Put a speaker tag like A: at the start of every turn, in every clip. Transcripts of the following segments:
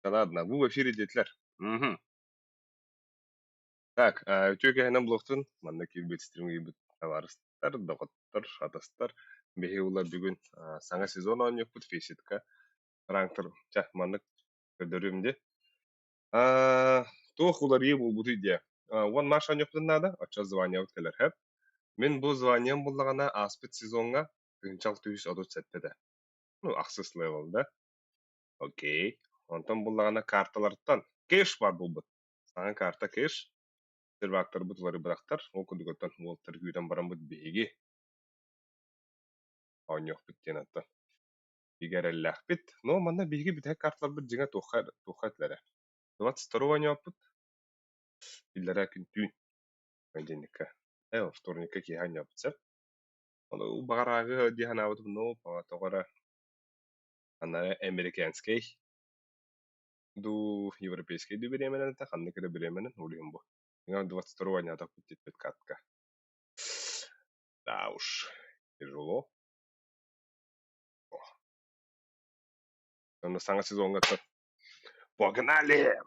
A: ладно, bu эфире детler. Так, өтөкәһенен блоктун, манна кирбет стримге товарыстар, доғыттар, шатастар. Беһи улар бүгүн саңа сезон ойноппут фейситка. Ранктар, маннык көдөрүмде. Туох улар ие болбут идея. Вон маш ойноппутун нада, очо звания өткелер хэп. Мен бу званиям буллагана аспет сезонга тыгынчал түйүс одут сеттеде. Ну, аксыс левел, да? Окей. Онтон буллагана карталардан кеш бар булбут. Саңа карта кеш. Сервактор бут лары брактар, ол күдүгөттөн уолтар күйдөн баран бут биги. Ойнёк биттен аттан. Бигереллах бит. Но манна биги бит карталар бит жиңа тухатлары. 22 ойнёк бут. Биллера күн түйн. Понедельника. Вторника ки ойнёк бит. Ол багарагы дихана бут но тогора. Ана американский. Ду европейский ду беременен та ханны кире беременен улим бу. Жиңа 22 ойнёк бит катка. Да уж. Тяжело. На саңа сезонга то. Погнали!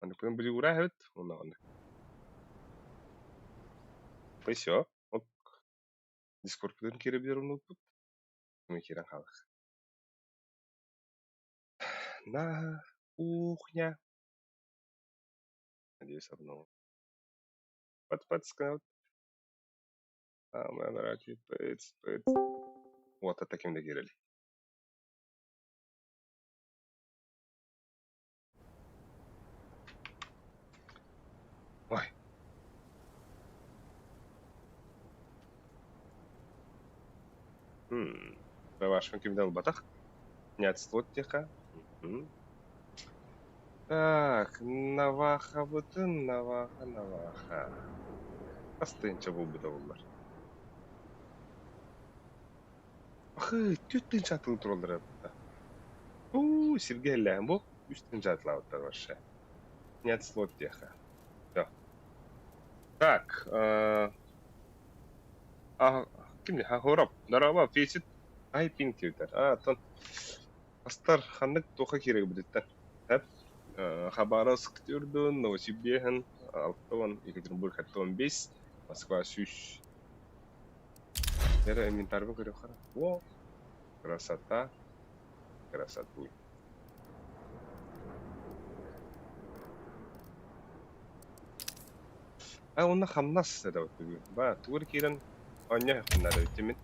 A: Аны пойм били урахет, он. Все. Ок. Дискордтан кире берем ноутбук. Мы кирен халык. На кухня. Надеюсь, одно. Подскаут. Мы нравится. Пэц. Вот это таким догирали. Ой. По вашим кимдал батах? Не отслот теха. Так, наваха бутын, наваха. Астынча бул буда булар. Ахы, түттен чатылып туралдыр апта. Сергейләм бу, үстен чатылаптар вообще. Не отслот теха. Всё. Так, кимди хороп, дараба фейсит айпинг тютер. Тон астар ханнык тоха керек бидеттен. Хәп Хабаровск түрдөн, Новосибирск, Алтон, Екатеринбург 15, Москва 3. Era инвентарьбы көрөк кара. О, красота. Красотуй. Онна хамнас да вот. Ба, тур кирен оня надо өтемен.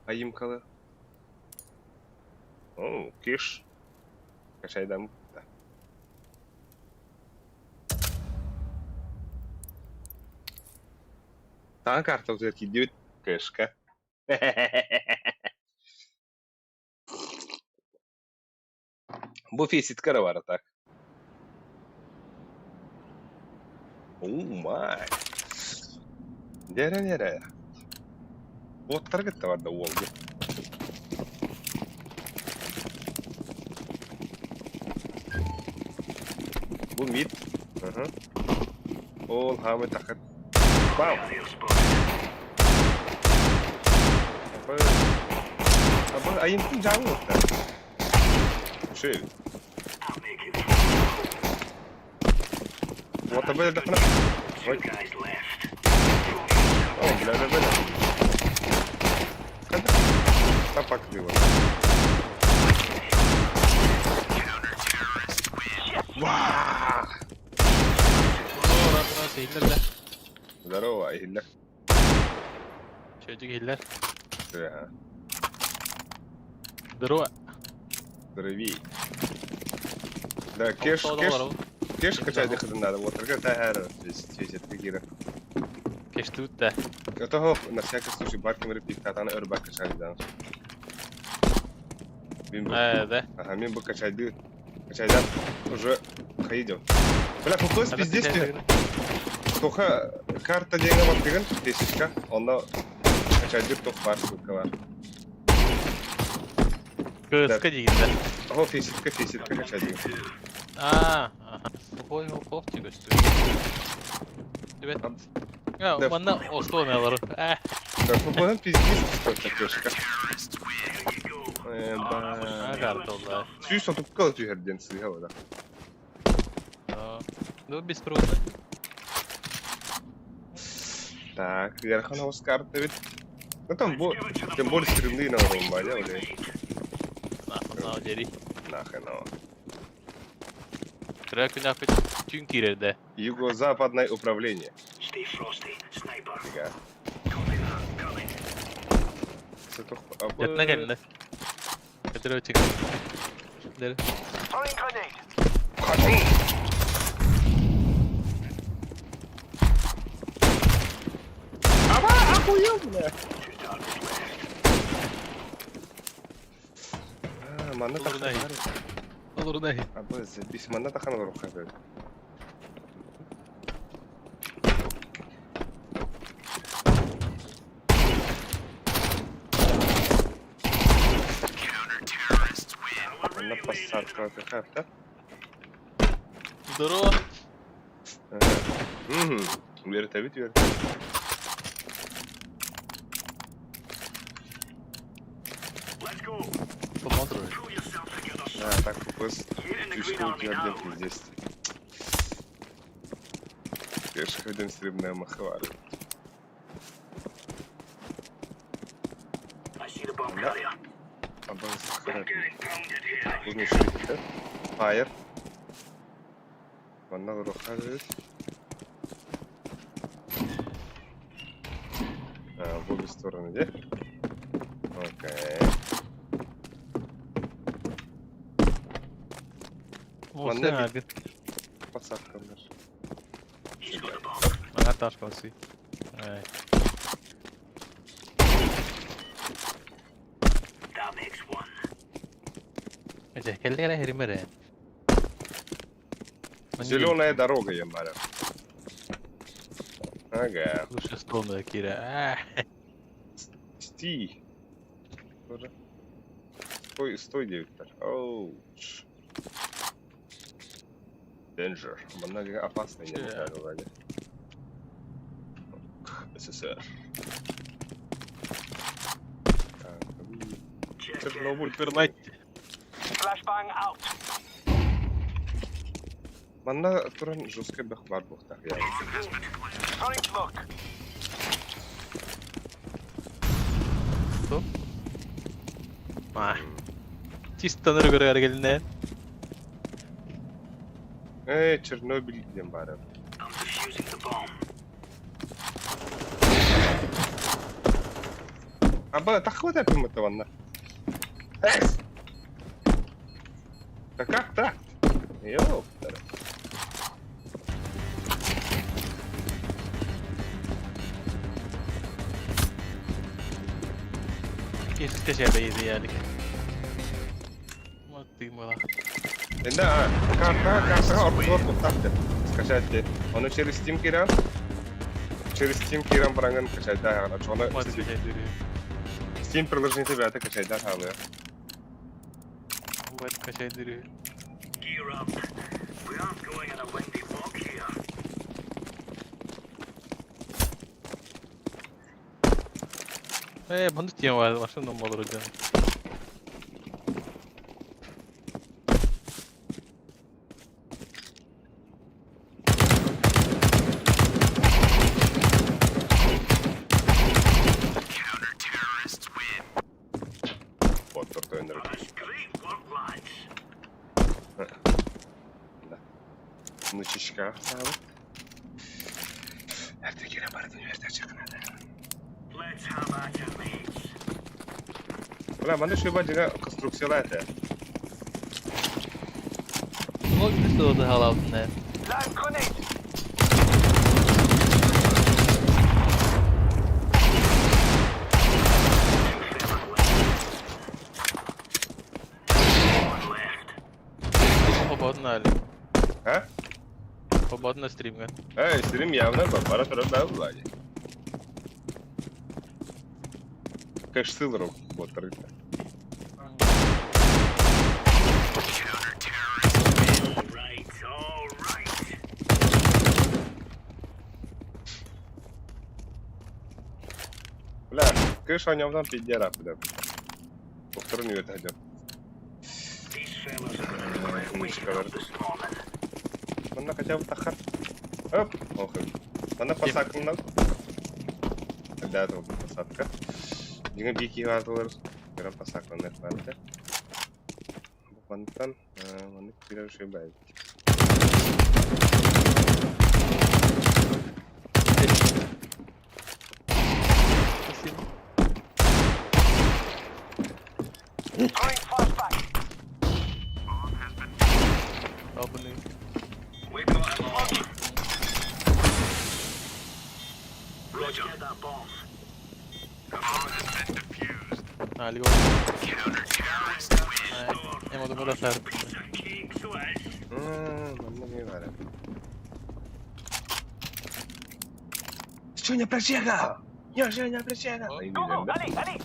A: Айымкалы. О, кеш. Кашайдам. Таң карта үзер кидет кешка. Бу фейситкара бар так. О май. Дәрә. Боттар кетті бар да олды. Бу мид. Ол хамы тақыт. Бам. Абы айымтын жаңы отта. Шел. Вот об этом. Ой. О, бля. Тапак было. Вау! Здорово, Хиллер.
B: Чё Хиллер?
A: Да.
B: Здорово.
A: Здорови. Да, кеш качай дыхатын надо. Вот только тахара. Здесь это кира.
B: Кеш тут да.
A: Это на всякий случай барком репетат, она эрбак качай да.
B: Да.
A: Ага, мин бы качай да уже ходил. Бля, фокус пиздец ты. Тоха карта деньги вот деген, тысячка, он качай да тох бар штука бар.
B: Кыска деген да.
A: О, фейситка качай да.
B: Ой, тигіз Дебет. Манна остоонялары.
A: Фокус пиздец что-то кешка.
B: Agartı oldu.
A: Suyu sotup kalı tüyherden suyu havada.
B: Ну, без труда.
A: Так, Верхана Оскар ведь. Ну там тем более стремны на Ромбаде, или
B: Нахуй, дери.
A: нахрен.
B: Крак нахуй тюн кирерде.
A: Юго-западное управление. Ага.
B: Yatına gelin de. Kadir o çık. Deri.
A: Aba, охуел, бля. Манна тахан.
B: Olur ne?
A: Аба, забись, манна тахан руха. Манна посадка какая-то.
B: Здорово.
A: Вертовит.
B: Посмотрим.
A: Да, так просто фишку делать здесь. Конечно, ходим стрибная маховара. Да. Uzun Hayır. Bana vururuz. В обе стороны, да? Окей.
B: Olsun
A: Bana
B: abi.
A: Посадка наш.
B: Bana taş kalsın. Evet. Кelle херимере.
A: Зеленая дорога, ямбара. Ага.
B: Лучше столную кира.
A: Сти. Стой, Виктор. Оу. Danger. Много опасный, не могу говорить. СССР. Чернобыль.
B: Пернать.
C: Flashbang out.
A: Манна туран жесткий бахвар бухтах я.
C: Sonic smoke.
B: Что? Чисто на рыгоры аргельне.
A: Чернобыль ямбара.
C: I'm defusing the bomb.
A: Аба, так хватай пимата ванна. Да как так? Ёптер.
B: Если скачай иди yani. Маты мала.
A: Да, карта обзор тахте. Скачайте. Он через Steam киран. Через Steam киран баранган качай да. Чона
B: Маты скачай дыры.
A: Steam приложение тебя это качай да халы.
B: Маты скачай дыры.
C: Gear up. We aren't going on a windy walk here.
B: Bunu diyeyim var. Başka ne olur hocam.
A: Вот то энергия.
C: That's great work, lads.
A: Нычичка сağlık. Ertekine barıdan üniversite çıkmadı.
C: Let's have at it, mates.
A: Ulan bana şu bacıga konstruksiyalar et.
B: Bu güzel oldu hal altında.
C: Live grenade. One left.
B: Свободно, Али.
A: Ha?
B: Свободно стримга.
A: Stream явно бара тұрып бәу бұлады. Кэш сылыру отырды.
C: All right.
A: Ulan, кэш ойнамдан пидер апыды. Turun yötä hadi.
C: These fellas are gonna be quite waking up this morning.
A: Mana kaçav takar. Hop. Okey. Mana pasakından. Ada tuh pasatka. Jangan biki harus. Kira pasaklan bende. Bu mantan. Mana biraz şey baik.
C: Throwing flashback.
B: Opening.
C: We've got him on. Roger. Get that bomb.
B: Ali gol. Hemos de hacer.
C: King Suez.
A: Mana ne var? Что не прощага? Я же не прощага.
C: Danny.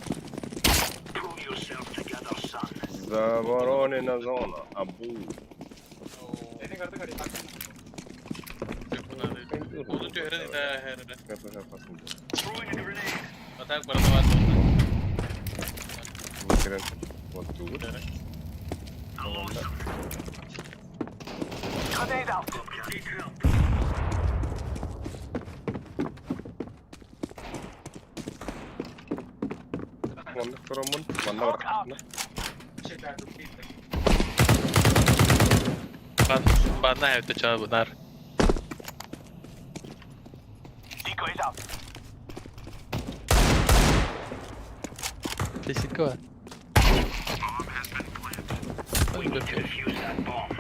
C: Pull yourself together, son.
A: Заборонена зона. Абу.
B: Uzun çöre de herhalde.
A: Kapasın.
C: Throwing a grenade.
B: Atak para var.
A: Mungkin waktu.
C: I lost him. Grenade out. Need help.
A: Mana turun? Mana var?
B: Bana evde çağ bunlar.
C: Decoys out.
B: Kesinlikle var.
C: We need to defuse that bomb.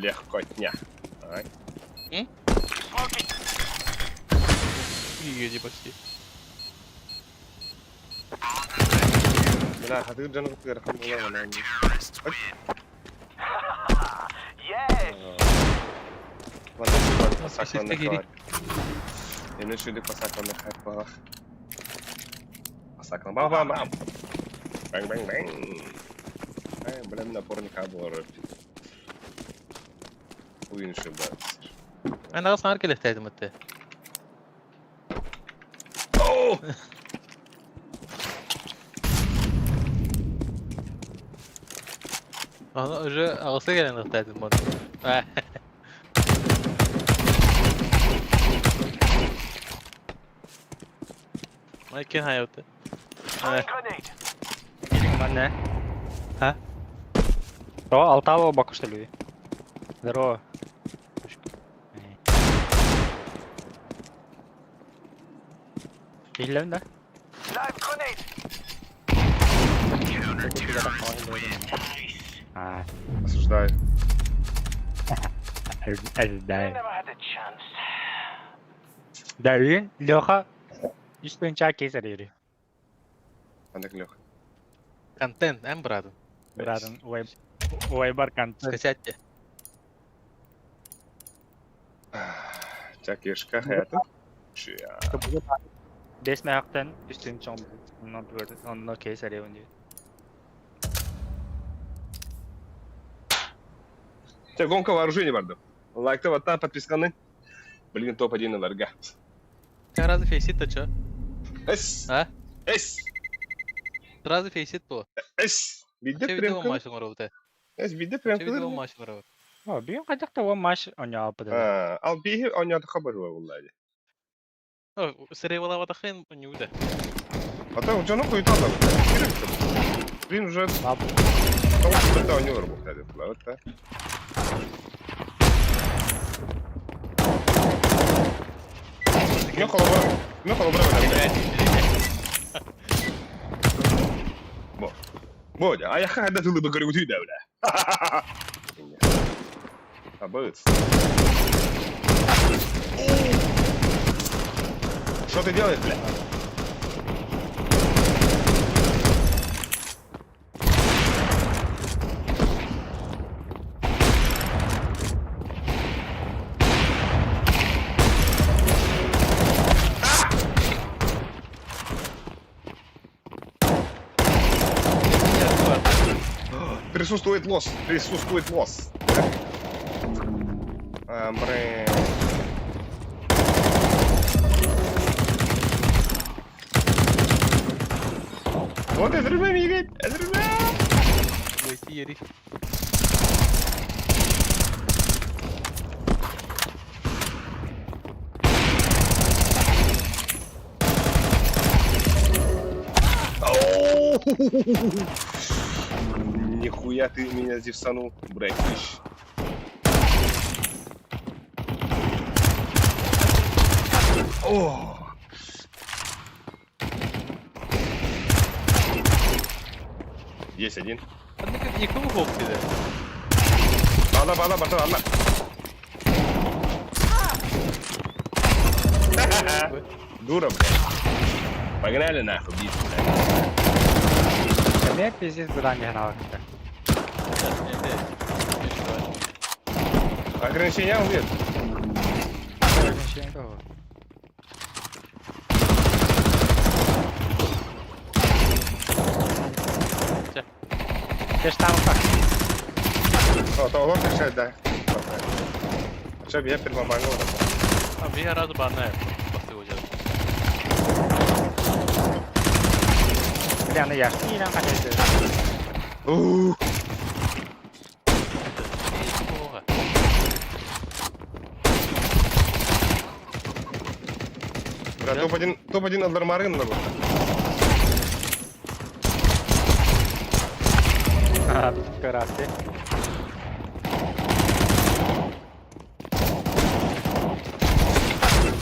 A: Легкотня. Ай.
C: Smoking.
B: İyi gece почти.
A: Bela hadir canım kıyar hamdollah bana.
C: Yes.
A: Mana şu pasaklanmak
B: Sesle geri.
A: var. Emin şöyle pasaklanmak hep var. Pasaklan. Bam. Bang. Ay, belum naporni kabur. Oyun şu bak.
B: Ben daha sana hareket ettim hatta.
A: Oh!
B: Ana önce ağızda gelen ettim bana. Mike'in hayatı.
C: Throwing grenade.
D: Мене.
B: Ха?
D: Ро, Алтаво бакуштелює. Здорово. İllerinde.
C: Live grenade.
D: Ha,
A: Осуждаю.
C: They
D: Elde.
C: never had a chance.
D: Дәуін, Леха, üstünce keser yürüyor.
A: Андек Леха.
B: Контент, hem братан?
D: Братан, Вайбар контент.
B: Скачайте.
A: Çak yaşka hayatım. Şu ya.
D: Desme haktan üstün çoğun. Onunla keser yürüyor.
A: Çak гонка вооружений vardı. Лайкта ватан подписканы. Блин, топ-1 ларга.
B: Сразу фейсит-то чё?
A: Эс.
B: А?
A: Эс.
B: Сразу фейсит bu.
A: Эс. Бидде
B: Че видео
A: прям.
B: матчын қарауды?
A: Эс бидде прям.
B: Че видео матчын қарауды?
D: О, бүйін қадақта о маш оня апыды.
A: Ал бихи oynadı haber var vallahi.
B: Сыревала ватахын, не уйда.
A: А то canı koydu adam. Блин, уже
D: Лап.
A: того, что это у него работает. Вот так. Ну, колобра. Бодя, а я хада ты лыбы говорю, ты да, бля. А быц. Что ты делаешь, бля? Присутствует лос. Bre. Вот ezilme Miguel, ezilme.
B: Bu iki yeri.
A: Оу! Нихуя ты меня зевсанул, братиш. О! Есть один.
B: Hadi yıkı mı bok dedi?
A: Бала, братан, Allah. Дура, блядь. Погнали нахуй, бить, блядь.
D: Kami pieces durang hinawa kita.
A: Ограничения он нет.
D: Ayun siya ito. Just tama pa.
A: О, то лодка сейчас, да. Сейчас я перемаманил.
B: Abi bir aradı bana bakıyor hocam.
D: Kaya na yas. Ilang kanya ito.
A: Ух.
B: Boğa.
A: Брат, топ-1 Алдармарин надо было.
D: Karate.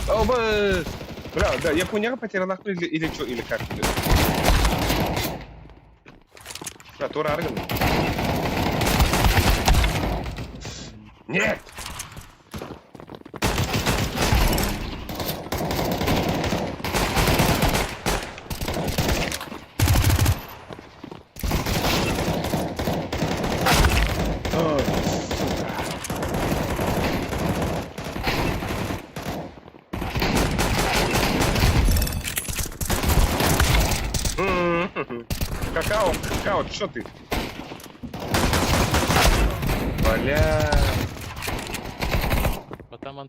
A: Оба! Бля, да, я понял, потерял нахуй или что, или как? Да, Тора Арган. Нет! Ой, сука. Какао, что ты? Бля.
B: Ataman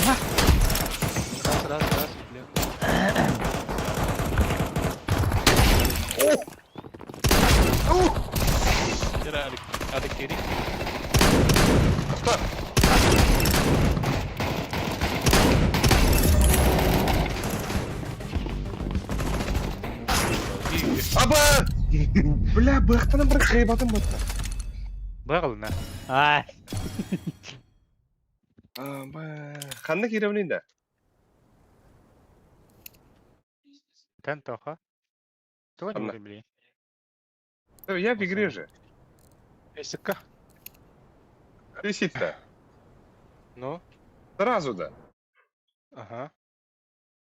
B: Раз. Kira adik kiri.
A: Что? Аба! Бля, бахтана бір қайбатым бата.
D: Bakal na. Ay.
A: Аба, қанды керемін да?
D: Tanto ka? Ito
A: Ano?
D: ka bili.
A: Я в игре же.
B: Eska.
A: Висит-то.
B: No.
A: Сразу да.
B: Aha.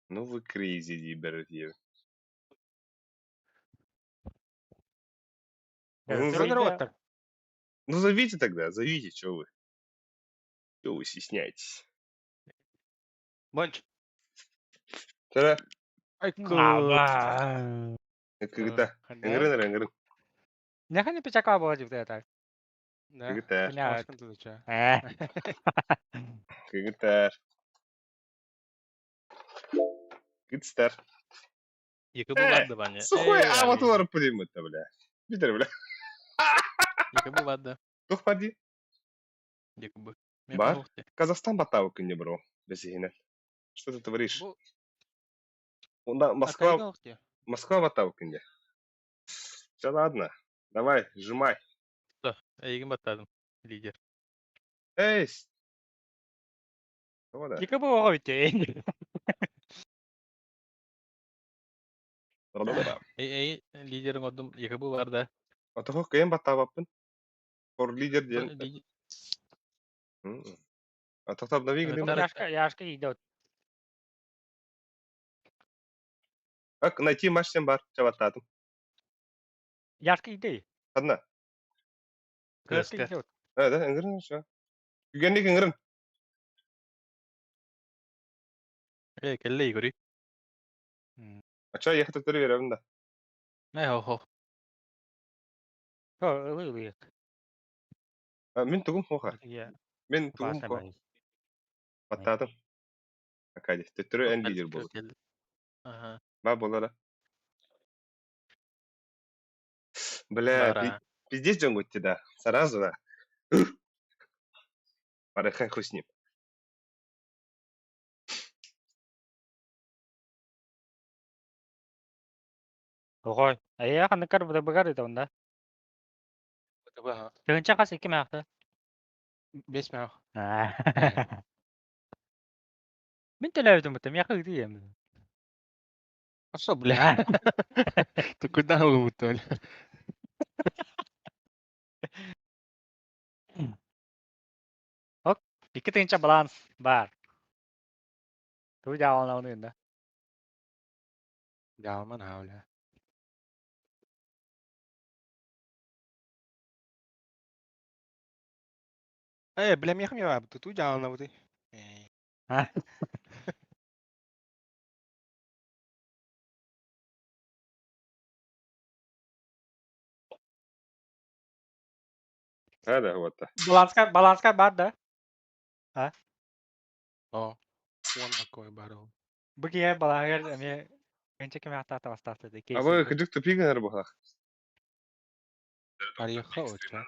A: Ну вы крейзи, дебертьев. Ну зовите тогда, зовите, что вы. Что вы стесняетесь?
B: Bunch.
A: Тогда,
B: Ay
D: Aba.
A: когда, энгрен.
D: Nya kan ipicha ka ba jibta ta.
A: Когда,
D: Kanya.
B: Sıkıntılı ça.
A: когда. Гидстар.
B: Yıkı bu vardı bence.
A: Сухой, а вот он пулемет-то, бля. Питер, бля.
B: Yıkı bu vardı.
A: Тух поди.
B: Yıkı bu.
A: Бар? Казахстан батавы не бро. Бесигинет. Что ты творишь? Москва батавы не. Все ладно. Давай, сжимай.
B: Eğim batardım. Lider.
A: Эй! Кого да?
D: Ikaw ba ako ito?
B: Liderin odum yıkı bu vardı.
A: Атохо кем батавапын? Хор лидер ден. Атохта обнови гидем.
D: Яшка идет.
A: Как найти матч тем бар, чавататым.
D: Яшка иди.
A: Одна.
D: Яшка идет.
A: Да, энгрен все. Генник энгрен.
B: Kelle igori.
A: Aça yaxtatırı verelim de.
B: Ne ho.
D: ılı.
A: Min tugum hoha.
D: Ya,
A: Min tugum
D: pasta
A: ko.
D: bayız.
A: Patadım. Akadi. Tötürü en lider bolu.
B: Geldi. Aha.
A: Ba bolara. Бля,
B: Бара.
A: пиздец джонгутти, да. Сразу, да. Парахан хуй с ним.
D: Oy. Aya kanıkar bu da bakar ita onda.
B: Tabii.
D: Tığınca kas iki mehta.
B: 5 mil.
D: Min televizyon mutum yakı diyeyim.
B: Asa bile. Tukudan unuttun.
D: Ok. İki tığınca balans var. Tu jawab lawan ini.
B: Ya man havle. Belum yakin ya tu jangan apa tu.
A: هذا هو التح.
D: Balans kan var da.
B: Oh. One bakoy baru.
D: Bagi balans ini tığınca kim hata tavas dedi.
A: Ama kıcık tüpü gönür bu hak.
B: Ari khaocha.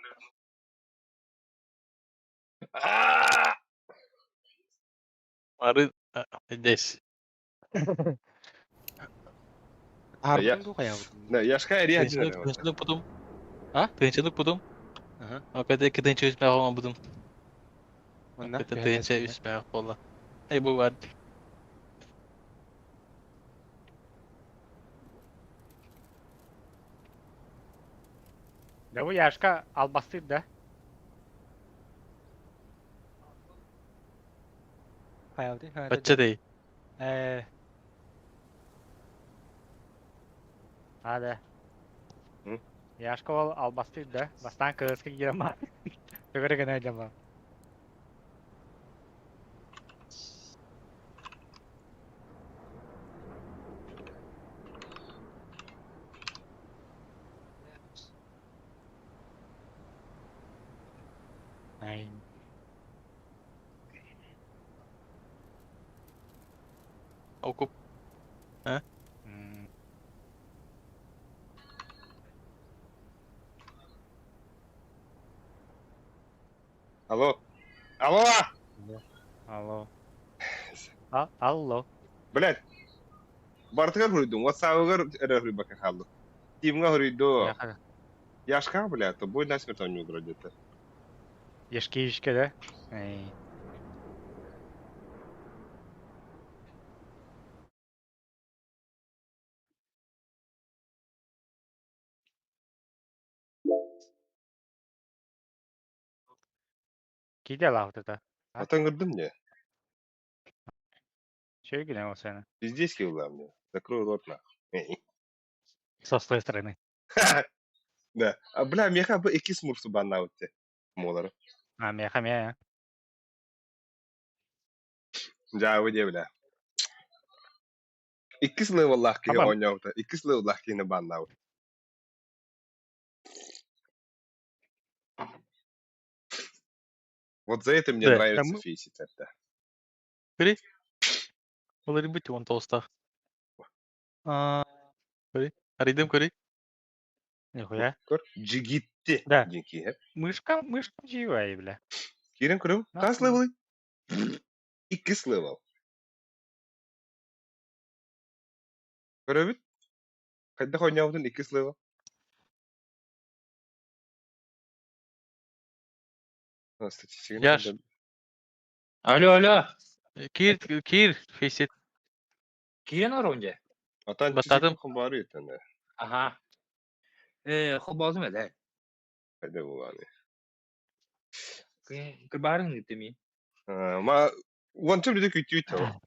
B: Ari des. Harbiden tuh kayak
A: Ne, yaşka eriye hacılar.
B: Pensionu putum. Ha? Pensionu putum. Apa kita yang cuci merah putum.
E: Mana?
B: Kita yang cuci merah pola. Bu var.
D: Ya bu yaşka albastır da. Hayaldi.
B: Baca deh.
D: Hadi.
A: Hı?
D: Yaşka ol albastır da. Bastan kırıskı giremem. Öbürü gene acaba. Ay.
B: Okup.
A: Alo. Alo.
D: Alo. Allo.
A: Блядь. Бартыгар хуйдум. WhatsApp-га эрэ бака халду. Тимга хуйду. Yaşka блядь, то будет насмерть он не играть где-то.
D: Yaşki de. Ay. Gide la ortada.
A: Atan kırdım ne?
D: Şey güne o sene.
A: Пиздец килла мне. Закрой рот на.
D: Со той стороны.
A: Да. А бля, меха бы iki smurfsu banna utte. Молар.
D: А, меха мея.
A: Жа öyle bля. İkisini vallahi ki
D: Tamam.
A: oynayıp da. İkisini vallahi ki ne banna. Вот за это мне
D: Да,
A: нравится
D: там-
A: фейсить это.
B: Oleh ribet tuan tosta. Aridem kuri.
D: Нихуя.
A: Kör. Cigitti.
D: Да.
A: Dinki hep.
D: Мышка живая, бля.
A: Kirin kırım. Kaç level? İkis level. Görübüt. Kayda oynayıp ikis level. Статистика.
B: Яш.
E: Алло.
B: Kir. Faceit.
E: Kiren var önce.
A: Atan
B: Basadım.
A: çizgi var ya tane.
E: Aha. Xobazım öyle.
A: Hadi bu yani.
E: Kırbarın gitti mi?
A: Ma wantum dedi kütüğü tamam.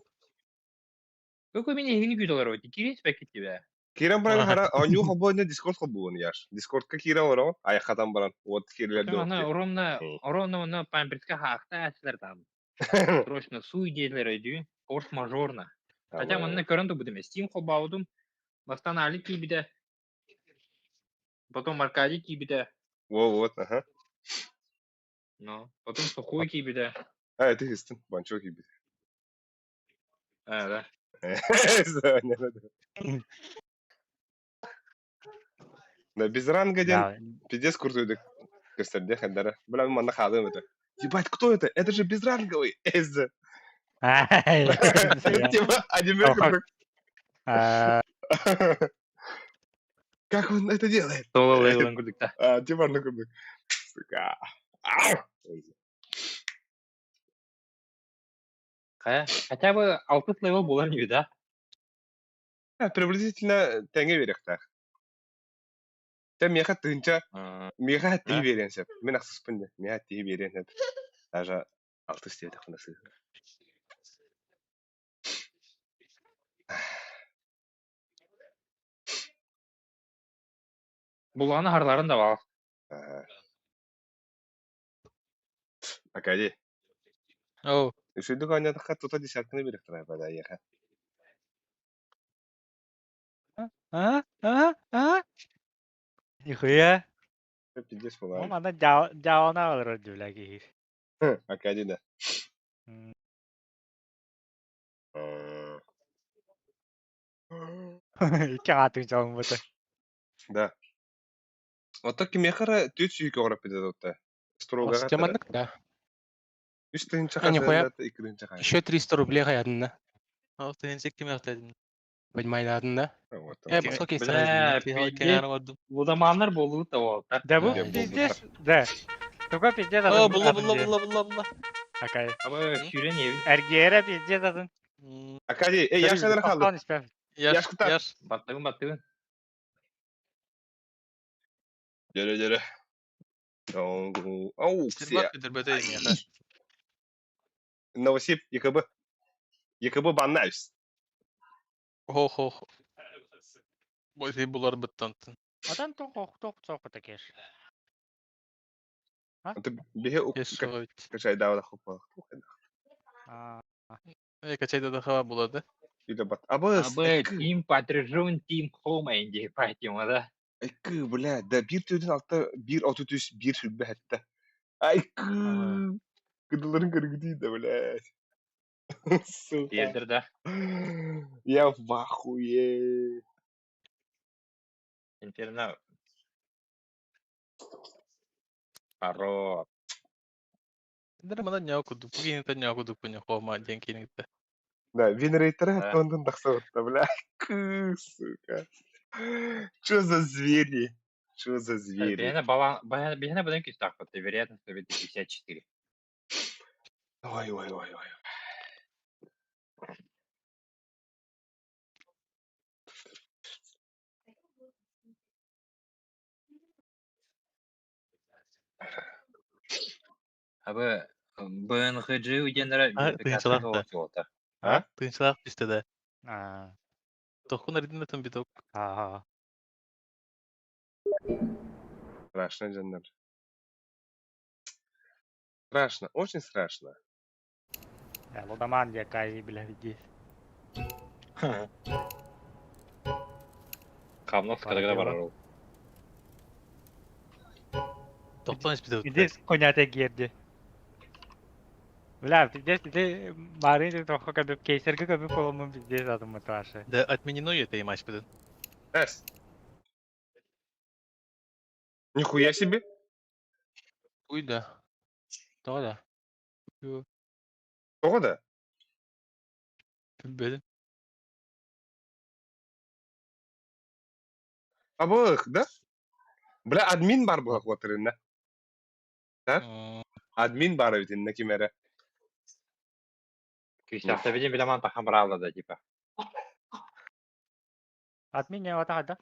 E: Yok beni ehini güdolar oydu. Kiren speket gibi.
A: Kiran bana hara anyu hobo ne Discord hobo ne yaş. Discord ka kiran var o. Ay khatam baran. Вот kirler
E: Ana
A: do.
E: оромна памперска хахта асылар там. Срочно су идеялар oydu. Force мажорна. Хотя манна көрөн тубут эмес. Steam хобаудум. Бастан Али кийбиде. Потом Аркадий кийбиде.
A: Вот, ага.
E: Ну, потом Сухой кийбиде.
A: Это истин, банчо gibi.
E: Да.
A: Да без ранга ден
D: Да.
A: пиздец крутой gösterdi хендера. Бля, манна халым это. Ебать, кто это? Это же безранговый. Эза.
D: Ай, я-
A: Типа, аниме
D: Ох,
A: крутой.
D: а,
A: Как он это делает?
E: Соло лейлын күрдүк та.
A: Типа, ну крутой. Сука. Ау!
E: Хотя бы 6 левел болар ниби да.
A: Приблизительно теңе берек так. Sen меха тынча, меха тии берен сеп. Мен аксыспын де. Меха тии берен сеп. Даже 6 стебе кунасы.
E: Буланы харларын да бар.
A: Акади.
B: Оу.
A: Үшүдүк ойнадыкка тута десятканы берек турай бада яха.
D: Нихуя.
A: Пиздец
D: Ол
A: булар.
D: манда жауына алыр жүләги.
A: Акади да.
D: Ике атын жауын бұты.
A: Да. Вот так мехара түйт сүйкі орап кетеді отта. Строго
C: О, Стеманнык, да.
A: Үстінчі
C: А, нихуя.
A: қасында, екінші қасында.
C: Еще 300 рублей хаядын.
B: Ал тенсек ким яктадын.
C: Понимайдадын да.
A: Вот.
C: Басқа
E: Бля,
C: кейсер.
E: пиздец. Будаманнар болду да ол.
D: Да бұл
A: Да,
D: пиздец. Да. Только пиздец
B: О,
D: атын.
B: була.
D: Акай.
E: Абы шүрен еби.
D: Әргері пиздец атын.
A: Акади, яшадар қалды.
B: Яш,
A: Яшкытар.
B: яш.
E: Баттыгын.
A: Жүре. Ау,
B: Стербак
A: ксия.
B: бедербетейн яха.
A: Новосиб, ЕКБ. ЕКБ баннайс.
B: Ох. Бойсей булар быттантын.
D: Адан тоқ соқыты кеш.
A: Это беге
B: Ес сойт.
A: качай давда хопа.
B: Качайда да хава булады.
A: Или бат. Абы,
E: Тим Патрижун, Тим Хома инде пайтима да.
A: айкы, бля, да бир төден алты, бир оту түс, бир сүрбе хәтті. Айкы. Кыдыларын көргүдей да, бля. Сука.
E: Ердір да.
A: Я в ахуе.
E: Инферно. Хорош.
B: Дэр мана няку ду. Пугин та няку ду пуня хома денкинигде.
A: Да, винрейтеры
E: Да.
A: тондан тахсаватта, бля. Сука. Чё за звери? Чё за звери?
E: Бегена будем кистак, вот вероятность 54.
A: Ой.
E: Абы БНХЖ уденера
B: тыйынчылак да.
E: голосуота.
B: Тыынчылак истеде.
D: А.
B: Тохун аридинатан биток.
D: Ага.
A: Страшно, жандар. Страшно, очень страшно.
D: Лудаман якай бля види.
E: Камнов когда барар.
B: Тохтан испитет.
D: Пиздец конята герди. Бля, пиздец пиздец марин тоққа көбіп кейсерге көбіп қолымын пиздец адымы трашы.
B: Да отменено это имаш беден.
A: Эс. Нихуя себе.
C: Уй, да. Да.
A: Того да?
B: Беден.
A: Абых, да? Бля, админ бар бұға қуатырында. Админ бар өтінна кемері.
E: Кистакта видим биламан тахамрала да типа.
D: Админ не отаға да?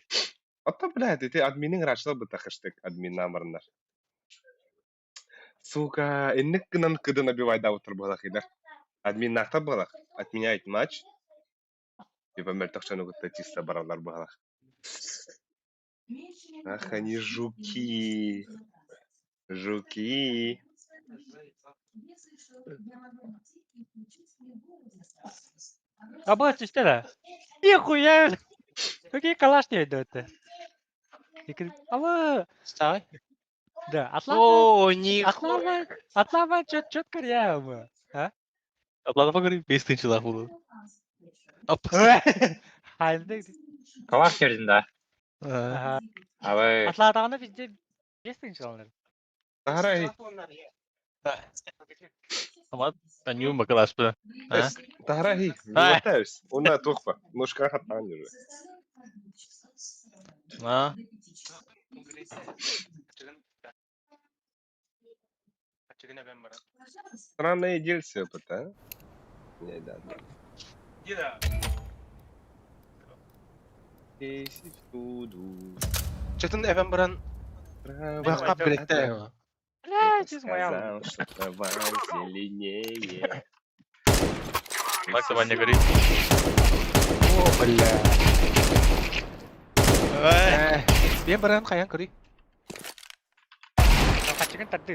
A: Отта, бля, это админин рашылы бұта хэштег админ намырындар. Сука, эннік кынан кыдын абивайда отыр бұғылақ едер. Админ нақта бұғылақ. Отменяет матч. Типа мертақшаны күтті чисто баралар бұғылақ. Ах, они жуки. Жуки.
D: Обои чистила. Нихуя! Какие калашни идут-то? Ава!
B: Стай.
D: Да,
B: О, нихуя.
D: Атлава чётко ряма. А?
B: Атланова говорит, бес тынчылак болду. Апас.
D: Хайлды.
E: Калаш кердин да.
D: Ага.
E: Абай.
D: Атлатаны bizde 5 тынчыланыр.
A: Тахара
B: Ama ben yum bakalım bu. Ha?
A: Тахара хи.
B: Ай.
A: Вилатаус. Уна тухпа. Нушка хаттан жүрү.
B: Ha?
A: Странные дельцы опыт, а? Не, да. Кейси в туду.
B: Çetin efendim buran bakıp birlikte.
D: Бля, чиз моя.
A: Сказал, что трава зеленее.
B: Bak da ben ne göreyim.
D: О, бля.
B: Ben buran kayan göreyim.
D: Качыгын тарды.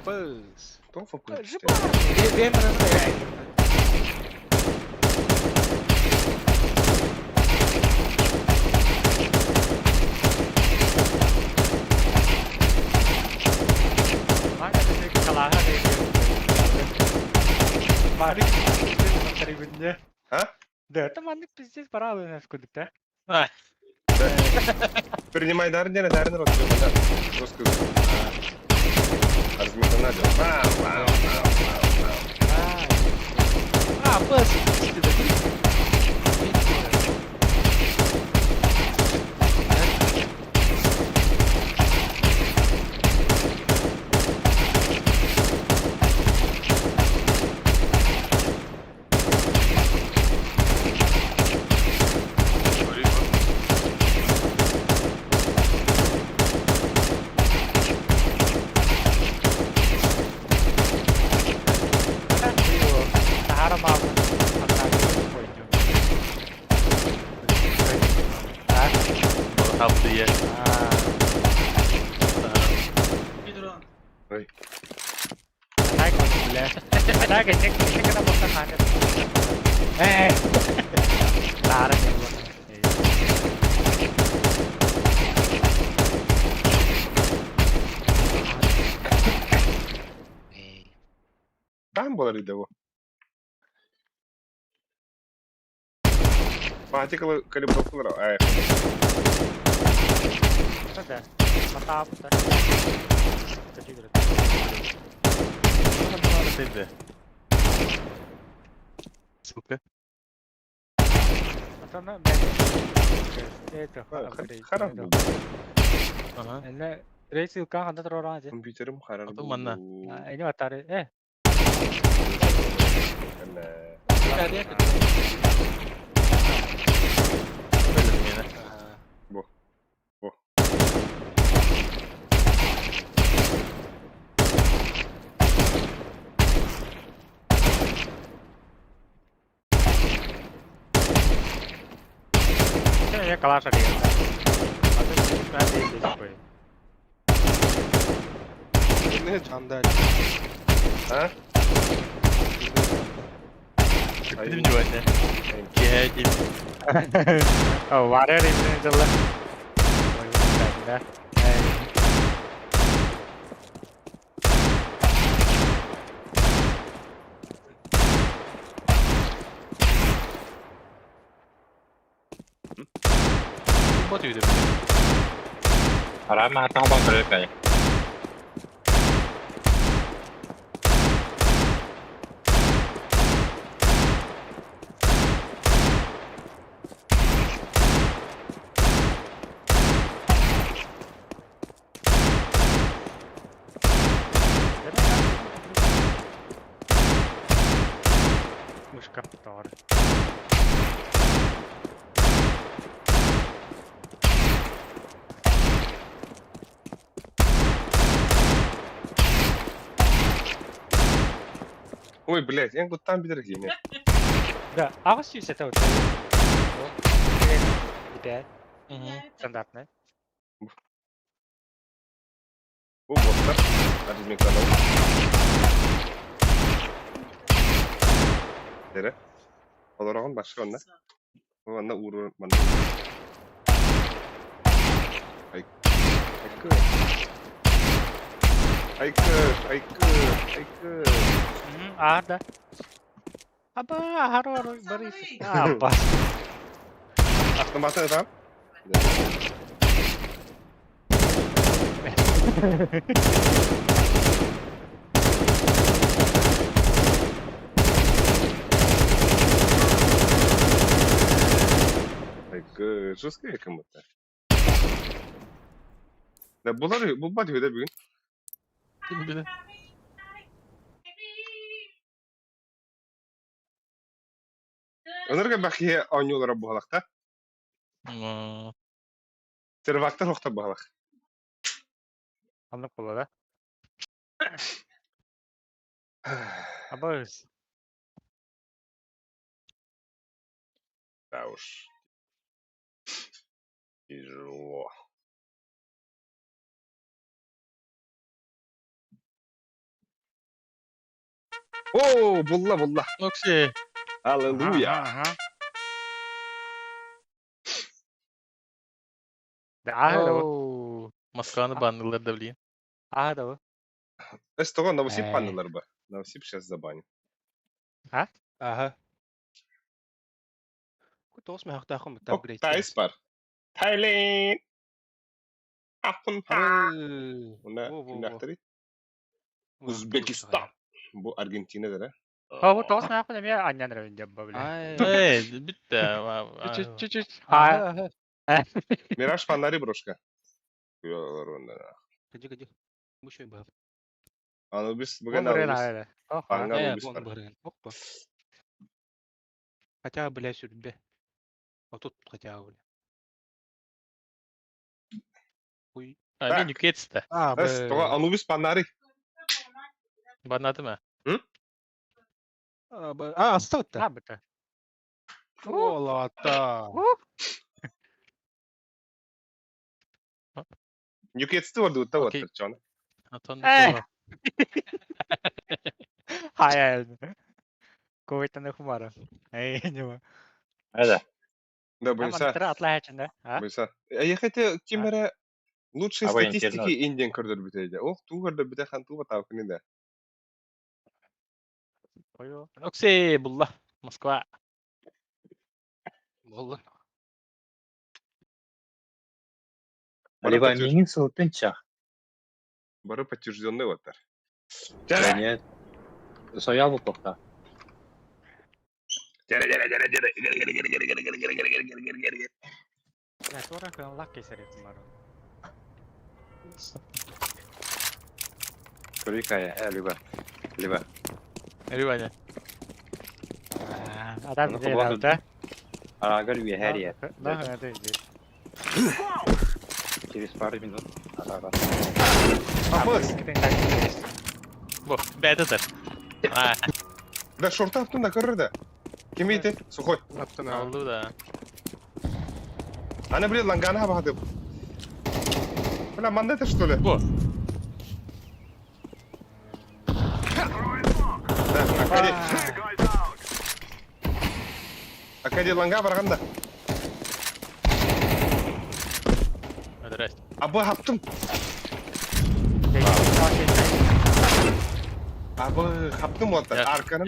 B: Bız.
A: Кто фокус?
B: Ben buran kayan.
D: Mana dedi kalaha dedi. Mari tribünde.
A: Ha?
D: Да, temanlık biz de para alıyoruz kudukta.
A: Принимай дарнера, дарнера, вот да. Просто разметана дело.
B: Bız. İşte de.
D: Sahara maafı.
B: Kaptı ya.
A: Ой.
D: Naik kau bela. Ada gecek kita mau kan ada. Sahara yang buat.
A: Там было рядово. Fatih kalibrokular. Ay.
D: Ada. Mata apa tadi? Tadi gitu.
B: Bunlar sende. Suka.
D: Atana ben. Это.
A: Харам был.
B: Aha.
D: Ini reis kan ada terorang aja.
A: Компьютерым харам
B: Atau mana?
D: Nah, ini matahari.
A: Karena
B: Dia Böyle
A: bu. Bu.
D: Ini kelas tadi. Atau nanti di situ.
B: Ne çandal.
A: Ha?
B: Benim güvenle. Geldim.
D: Oh, wadah ini jelas. Dah.
B: Bu diyor.
E: Arama hatang bang kere kayak.
D: Kaptor.
A: Ой, блядь, я говорю, там бедра нет.
D: Да, а вас есть это вот. Tidak, стандартная.
A: О, вот так. Ada di kanal. Dere. Olorağın başka onda. O anda uğru bana. Haykır. Haykır.
D: Ada. Aba, haro baris. Apa?
A: Aklım basın tamam. Haykır. Жестко yakın bu. Da bulmadı öyle bugün.
B: Kim bilir.
A: Onlarga bakiye oynuyorlar bu halakta.
B: Hmm.
A: Servakta hokta bu halak.
D: Anlık olur da. Aba.
A: Да уж. Тяжело. О, булла.
B: Oksi.
A: Аллилуйя.
D: Aha. De ahada bu.
B: Oo. Moskva'nın bandıları da bileyim.
D: Ahada bu.
A: Эстого Новосиб
D: Эй.
A: панелар бы. Новосиб сейчас забанит.
C: Aha. Ku tos me hakta khum
A: Оп, Тайс бар. Тайлин. Ахун ха. Ona kimdaktari? Uzbekistan. Bu Argentina'da da.
D: Ha bu toz ne yapıyor ya annen önce böyle.
C: Ay.
B: Hey, bitti.
C: Чуть-чуть.
D: Ha.
A: Miraç fanları broşka. Kuyuyorlar ondan.
C: Gıcı. Bu şey bu.
A: Anıl biz
D: Bu
A: bugün
D: buraya
A: alırız.
D: nerede? Oh.
A: Anıl
C: Ya
A: biz
C: bu
A: var.
C: barın. Bak bak. Хотя бля сюда. Вот тут хотя бы. Ой.
B: Hani Nüket'te.
C: А,
A: Эстого Anubis fanları.
B: Banladı mı?
C: А, остался-то.
D: Ne yaptı?
C: Олата.
A: Nüketsti vardı utta
B: Okey.
A: vardı canım.
B: Atan
D: Ey! Hayal. Kuvvetten de kumarım. Ey ne bu?
A: Да,
D: Ama
A: бойся.
D: antara atla içinde. Ha?
A: Бойся. Я хотел Кимера лучшие
F: А вы
A: статистики Индиан көрдөр битейди. О, ту көрдөр бите хан ту батав кини да.
D: Koyu.
B: Oksi bulla. Moskva.
C: Болды.
F: либо минус пенча.
A: Бары подтвержденный ватар.
F: Нет. Соя бутылка.
D: Ya sonra kan lak keseri kumarım.
F: Крюкая, либо.
B: Eyvallah.
D: Adam
F: Onu
D: bize
F: kullandım.
D: herhalde.
F: Ага, говорю, я Гарри.
D: Ne öyle
F: Через пару минут. Ага.
A: Апас,
B: Bu. B'dedir. Ha.
A: да шорта аптын да көрür да. Kim iyiydi? Сухой.
B: Oldu da.
A: Ana блин, лангана бахады. Бля, мандата что ли?
B: Bu.
A: Да, Акади ланга барганда.
B: Hadi rest.
A: Абы аптым. Абы аптым ватар.
B: Yar.
A: Арканын.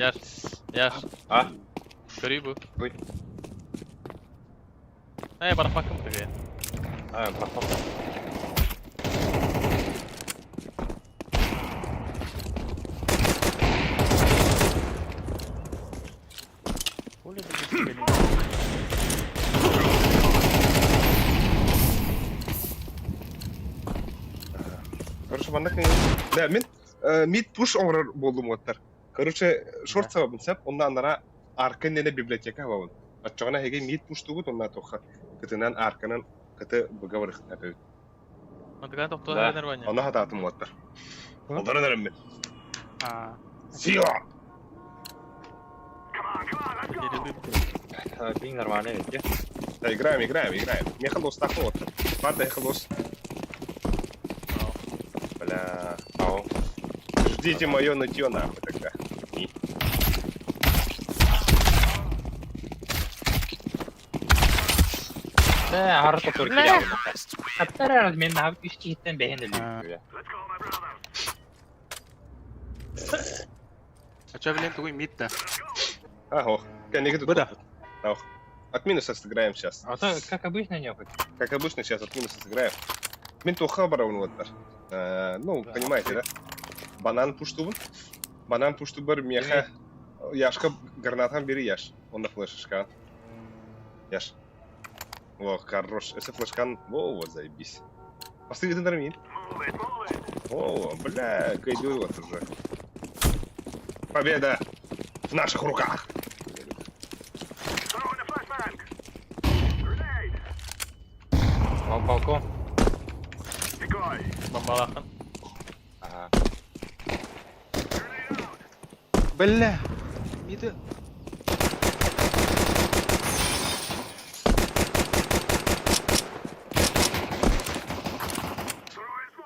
B: Yar.
F: А?
B: Görüyor bu.
F: Ой.
B: Hey bana bakın buraya.
F: А, потом.
A: Короче, мандак да, мен мид пуш оңрар болдум ватар. Короче, шорт сабабын сап, онда анара аркан нене библиотека бабын. Аччагана хеге мид пуш тугут, онда тоха. Кытынан арканын кыты быгавыр хтапы.
B: Mantıkan toptu
F: Da.
B: nормально.
A: Ona hataatım vатар. Ondan önerim ben.
D: Ha.
A: Сила!
F: Пинг нормальный, видите?
A: Да, играем. Мехалос так вот. Ладно, Мехалос. Бля.
F: Ау.
A: Ждите мое нытье нахуй тогда.
F: Harı topur kiri. Hatta herhalde benim daha 3 kişiden beğenildi.
B: Очевидно, твой мид, да.
A: Ого, не тут.
B: Быда.
A: Ох. От минуса сыграем сейчас.
F: А то, как обычно, не хоть.
A: Как обычно, сейчас от минуса сыграем. Менту хабара вот. Ну, понимаете, да? Банан пуштубын. Банан пуштубыр меха. Яшка гранатан бери яш. Он на флешечка. Яш. О, хорош. Если флешкан... О, вот заебись. Посты ты нормин. О, бля, кайдуй вот уже. Победа в наших руках.
F: Балкон.
B: Бомбалахан.
F: Ага.
B: Бля. Миды.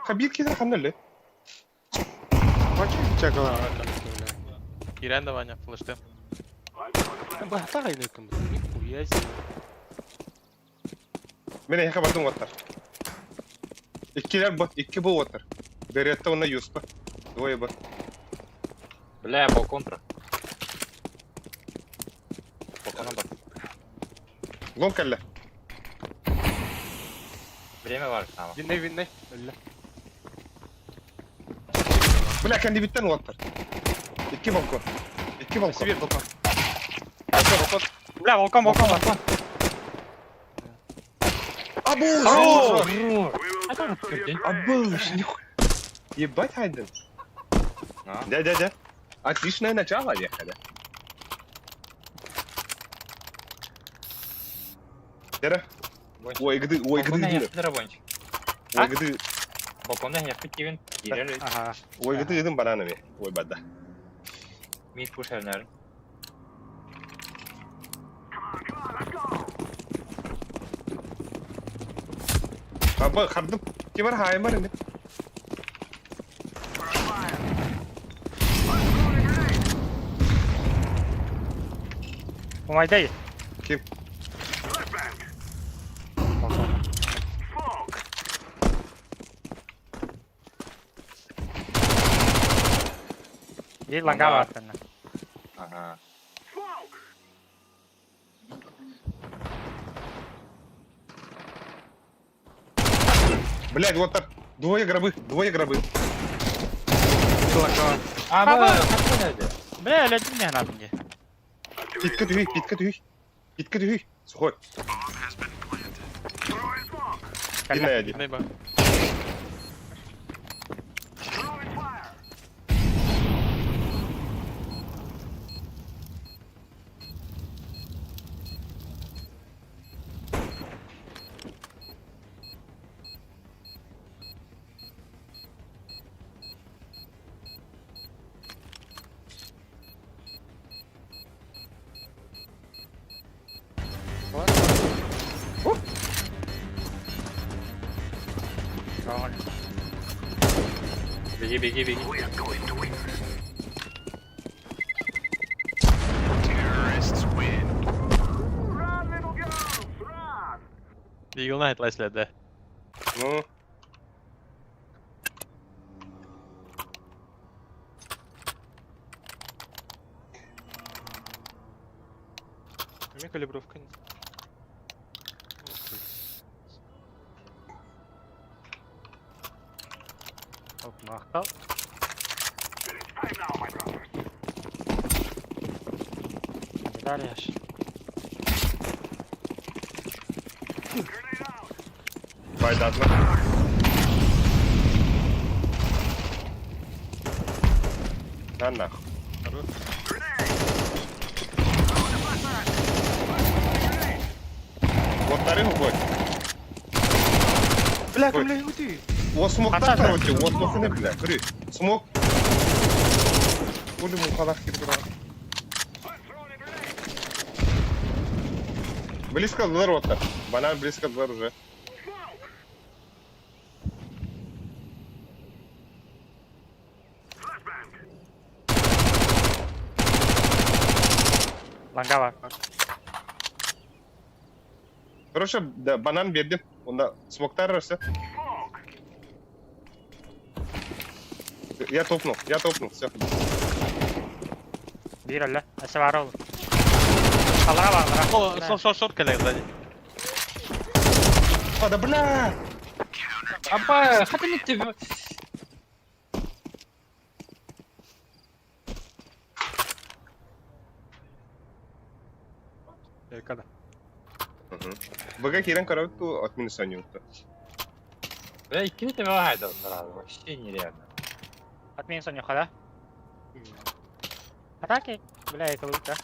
A: Хабир кидер ханнелли.
B: Бачи чакала. Иран да Ваня, флештем. Бахтага инеким. Нихуя себе.
A: Мен яка бардым оттар. Икки бұл оттар. Беретті онна юспа. Двое бар.
F: Бля, балкон про. Балкона бар.
A: Лон кәлі.
F: Время var ama.
B: Винней. Бля.
A: Бля, кәнді биттен оттар. Икки балкон.
B: Сибир балкон.
D: Бля, волком.
A: Абу!
F: Gördün.
A: Абу! Ебать, Хайден.
F: А?
A: Дядя. Отличное начало ехали. Дера? Ой, гды,
F: Balkonda
A: гды.
F: yaptı rabonç.
A: Ой, гды.
F: Balkonda yaptı kimin? Girer.
D: Ага.
A: Ой, гды едім бананами. Ой, бада.
F: Mid push herler.
A: Абы, қардым. Кемір хайымар енді.
D: Умайдай.
A: Кем?
D: Есть лангава остальная.
F: Ага.
A: Блядь, вот так. Двое гробы.
F: Ama kaçta nerede?
D: Бля, леди мне надо мне.
A: Питка түйі. Сухой. Длинная один.
B: Винней ба.
F: Беги.
B: Eagle Knight laisledi.
A: Ну,
B: У меня калибровка нет.
D: Оп, махтал. Медаль аж.
A: байдадна. На нахуй. Вот вторым уходит.
B: Бля,
A: Ой.
B: бля, уйди.
A: Вот смог так, короче, вот смог, бля, кры. Смог. Пули му халах кидра. Близко до рота. Банан близко до уже.
D: Лангава.
A: Хорошо, да, банан берdim. Onda smoktar arası. Я топнул, все.
D: Bir öyle. Aşağı var oğlum. Kalara bak kalara.
B: О, шорт келек сзади.
A: Да бля!
F: Апа, хатан итти.
D: Arkada.
A: Бага кирен карабы ту отмин санюта.
F: Бля, ikkini de var hayda сразу. Вообще нереально.
D: Atmayın son yukarıda. Атаки. Бля, это лук, да?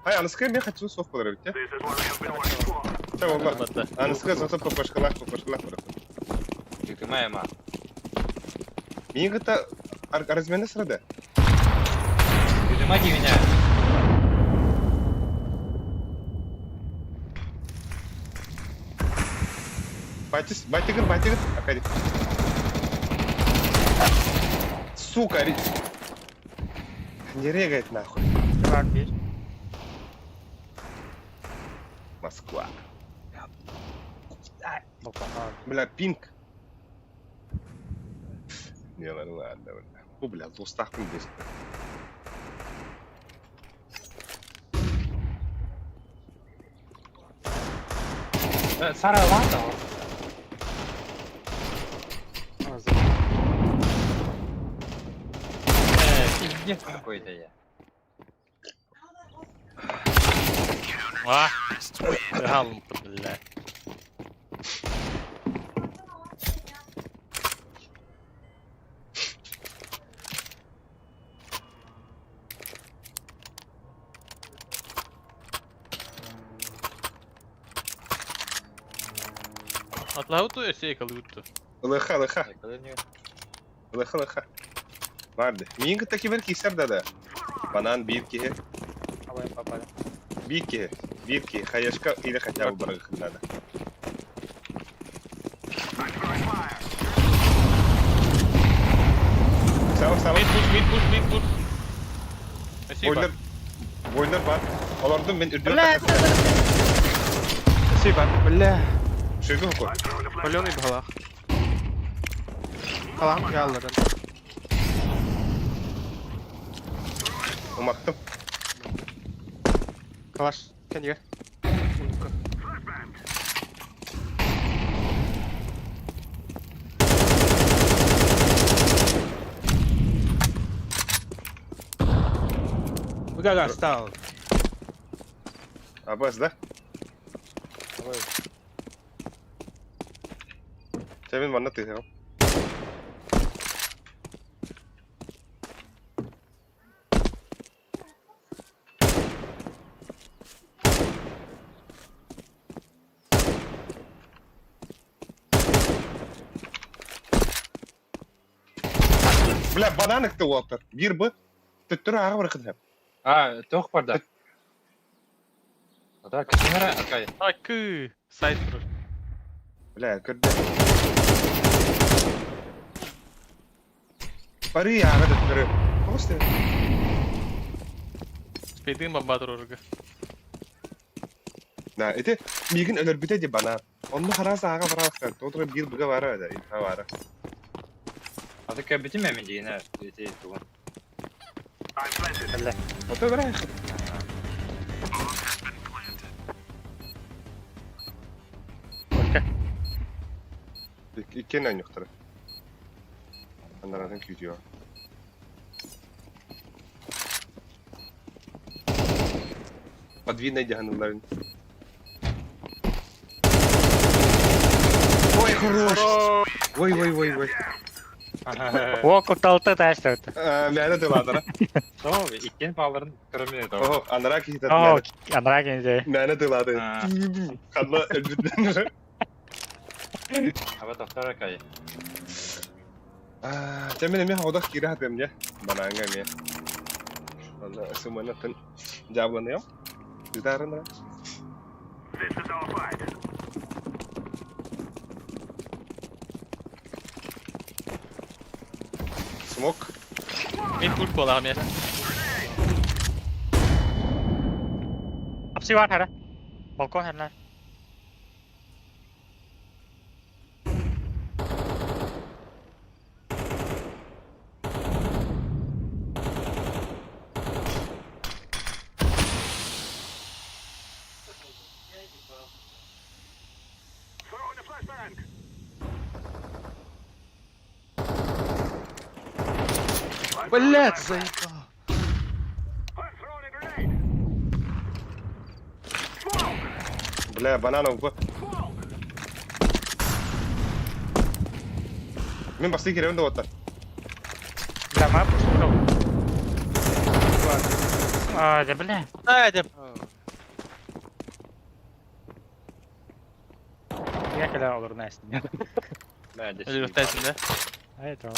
A: Ай, анысқа мен хочу соқ болар бит. Та олар.
B: Бата.
A: Анысқа зато попашкалак бар.
F: Yıkıma ema.
A: Мен гыта размене сырада.
F: Yıkıma givine.
A: Батигр. Акади. Сука, не регает нахуй.
D: Var bir.
A: Москва.
D: Boktan var.
A: Бля, пинг. Не, ладно, бля. О, бля, в устах здесь.
F: Sarı var da o. Пиздец какой-то я.
B: Halm, бля. Атлауту я сейка луту.
A: Лыха.
F: Yakalanıyor.
A: Лыха. Vardı. Mingi taki bir kisar da. Банан bir ki.
D: Havaya попали.
A: Bir ki. Hayaşka ile хотя бы бırık надо. Sağ.
B: Mid push. Я сейка.
A: Boiler var. Alardım ben ödüyorum.
B: Сейка, бля.
A: Şöyle mi koy?
B: Палёный в головах. Халам ялларын.
A: Umaktım.
B: Калаш, кенге. Гага стал.
A: Абаз, да? Çevin bana tıkıyorum. Bля, bananıktı Walter. Bir bu. Tüttürü ağa bırakın hem.
F: Тоқ бар да. Да, камера акай.
B: Акы. Сайт тур.
A: Bля, kırdı. Пари ağa tüttürü. Просто.
B: Спейдин бомба турурга.
A: Na, ete migin ölür bite de bana. Onu harasa ağa bıraksan. Totra bir buga var da. İnta var.
F: Adı kabiti mi emin yine? Diyeti tuğun.
D: Belle.
A: Oto bırak.
D: Orka.
A: İki en yukarı. Onlardan gidiyor. Подвинь диагональ. Ой, хорош! Ой.
D: Walk talta taş talta.
A: Mene de ladara.
F: Tamam mı? İkken pahaların kırmıyor tamam.
A: Oh, anara ki hitat
D: Oh,
A: mene.
D: andra gençe.
A: Mene de
F: Ha.
A: ladara. Kanla öldürdün.
F: Hava doktor akay.
A: Cemin mi havada kira hatem ya. Bana enggak mi. Allah semuanya kan jawabannya ya. Ditaran lah. Smoke.
B: Mid push bola hamya.
D: Apsi var hara. Балкон herler.
B: Блять, заебал.
A: Бля, бананов б. Мен басты керемді оттар.
D: Бля, мап, что? Да бля.
B: Hadi.
D: Я когда olur Nestin.
B: Öyle göstersin de.
D: Evet o.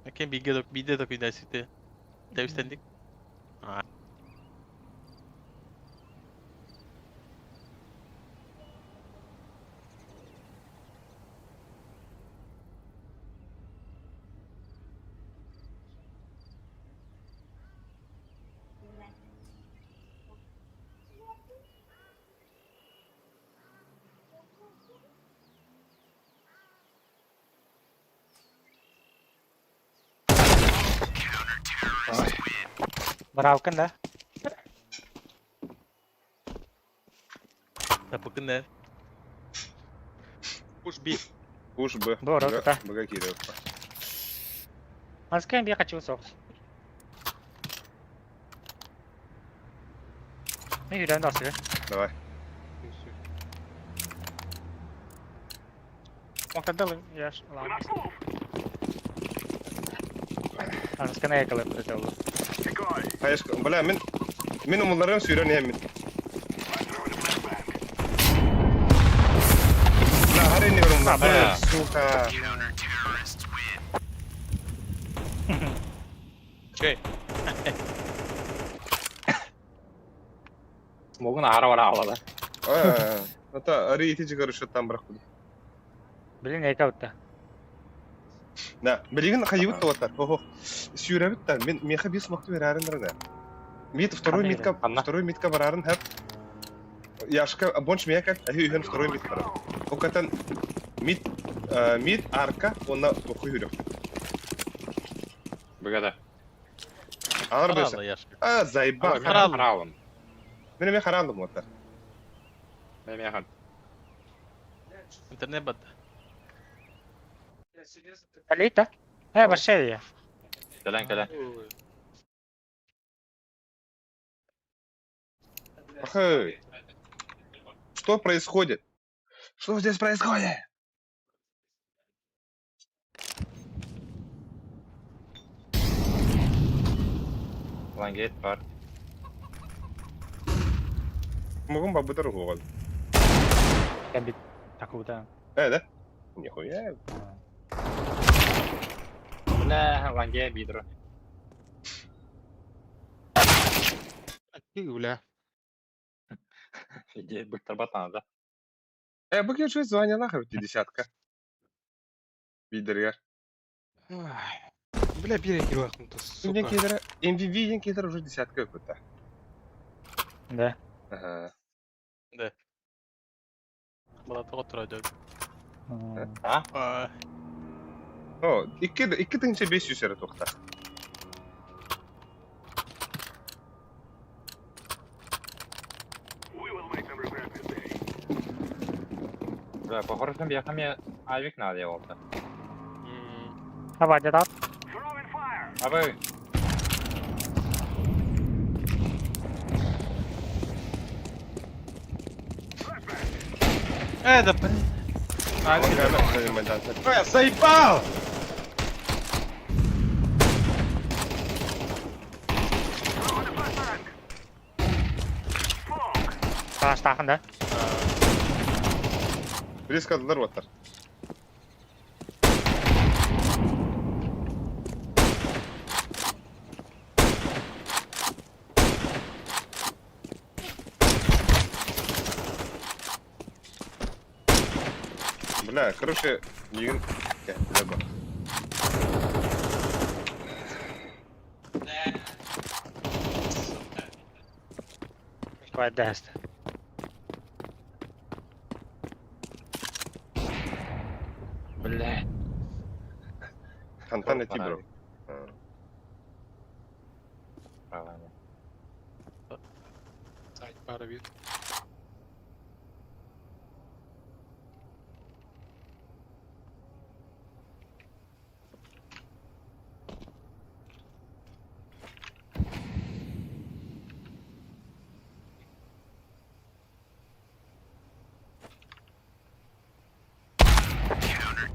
B: Bakayım bilgi dok üniversite. Devstendik.
D: Bırakın da.
B: Tapıkın ne? Push B.
A: Уж б.
D: Doğru, да.
A: Бга кирев.
D: А с кем я хочу сок? Ne yürüyen de asıyor.
A: Давай.
D: Makadalı yaş. Anıskana yakalayıp böyle oldu.
A: Hayır, бля, мен умуларым сүйрен емин. Бля, харе не врум. Бля, сука.
B: Şey.
F: Смогын ары бара алады.
A: Это ари итичи көрүшөт там бирок.
D: Bilin eka bitti.
A: Да, билигин кайыбыт да оттар. Ого. Сүйребит да. Мен меха бес макту берарындыр да. Мит второй митка барарын хеп. Яшка бонч мека, ахи второй мит барар. Окатан мит арка, онна окуй жүрөк.
F: Бөгәдә.
A: Алар
B: Paralı
A: бесе.
B: yaş.
A: Зайба.
F: Харалым.
A: Мен харандым оттар.
F: Мен хан.
B: İnternet battı.
D: Алита? Başlaydı ya.
F: Келән.
A: Ах, что происходит? Что здесь происходит?
F: Лангет бар.
A: Могу бабы дорогу гол.
D: Ben bir takıda.
A: Да? Нихуя.
F: Бля, ланге бидро.
B: Бля.
F: Иди быстро батан, да?
A: Быки что звание нахуй 50-ка. Видер.
B: Бля, bir ekir vaktim tuz.
A: Мне кидера, MVV кидера уже 10-ка какой-то.
D: Да.
A: Ага.
B: De. Bana da oturacak.
F: А?
A: О, iki tınca 500 lira tokta.
F: Бля, похоже, что бьяхами авик надо его-то.
D: Hava da.
F: А вы?
B: Да, блин.
A: Заебал!
D: Savaş takında.
A: Risk aldılar otar. Бля, короче, Нигин... Бля,
D: Quite dast.
F: Бля.
A: Хантан эти, бро.
B: Сайт бары бир.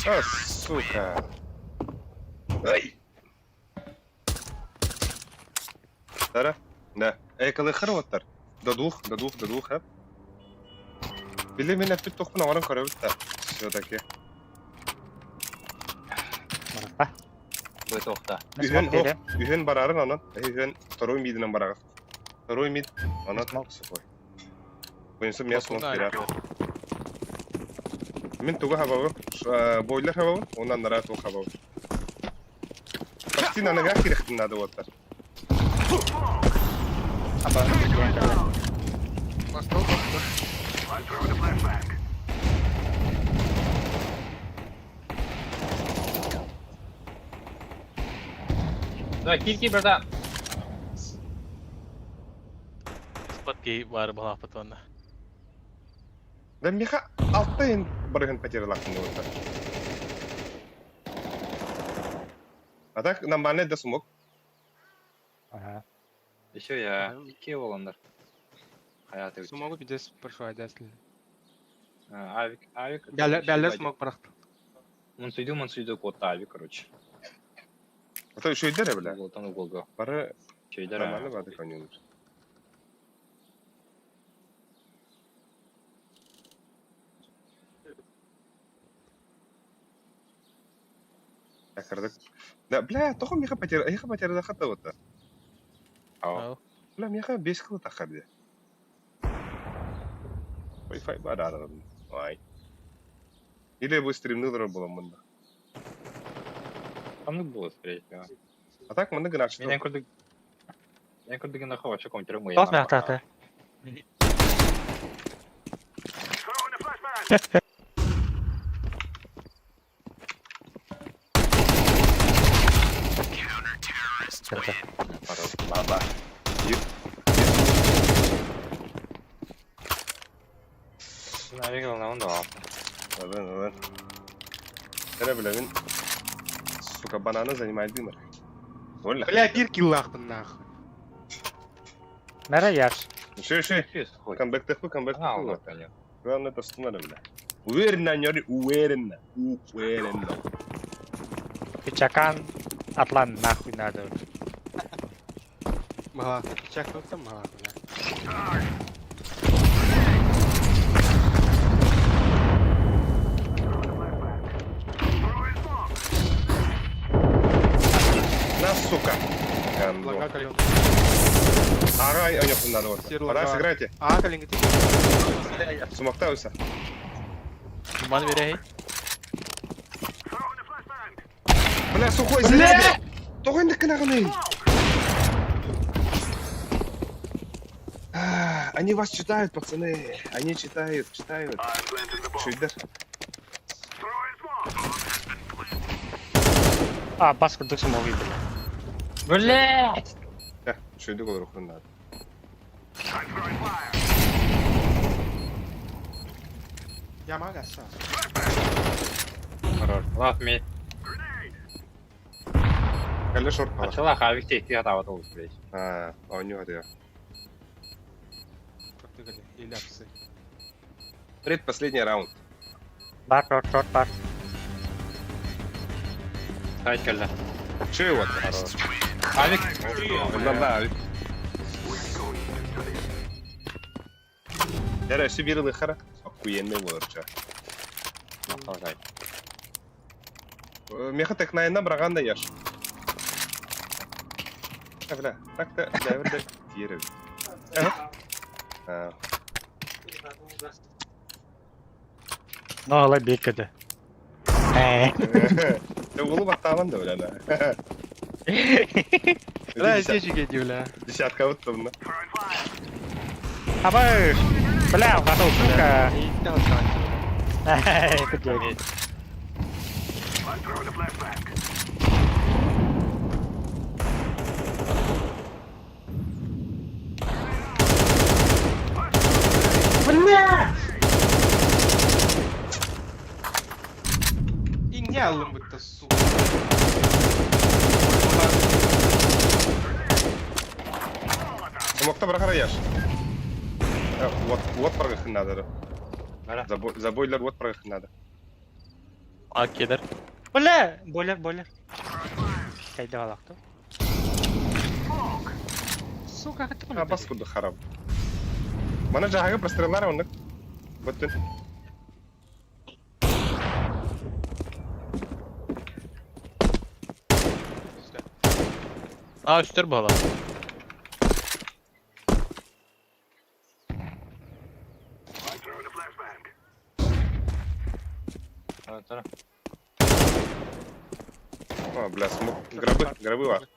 A: А, сука. Ай. Тара? Да. Экалы харлаттар. До двух, а? Биле мен аппет тохпун аваран көрөбүт Все-таки.
D: Мараппа.
F: Бөт оқта.
A: Үһен барарын анан. Үһен второй мидинен барагы. Второй мид. Анан сухой. Буйнсы мен смог берер. Мен туга хабабы. Бойлер хабабы. Онан нара туга хабабы. Почти на ногах керехтин надо вот так.
B: Бастал бастал.
F: Да, килки брата.
B: Спот кей бары бала патонна.
A: Да меха алтын барыгын потерялактын вот так. А так нормально да смог.
D: Ага.
F: Еще я. Ики оlanlar. Hayatı için.
B: Смогу бидес прошлой дасли.
F: Авик.
B: Бәлләр смог быракты.
F: Мансуйду kodda Авик, короче.
A: А то еще и дерэ, бля.
F: Уголтан уголга.
A: Бары
F: Şeyler
A: нормально воды конюнут. Акырдык. Да, бля, тохо меха потеря да хата вот.
B: Ау.
A: Бля, меха 5 кылы тахарды. Wi-Fi бар араларында. Ай. Или bu стримнылар болом мында.
F: Там было, скорее всего.
A: А так мында гына ачты.
F: Мен көрдөгөн ахы ачы компьютер мы.
D: Тос мақтаты.
A: Баба.
F: Навигал на он да.
A: Ладно. Эре бля, мен сука банана занимает дымер. Вольно.
B: Бля, бир киллахпын нахуй.
D: Мәре яш.
A: Ши. Камбэк тэху.
F: Вот они.
A: Главное это останови, бля. Уверенно, Нёри, уверенно.
D: Пичакан атлан нахуй надо.
B: Мала. Чакнул там мала, бля.
A: На, сука.
B: Лага кален.
A: Ага, они надо вот.
B: Сирлага.
A: Пора сыграйте.
B: А, кален гити.
A: Сумактауса.
B: Ман берей.
A: Бля, сухой, заряди! Тогой на канаганы! Они вас читают, пацаны. Они читают. Шуйдер.
D: А, бас кырдык смоги.
F: Блять!
A: Шуйдер olur рухун надо.
B: Яма гасса.
F: Хорош. Лав ми.
A: Калли шорт пала.
F: Ачала Авик тейки атава толус, блять.
A: А у него это.
B: Кортыгали. Или апсы.
A: Предпоследний раунд.
D: Бар, шорт, бар.
F: Хайт келді.
A: Че вот?
F: Авик.
A: Да. Яра, все биры хара. Охуенный болырча.
F: Мақталжай.
A: Меха так найна браганда яш. Бля, так-то дәверде тире.
D: Нағала бекеді.
A: Да улы баттаман да бля.
B: Бля, здесь же бля.
A: Десятка вот там.
D: Абай! Бля, готов, сука!
B: Иди вот сюда.
D: Подёги.
B: И не алым это, сука.
A: Смокта бір қарай яш. Вот парғықын надо.
E: Бара.
A: Забойлар вот парғықын надо.
B: А, кедер.
D: Бля! Бойлер. Кайда алақты? Сука, қайтты
A: А, бас күрді харам. Мана жағағы простреллар онық. Бұттын.
B: А, üstler bu hala.
E: Тара.
A: О, бля, смок. Грабы var.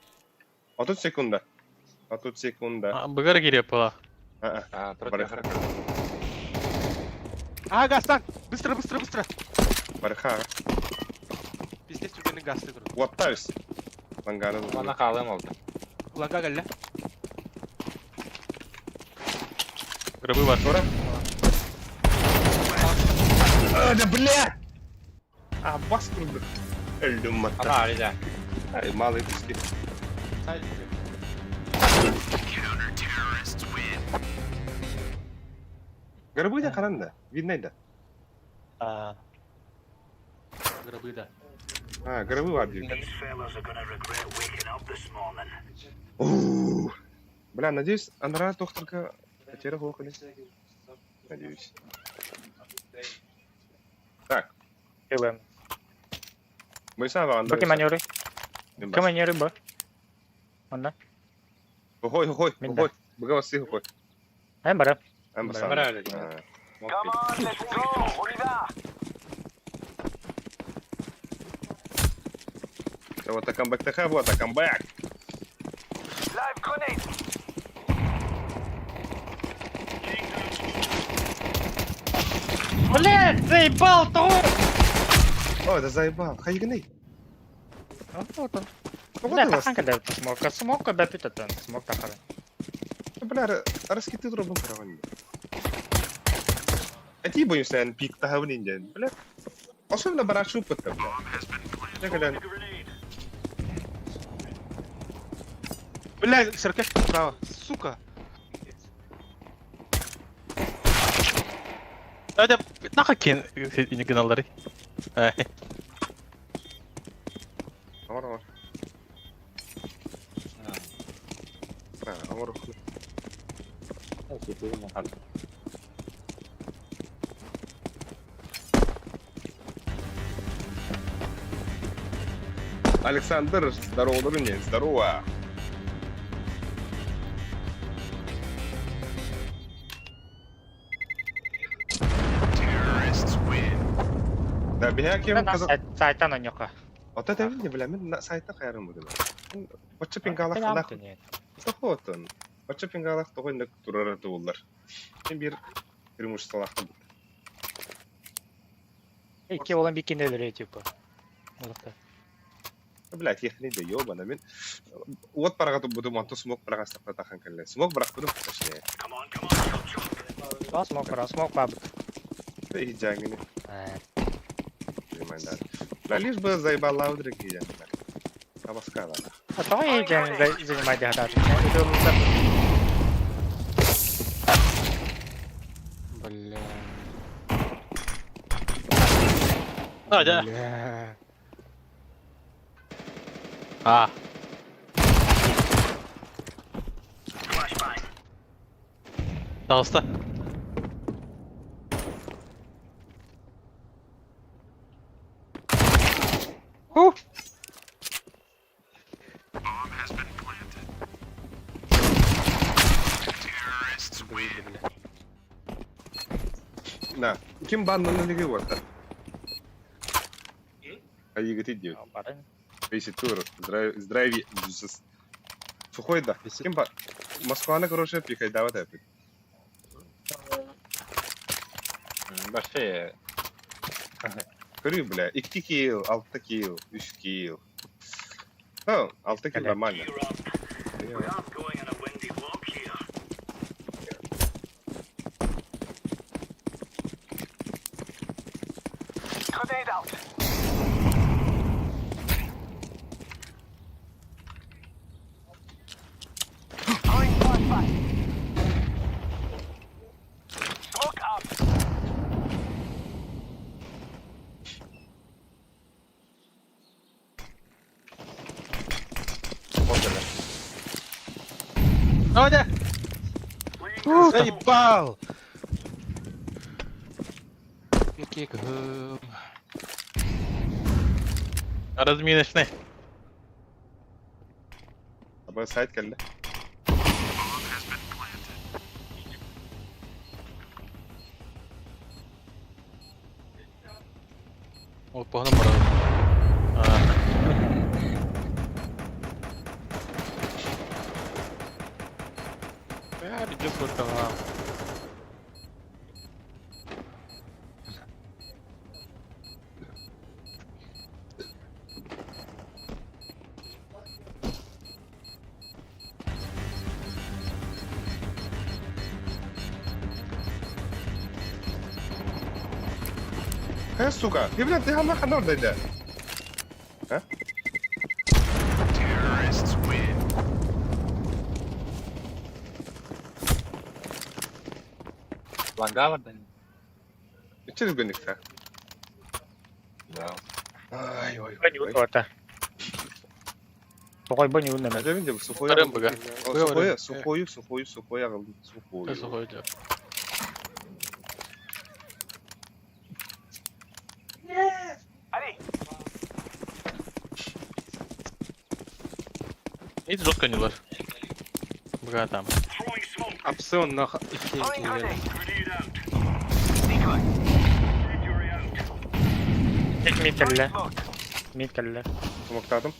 A: 30 секунда. 30 секунда.
B: А, быгар гире пола.
E: А,
A: Барыха.
E: против.
B: А, гастан! Быстро!
A: Барыха.
B: Пиздец, тюбені гасты тұрды.
A: Уаттайыз. Ланганы.
E: Мана қалым oldu.
B: Ланга галля. Грабы var.
A: Sonra. Да, бля! А, бас күрді. Öldüm
E: Ama
A: matta.
E: harika.
A: Ay, mal etişki. Грабы да қаранда. Виднайда.
B: Грабы да.
A: А, грабы var diyor.
C: These fellas are gonna regret waking up this morning.
A: Ууу. Бля, надеюсь, Анара докторка потеря хохали. Надеюсь. Так,
D: Килем.
A: мы сами Андрей.
D: Баки маневры. Кем маневры, ба? Онда?
A: Хохой.
D: Минда.
A: Бага васы хохой.
D: Ай, бара.
A: Амбасан.
E: Бара öyle.
A: Вот камбэк таха, вот камбэк.
D: Блядь, заебал того!
A: О, да заебал. Хайгны.
D: Вот он.
A: Вот
D: Бля,
A: у вас.
D: тахан kada смока. Смока да питатан. Смок тахара.
A: Бля, раскиты дробом караван. Эти боюсь, я пик таха нинден. Бля. Особенно барашу пытка, бля. Я когда...
B: Бля, саркаш справа. Сука. Hadi naka ini kanalları.
A: Амар. Амар. Александр, здорово, добрый день, здорово. Да, бия кем казак.
D: Сайтан онёка.
A: Вот это видно, бля, мен на сайта кайрым буду. Почти пингалах нах. Тохотон. Почти пингалах тохойнда турар туулар. Мен бир преимуществолахты.
D: Ики olan bir kindeleri типа. Олакта.
A: Бля, техни да ёбана мен. Вот парагату буду манту смог парагастакта тахан келе. Смог брак буду точнее.
D: Ба смок баб.
A: И жангини. Понимаю, да. Да лишь бы заебал лаудрик и я. Абаскала.
D: А то я занимать дегадат. Бля.
B: Hadi.
D: Бля.
B: А. Dağısta.
A: Да. Ким бандан лиги вот. А еготы идет. Весит тур. Здравия. Сухой да. Ким ба. Москва на хорошая пикай давать опять.
F: Вообще,
A: Көрүү, бля. 2 kill, 6 kill, 3 kill. Ну, 6 kill нормально.
B: Давайте! Заебал! Какие разминочный.
A: Абы сайт келди.
B: Вот погнал пора. Идет только вам.
A: Сука, ты, блядь, ты хамаха ордайда. А?
F: ланга var da.
A: İçeriz gönlükte.
F: Да.
A: Ай, ой,
D: Боню
A: ой.
D: тота. Сухой боню неме.
A: Acaba de сухой
B: Вторым быга.
A: Сухой aldım. Сухой.
B: Сухой идет. И жестко не ложь. Бга там.
C: Опцион на ихненький, наверное.
D: Tek mid kelle. Mid kelle.
A: Smokladım.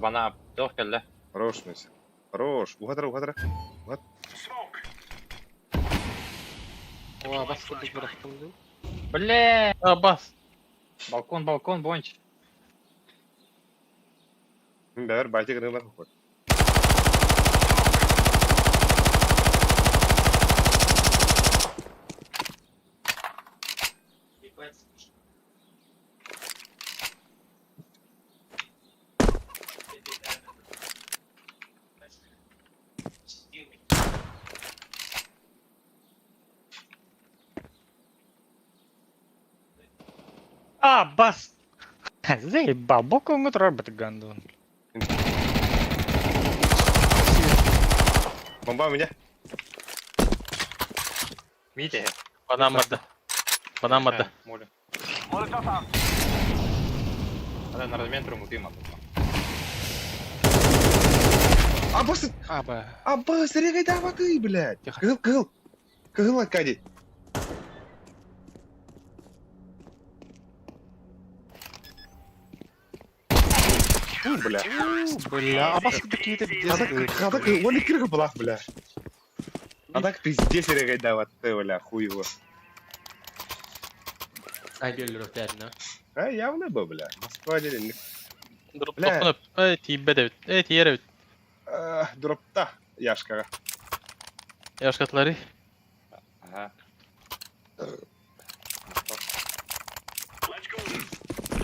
F: Bana çok geldi.
A: Хорош, Месси. Хорош. Угадра.
C: О, басқа біз бұрақтым деп.
F: Бля!
B: Бас.
F: Балкон, бонч.
A: Бәр байте кырылар ход.
D: А, бас! Заебал, боком мы робот гандон.
A: Бомба у меня.
F: Мите.
B: Панамада.
F: Море. Надо на размен труму дыма.
A: Аббас!
C: Аба.
A: Аббас, регай давай ты, блядь.
C: Тихо.
A: Кыл Аркадий. Бля.
C: Бля, а басқа какие-то
A: Кадак, он кирка была, бля. А так пиздец регай давай ты, бля, хуево.
C: Айгелер опять, да?
A: А, явно бы, бля. Москва делен.
B: Дроп
A: Бля.
B: топынып. Тибе дебит. Тиер бит.
A: Дропта, яшкага.
B: Яшкатлары.
F: Ага.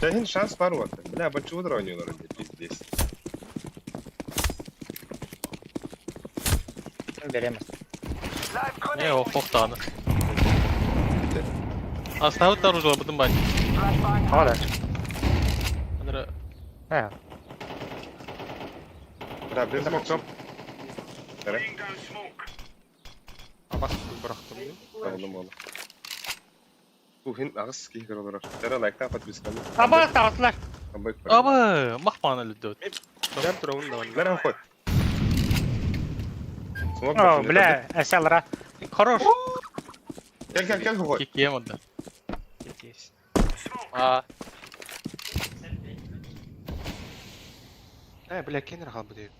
A: Senin şans var orada. Bля, Bonçuğu da oynuyorlar önce pиздец.
D: Беремez.
B: Охтаны. Оставить оружие, будем бать.
D: Hala.
B: Андра.
D: He.
A: Bля, блин, смоксом.
C: А басқа біз бұрақтым деп.
A: Aldım oğlum. Bu hin ağız kihkir olur. Tera like'tan подписканы.
D: Аба, тағысылар.
B: Абы, махпан әлі дөт.
C: Жан тұрауын да ван.
A: Нерем ход. Смок
D: О,
A: башын
D: бля, әсәлара. Хорош.
A: Gel hod.
B: Кик ем отда.
C: Кетес.
B: А, Бля, кенер қалбы дейіп.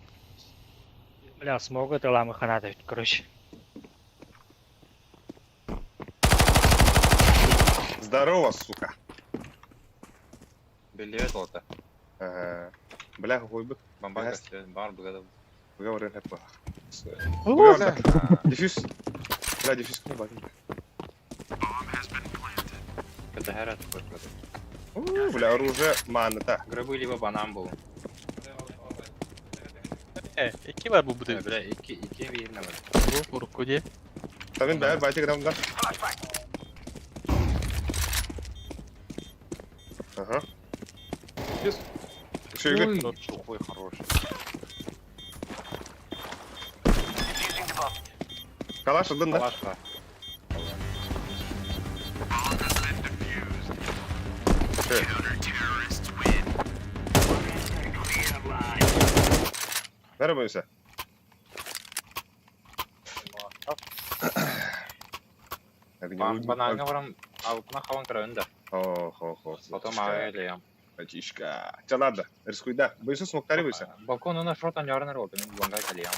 D: Бля, смогу это ламы ханатовить, короче.
A: Здорово, сука.
C: Билет ота.
A: Бля, койбут.
C: Бомба
A: Yes.
C: кастет. Бар бұгады.
A: Буга баран хеп.
D: О,
A: Бля, дефюз. Бля, дефюз кім бар?
C: Ката хәрәт қойды.
A: Бля, оружие маныта.
C: Грибы либо банан бұл.
B: İki var bu deyip.
C: Бля, iki birine var.
B: Bu vurukku diye.
A: Tabii ben bayta gramda. Ага. Yes. Şey
C: Ой,
A: git.
C: сухой, хороший.
A: Kalaş aldın da.
C: Палаш var.
A: Şey. Merhaba Yusuf.
C: Бананға барам, алпына қаван кіра өнді. Потом ағайлайам.
A: Батишка. Çalardı. Рискуйда. Бойса смоктары бойса.
C: Балкон оны шортан жарыныр олды. Мен банға кәлейам.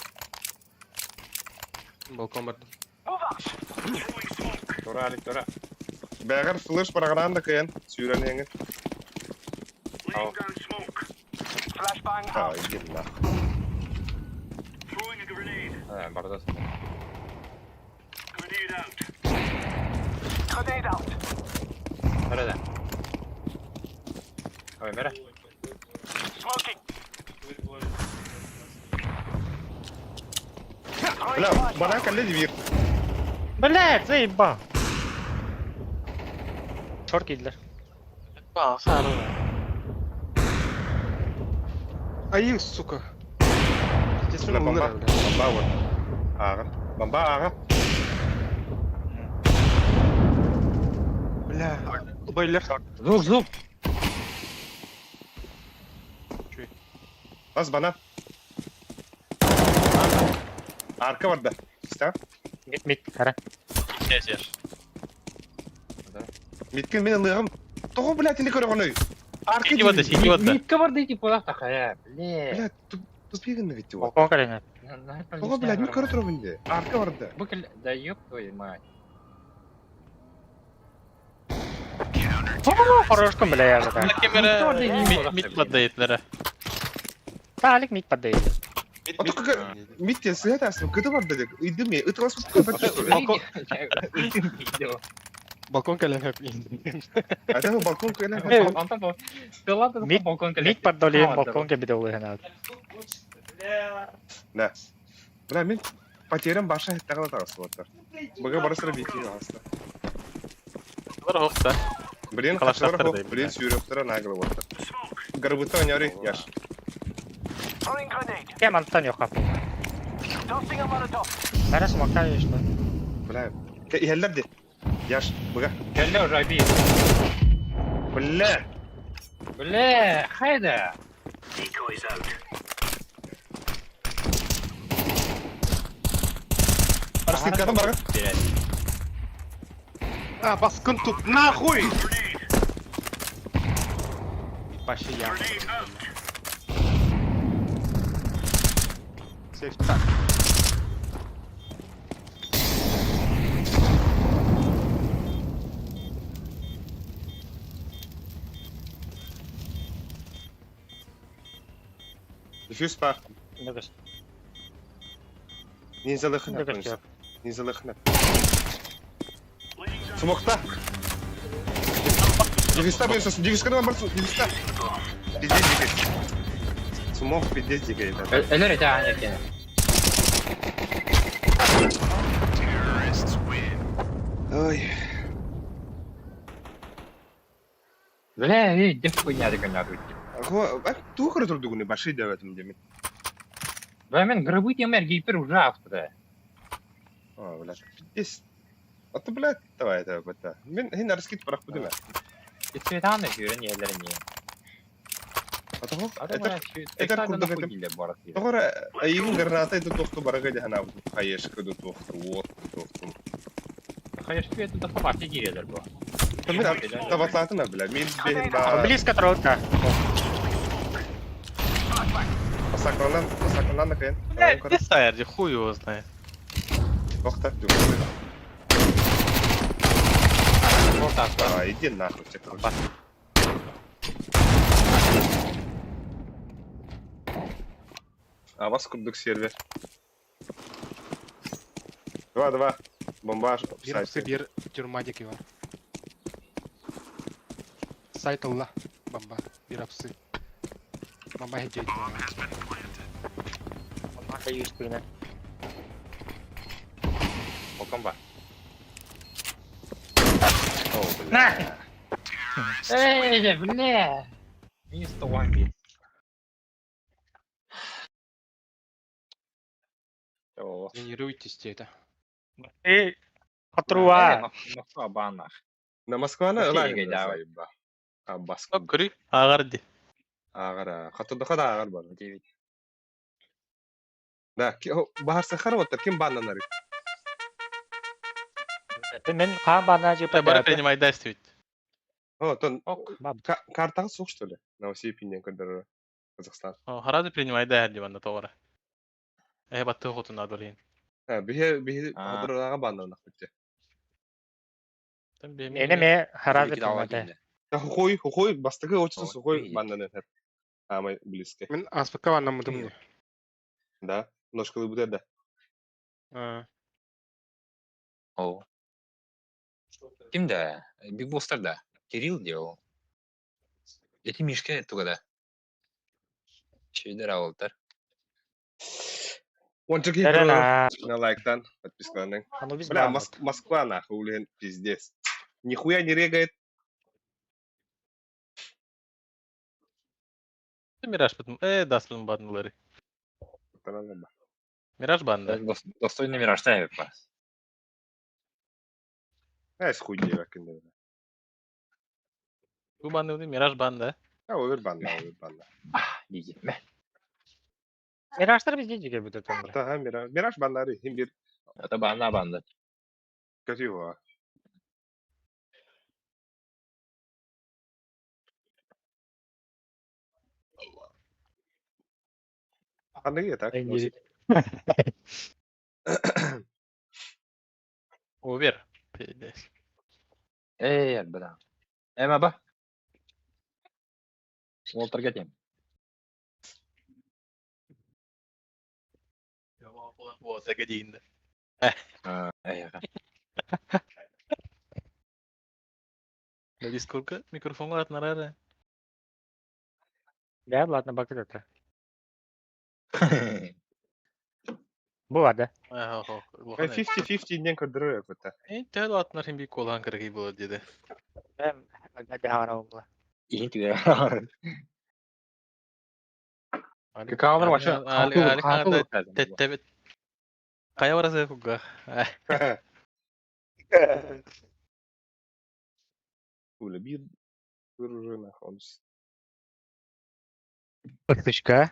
B: Balkon var.
C: Тора әлік, тора.
A: Бәгір флеш барағынан да кайын. Сүйрәні еңін. Ай, гелла.
C: Бардасın. Nerede? Ой, мере.
A: Бля, бана кәлі дебір.
D: блядь, заебал. Шорт кидлер.
B: Aa, sarı. Ayı suka. Kesin
A: Бля,
B: bunlar
A: бомба.
B: öyle.
A: Бомба var. Ағын. Бомба ағын.
B: Bля. Baylar.
E: Зук.
A: Bas bana. Arka var da. İşte.
D: Мид, кара.
B: Gezer.
A: Mitkin beni lığım. Toğu bля tini körü konuyu. Arka
B: Синий вода, синий вода.
E: Митка бар дейті подақ тақая. Бле.
A: Bля, тупигін витті var.
D: Балкон калина.
A: Toğu bля, mid körü тұру бінде. Arka var da.
E: Быкл, да ёб твою мать.
D: О, хорошком, бля, я да.
B: Kemere mid badayetleri.
D: Талик мид поддает.
A: Ото как mid diye sıhhat aslında kıdı var dedik. İddim ya. Itlas kutu kapatı.
B: Balkon kalem hep indi.
A: Adamı balkon koyana.
E: Антон, ты ладно,
D: Мид,
E: балкон
D: мид поддолен, балкон gibi de oluyor herhalde.
A: Ne? Bля, мен потерям баша хеттағала тағысы болаттар. Бұға бара sıra бейтейін ағысты.
B: Var hokta.
A: Блин,
B: Калаштар
A: қашылар
B: да,
A: хоқ, блин, сүйректері нағылы болаттар. Гарбытта ойнары, яш.
D: Кем антон yok kapı. Bana smoke'tan işte.
A: Бля, иһэллэр де. Яш, бұға.
E: Кәлле жаби.
A: Бля,
E: Бле, хайда.
A: арстинкадан барған.
B: А, baskın tut. Нахуй! Başı yan. Safety tak.
A: Дефюз бар.
D: Ne diyorsun?
A: Низалықын
D: Ne diyorsun?
A: Низалықын Смокта. Дефюзта бойсасын. Дефюзкадан барсын. Дефюзта. Пиздец дегей. Смок пиздец дегей.
E: Әлер әте аң екен.
A: Ой.
E: Бле, деп хуйня дегенler.
A: Ту көрі тұрды күні башы дәуәтім демен.
E: Бля, мен грибы темер гейпер уже автыда.
A: А, блядь. Пиздец. А ты, блядь, давай, это. Мен хин арскит барақ бұдыма.
E: Цветаны жүрен елеріне.
A: Атығы?
E: Адамlar
A: Этер курдук этим.
E: хуйля барат.
A: Тоғыр айығын граната еді тоқты бараға де хана қайешкі ді тоқты, от тоқты.
E: Hayır, şu eti de sabah girer bu.
A: Мен табатлатын, блядь. Мен бейін бар.
D: Близко тройка.
A: Саканан накаян.
B: Не сайрди, хуй его знает.
A: Тоқта, жүгірді.
E: Ортасы.
A: Иди нахуй, тебе короче. Авас курдук сервер. 2-2. Бомбаж.
D: Bir apsı bir türmadeki var. Cycle'la bamba. Bir apsı. Bamba heceydi bana.
F: Masa 100 kıyına.
C: Okan var.
F: Ne? Bu ne? Minus 101.
C: Joo.
D: Тренируйтесь это. Эй, Патруа!
C: Moskva bannar.
A: На Москваны
C: Окей,
A: ылайын
C: гайда.
A: сайба. Аббас.
B: Bak görüyor. Ağırdı.
A: Ағара. Қатырдыға да ағар бар.
C: 9.
A: Да, Бахар Сахар отыр. Ким баннанары?
D: Мен қан бана жеп
B: Бары принимай действовать.
A: О, тон
C: Ok.
A: картаға суық, что ли? Новосибирскіден кірдірі Қазақстан.
B: Harada принимай действовать банда тоғыра. Баттығы құтын адолейін.
A: Бихе
C: А.
A: қадырыға баннанақ бітті.
D: Эне ме харазы примате.
A: Хухой, бастығы очень
C: Ой,
A: сухой
C: видите.
A: баннаны. Самый близкий.
D: Мен аспекка ваннамыдым не.
A: Да, ножкалы будет, да.
C: О. Kimde? Big Boss'larda. Kirill diyor. Eti Mişke Tugada. Şeyler avultar.
A: Ончик
D: Терена.
A: на лайктан, подписканный.
D: Ану биз
A: Бля,
D: бамбыт.
A: Москва нахуй, блин, пиздец. Нихуя не регает.
B: Мираж бітім. Даспын бандылары. Мираж банды.
C: Достойный мираж ставит вас.
A: Схудей вакинда.
B: Bu bandı değil, Miraç bandı.
A: Овер банда.
C: Иди.
D: Мираштар бизде жеге бүтөт өмүр.
A: Тага, Мираж бандары, хим бир
C: Это банда.
A: көтүгө. Андыгы так.
B: Over. Пиздец.
C: Бля. Эма ба. Уолтер Геттин.
B: Вот,огодинда. На дискорка микрофон var narara.
D: Да, ладно, bakıt öte. Bu vardı.
A: 50-50 ден кырдыры көтө.
B: Тәл атнар хим бик колан кыргый болот dedi.
D: Ben hadi hara oldu.
C: İyi diyor. Kakao var şu. Kakao.
B: Tebet. Kaya varası kuga.
A: Уля бир кыржына хонс.
D: Бактычка.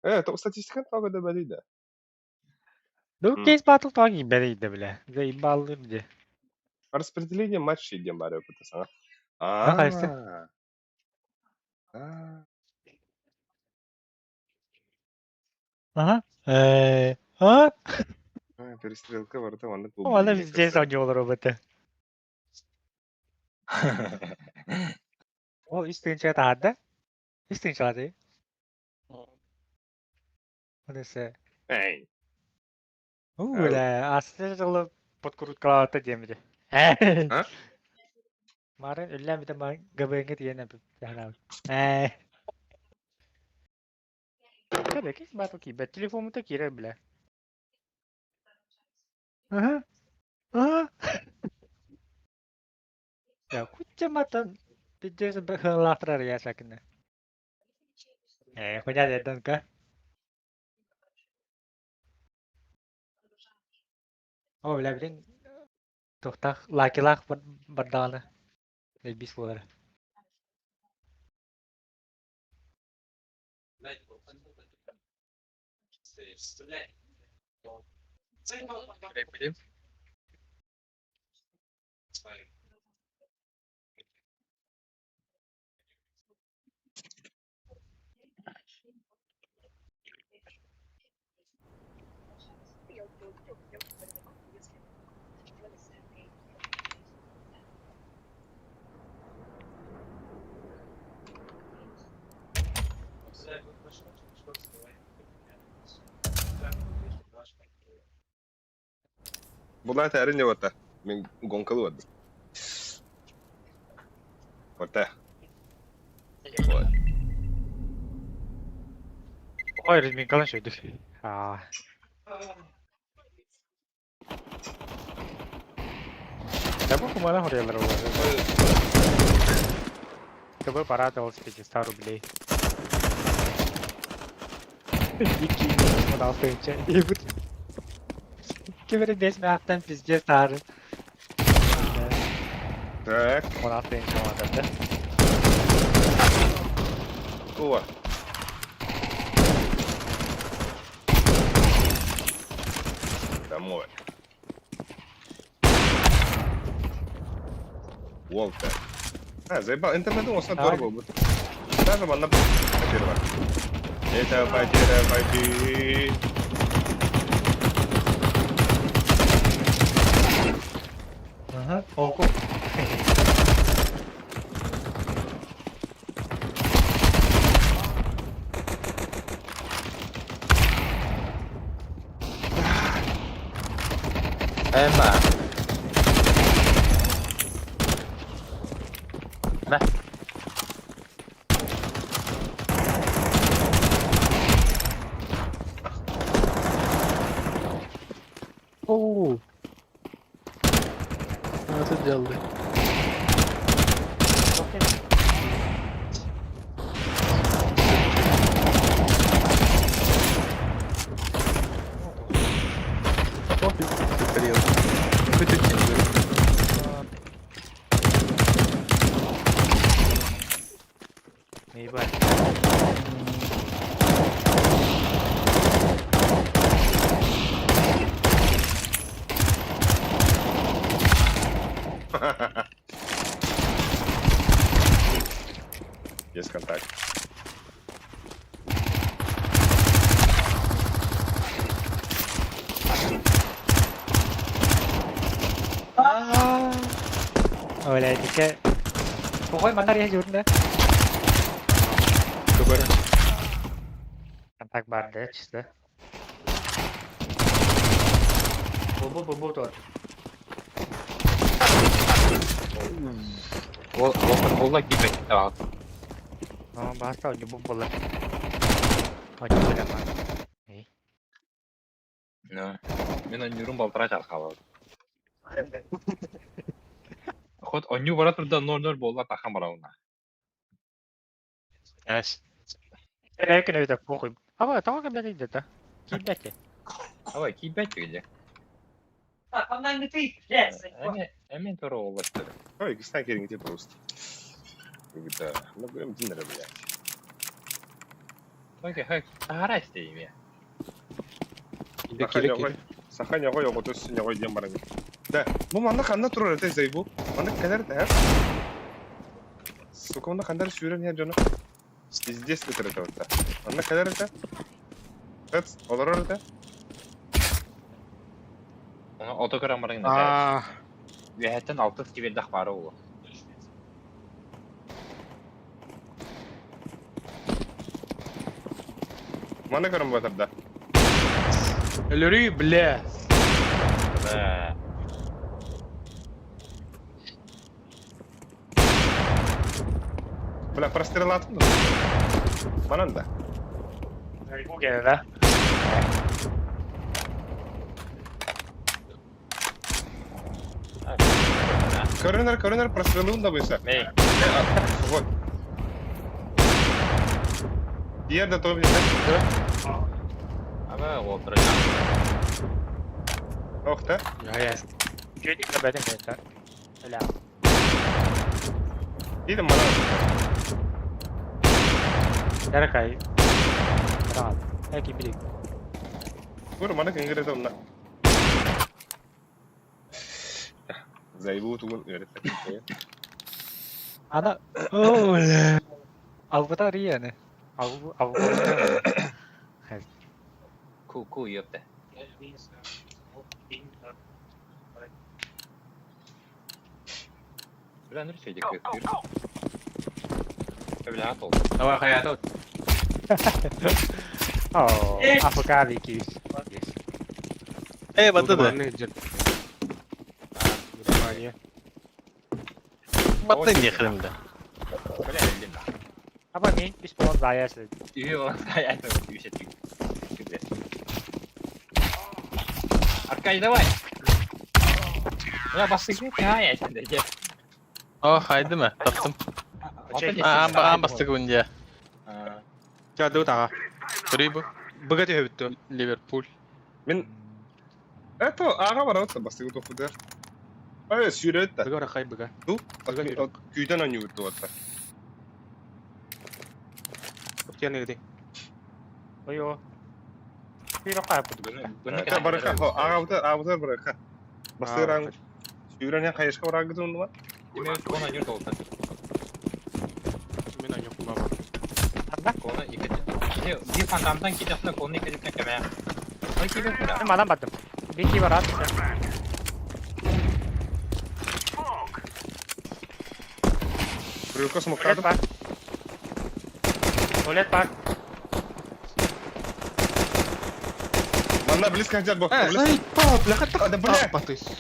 A: То статистика тагы да бәлиде.
D: Ну, кейс батл тоги берейди биле. Заебалды бде.
A: Распределение матчей ден бар өкөтө саңа.
D: Кайсы? Ага. А?
A: Перестрелка бар да, анда
D: O anda bizde sanıyorlar o bete. O üstün çat hadi. Üstün çatı. O neyse.
A: Эй.
D: Öyle aslında подкруткалата демеди.
A: А?
D: Марын өллән бите марын габеңге тиене бит. Tabii ki battle ki. Bet telefonumu da kire bile. Aha. Aha. Ya kucamatan dijasa berhelaftar ya sakitnya. Punya dedan kah? Oh, bile bilin. Tohtak laki-lak berdala. Lebih suara.
A: Bunlar terin ne vata? Men gonkalı vardı. Vata.
D: Ой, Redmi kalın şöyle. Aa. Ya bu kumara oraya var. Coba para atau sedikit 100 rubli. İki modal pençe. İyi. Kemeri desme haftan pizce sarı.
A: Tak,
D: Modal pençe olmadı.
A: tua. Домой. Волта. Заебал. Интернетом он дорого будет. Даже на потеря. Это потеря, пойди.
D: Aha, oku.
E: Emma. Ne?
B: Oo. Nasıl geldi?
D: İyi bak.
A: Есть контакт.
D: Öyle dike. Pokoknya bentar ya Jurda.
B: Kabarın.
D: Kontak bandage işte. Bu tuh.
E: Волла кипек. Tamam.
D: Nó bahas tau nyebut bola. Oh, coba dah, Pak.
E: Ne? Men oynuyorum baltıra çalkalı. Ход оню бара турда 0-0 болла тахан бара уна.
B: Evet.
D: Saya kena kita pokok. Apa tahu kan dari data? Kita ke.
E: Ава кибет öyle. Emin toru ollaştı.
A: Ой, кстати, где просто. Когда, ну, прям динера, блядь.
E: Okey, hak. Tahara isteyeyim ya.
A: Сахан явай. Сахан явай, я готов сегодня явай дем барами. Да, bu manda kanda turur ete zaybu. Manda kadar da. Сука, manda kanda sürün ya canım. Здесь ли это вот? Manda kadar ete. Evet, olur orada.
E: Ona otogram barın da.
B: Aa.
E: Ve hatta 6 gibi dah var o.
A: Manda karım bu tarafta.
B: Ölürü bile.
E: Ve
A: Bırak прострел attım da. Bana da.
D: Bu gene de.
A: Коренер прострелил да быса.
E: ne?
A: Вот. Diğer de tabii.
E: Ama oturacağım.
A: Oh da.
B: Ya ya.
D: Jadi kita batin kita. Öyle.
A: Değilim bana.
D: Cara kay. Rahat. Belki bilik.
A: Vur bana kengire de onlar. Zaybu tuğun öğretmen.
D: Ana. Oh. Aku tahu dia nih. Aku.
E: Ku yaptı.
F: Bilen bir şeydi kırık. Öyle hat oldu.
B: Давай, Хаят, out.
D: Oh, AFK bir 200.
B: Эй, вот
C: Burada
B: это.
C: ne diyecek?
D: Saniye.
B: Вот ты не хрен, да.
F: Böyle eldim.
D: Ama main bir spawn daha yersin.
F: İyi o. Hayat oldu. Bir şey çıktı. Arkayı давай. Ya bastık ya ya şimdi.
B: О, хайди ме, таптым. Аан бастык үнде.
C: Geldi tağa.
B: Рибу,
C: Bıga diye bitti.
B: Ливерпуль.
A: Мен это ага барат бастыгы тофудар. Ай сүйрет та.
C: Bıga rakay bıga.
A: Ду
C: Быга yürü.
A: күйден аню өтіп атты.
C: Çok yerine gideyim.
D: Oyo. Bir roka yapıldı.
A: Та барака абутар барака. Бастыгыран сүйрен кайышка барак гыдын ма?
F: Demek konu yurt oldu.
C: Мен yok baba.
D: Anda.
F: Konu yıkacak. Bir fantamdan gideceğim konu yıkacak kemeye. Ay geliyor burada.
D: Benim adam battım. Bir iki var abi.
A: Прилка
D: Tuvalet
A: смоктадым.
D: var. Tuvalet var.
A: Манна близко хотят бог.
C: Ай, пап, бляха так.
A: Да, бля.
C: Апа ты, сука.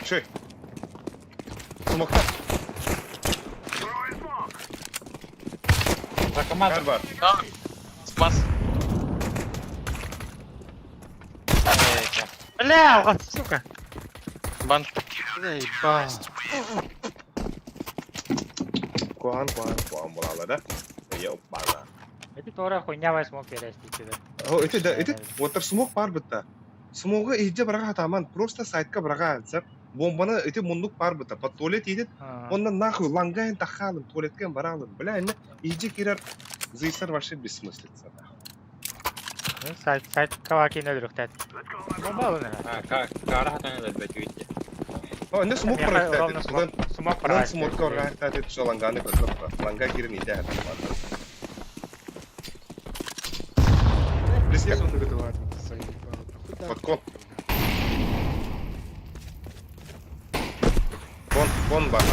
A: Шей. Смокта.
F: Takıma
A: Кар бар.
B: Спас.
D: Бля, сука.
B: Бан.
C: Ey, ba.
A: Куан булалы да. Я бала.
D: Это тоже хуйня смог перестить.
A: О, это water smoke бар бітті. Смогы иде бараға таман, просто сайтқа бараға ансап, бомбаны это мундук бар бітті. Под туалет едет, ондан нахуй лангайын тақалым, туалеткен баралым. Бля, эне иде керер зайсар вообще бессмыслица.
D: Сайт каваки не друг тет. Бомба у меня.
F: Kara hatan da belki gitti.
A: О, эне смок проектат.
D: Смог
A: Бұдан
D: проект.
A: смокқа орғайтат ет, шо ланганы көтіп. Ланга керін иде әтіп. Близко.
C: Здесь он выдавает.
A: Подкон. Кон бар.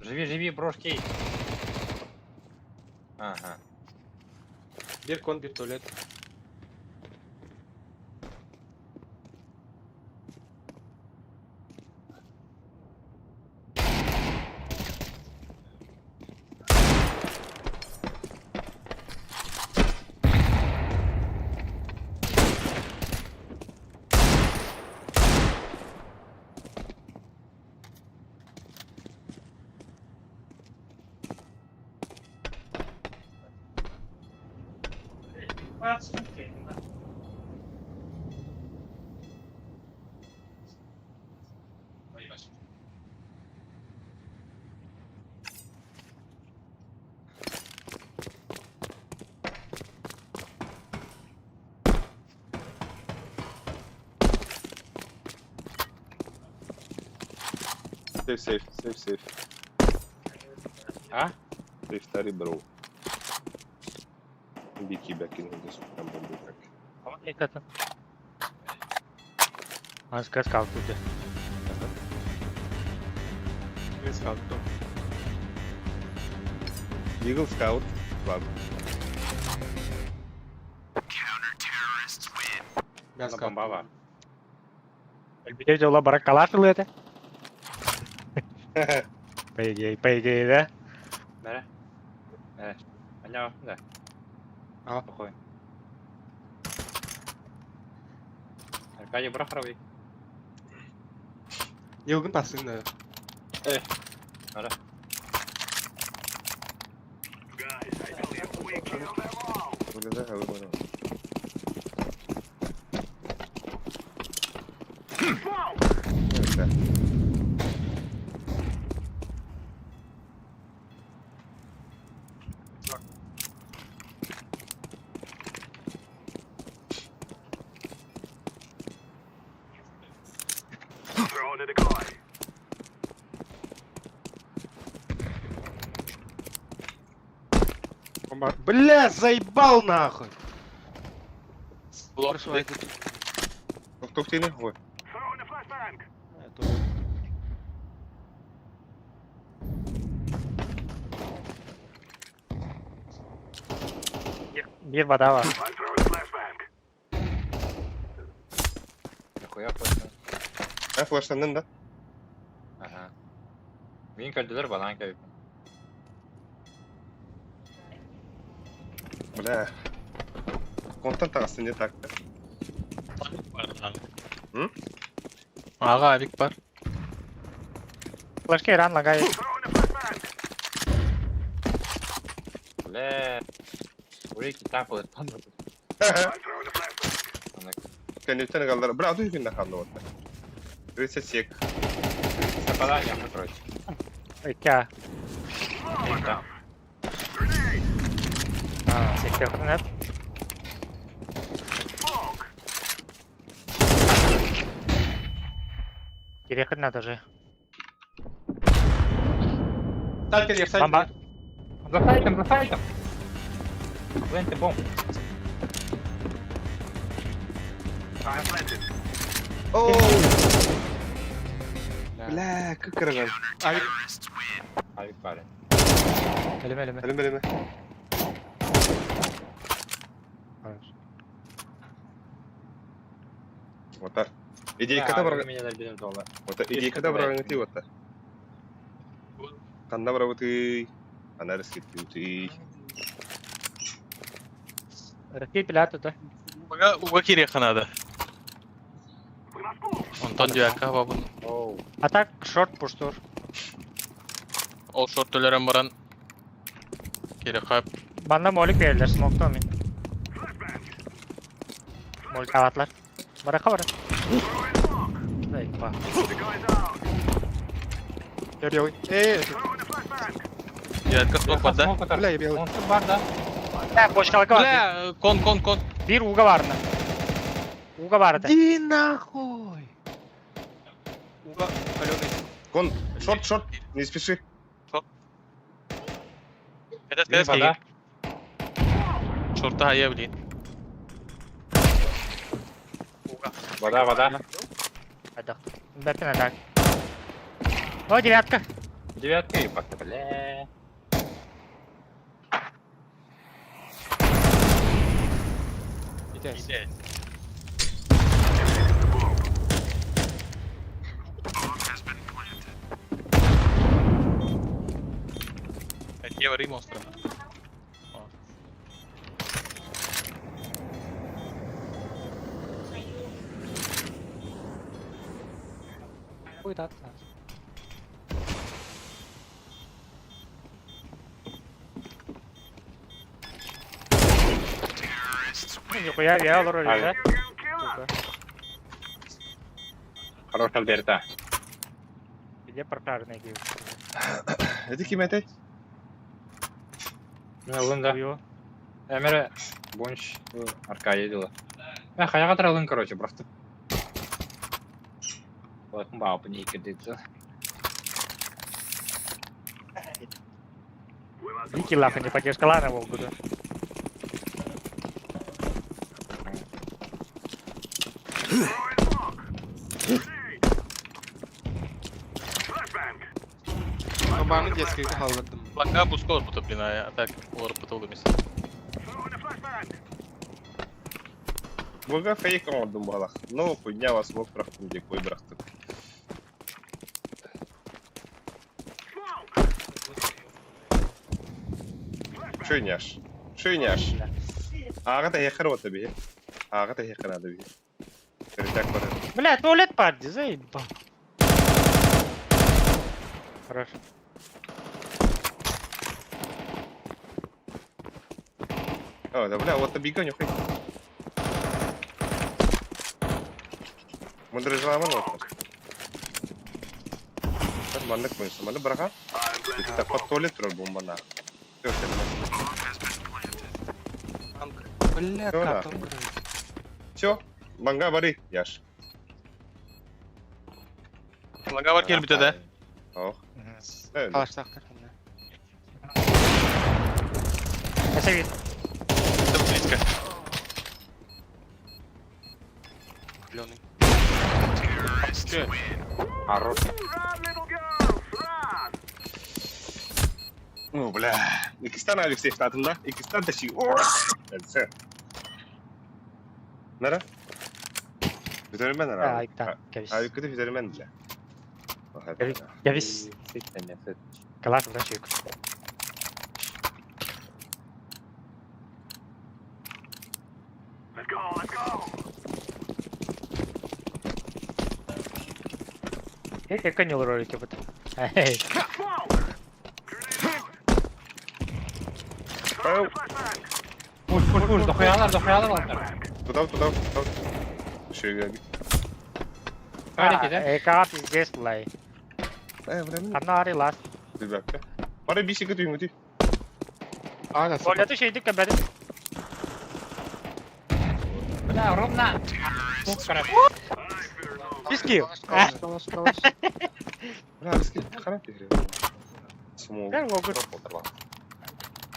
F: Живи, брошки. Ага.
C: Bir kon bir tuvalet.
A: Safe.
F: Ha?
A: Safe tari bro. Bir ki bakin hende soktan bombayı tak.
D: Hakikaten. Az kız kalktı.
C: Biz kalktı.
A: Eagle Scout. Bak.
C: Gaz
F: Bunda
C: kalktı.
F: bomba var.
D: Bir de yola bırak kalasın это. PG да?
F: Nere? Evet. Alo, da.
C: Al.
F: Koy. Arkaya bırak arabayı.
C: Yılgın bassın da.
F: Ara.
A: Böyle de hava bana. Evet.
B: Бля, заебал нахуй!
A: Тук тени ғой.
D: Bir вода var.
F: Нихуя просто.
A: Флештандын да.
F: Ага. Мен көлділер балан кәйіп.
A: Бля. Контан тағасы не так? Hı?
B: Ağa avik var.
D: Flashka İran lagay.
F: Бля. Buraya iki tane polis tanıdı.
A: Кәнеттен қалдар. Бір аду үйгенде қалды отты. 37.
F: Сападан yaptı короче.
D: İki.
F: Там.
D: Aa, sekte net. Переход надо же.
B: Сталкер, я
D: Бомба.
F: За сайтом, за сайтом. Ленте бомб.
A: Оу! Бля, как кырган.
B: Avik.
F: Abi bari.
D: Elime elime.
A: Әлім бәлеме. Отар. Идейкада бар.
F: Меня $1 доллар.
A: Ота идейкада бар гаңы ти отта. Канда бар оты. Анарыс кетти оты.
D: Rakip pilato da.
B: Uga kireye kanada. Ondan diyaka babun.
F: Оу.
D: Atak short push tur.
B: Ol short döleren baran. Kere kayıp.
D: Bana molik verirler smoke'ta omin. Molik avatlar. Baraka var. Zayıf bak.
G: Я белый. Эй,
B: Diyaka smoke var da.
F: Смог
G: бля, я белый.
F: Monster var da.
D: Ya boş kalka var.
B: Bля, kon.
D: Bir uga var mı? Uga vardı.
B: Иди нахуй! Уга, калёный.
A: Кон, шорт, не спеши.
B: Этот
F: Bir bada.
B: Шорта хая, блин.
F: Вода.
D: Hadi. Бэпин атак. О, девятка.
F: Девятка и пока, бля.
B: Иди. Где вари монстра?
D: Cuidado. Нихуя, я алыр öyle.
F: Хорош Альберта.
D: Где паркарный гейм?
A: Это кем это?
F: Мен алдым да.
D: Уё.
F: Эмере бонч арка едила. Я хаяға таралдым, короче, просто. Лайкым баапы не кірдейді.
D: Вики лаха не поддержка лана волгу, да.
G: Babanı детские kaldırdım.
B: Лага пуско орбута, блин, а так орбута улымыз.
A: Бұға фейк оңырдым бағалақ. Ну, хуйня вас мог бірақтым дек ой бірақтым. Шойняш. Аға да хекір оты бе. Аға да хекір ады бе. Кірітак бары.
D: Бля, туалет падди, заебал. Хорошо.
A: О, да бля, оты бейгі нюхай. Мұндыры жыламын оты. Мандық мойсы, маңды бұраға. Так, под туалет тұрар бомбана.
G: Бля,
A: Всё,
G: как
A: нахуй.
G: он
A: Все, манга бары, яш.
B: Langa var kelbite de.
A: Oh. Evet.
G: Kalaştaqlar.
D: Ese git.
B: Dım blitzke. Leoning. Okey.
F: Хорош.
A: Ну, бля. İkisinden Alexey statında. İkisinden de şey. Neyse. Nere? Vitamin
D: Ha,
A: herhalde.
D: ayıktan. Kevis.
A: Ayıkıda vitamin bile.
D: Kevis.
F: Sikten nefret.
D: Kalas uğraş yok. Как не ролики вот. Эй.
F: Push. Dokuyalar onlar.
A: Tudav. Şey geldi.
F: Öyle gider.
D: EK пиздец play.
A: Vitamin.
D: Kanari last.
A: Bir dakika. Bana bir şey götüreyim hadi.
G: Hala sabah.
D: Tuvalete şeydik ya benim.
F: Бля, ровно. Скоро.
D: Biski.
G: Kalaş.
A: Bana riski kanat veriyor. Small.
D: Gel Gogur.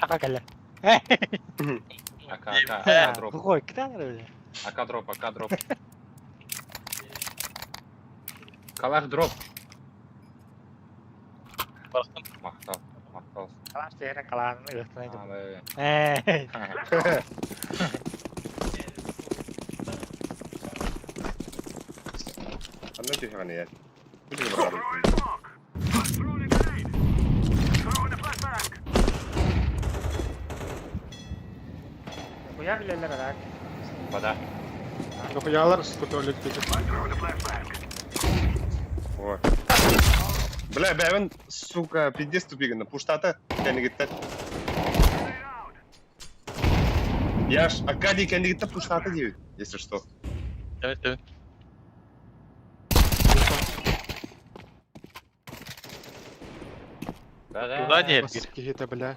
D: Aka kelle.
F: Aka drop.
D: Koy iki tane öyle.
F: Aka drop. Kalak drop.
B: Baktım.
F: Mahtal.
D: Kalan şehre kalan ıhtınaydı.
F: Abi.
D: Hey.
A: Anlatıyor hani ya. Bu ne beraber?
D: Kuya bileler arak.
F: Вода.
G: Dokuyalar skuterlik dedi.
A: Ой. Бля, ben сука, пиздец тупик на пуштата, kendi gitti. Яш, Акадий kendi gitti пуштата diyor, если что.
B: Evet. Туда нет.
G: Какие-то, бля.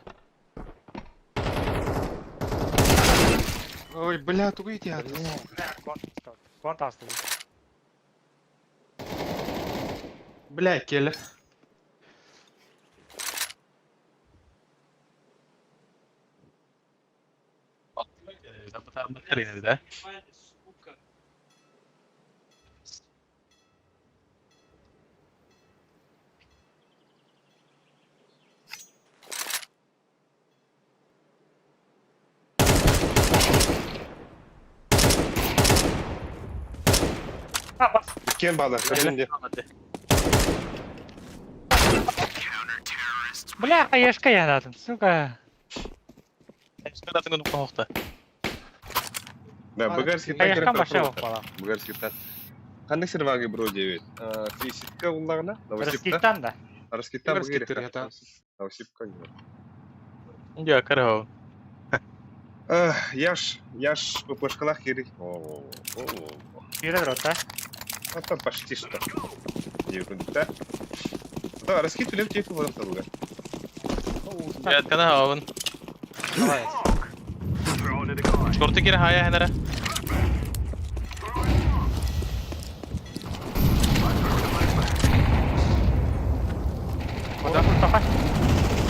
G: Ой, бля, тут иди.
D: Конт astı.
G: Бля, келе.
B: Batırın de.
D: Ha bas.
A: Кен bağlar, şimdi.
D: Бля, хаешка янадым, сука.
B: Şurada atın onu kokta.
A: Да, багарский
D: Хаешкам баша болып бала.
A: Багарский тат. Қандай серваге бро девет? Фиситка улағына? Новосибка?
D: Раскиттан да.
A: Раскиттан
G: Раскиттер,
A: бігері.
G: ята.
A: Новосибка не бар.
B: Yok, karao.
A: Яш ППшкалах керек.
D: Yürü rota.
A: Это почти что. Да. Да, раскидывали в тех вот этого.
B: Evet, kana havun. Şortu kere haya henere.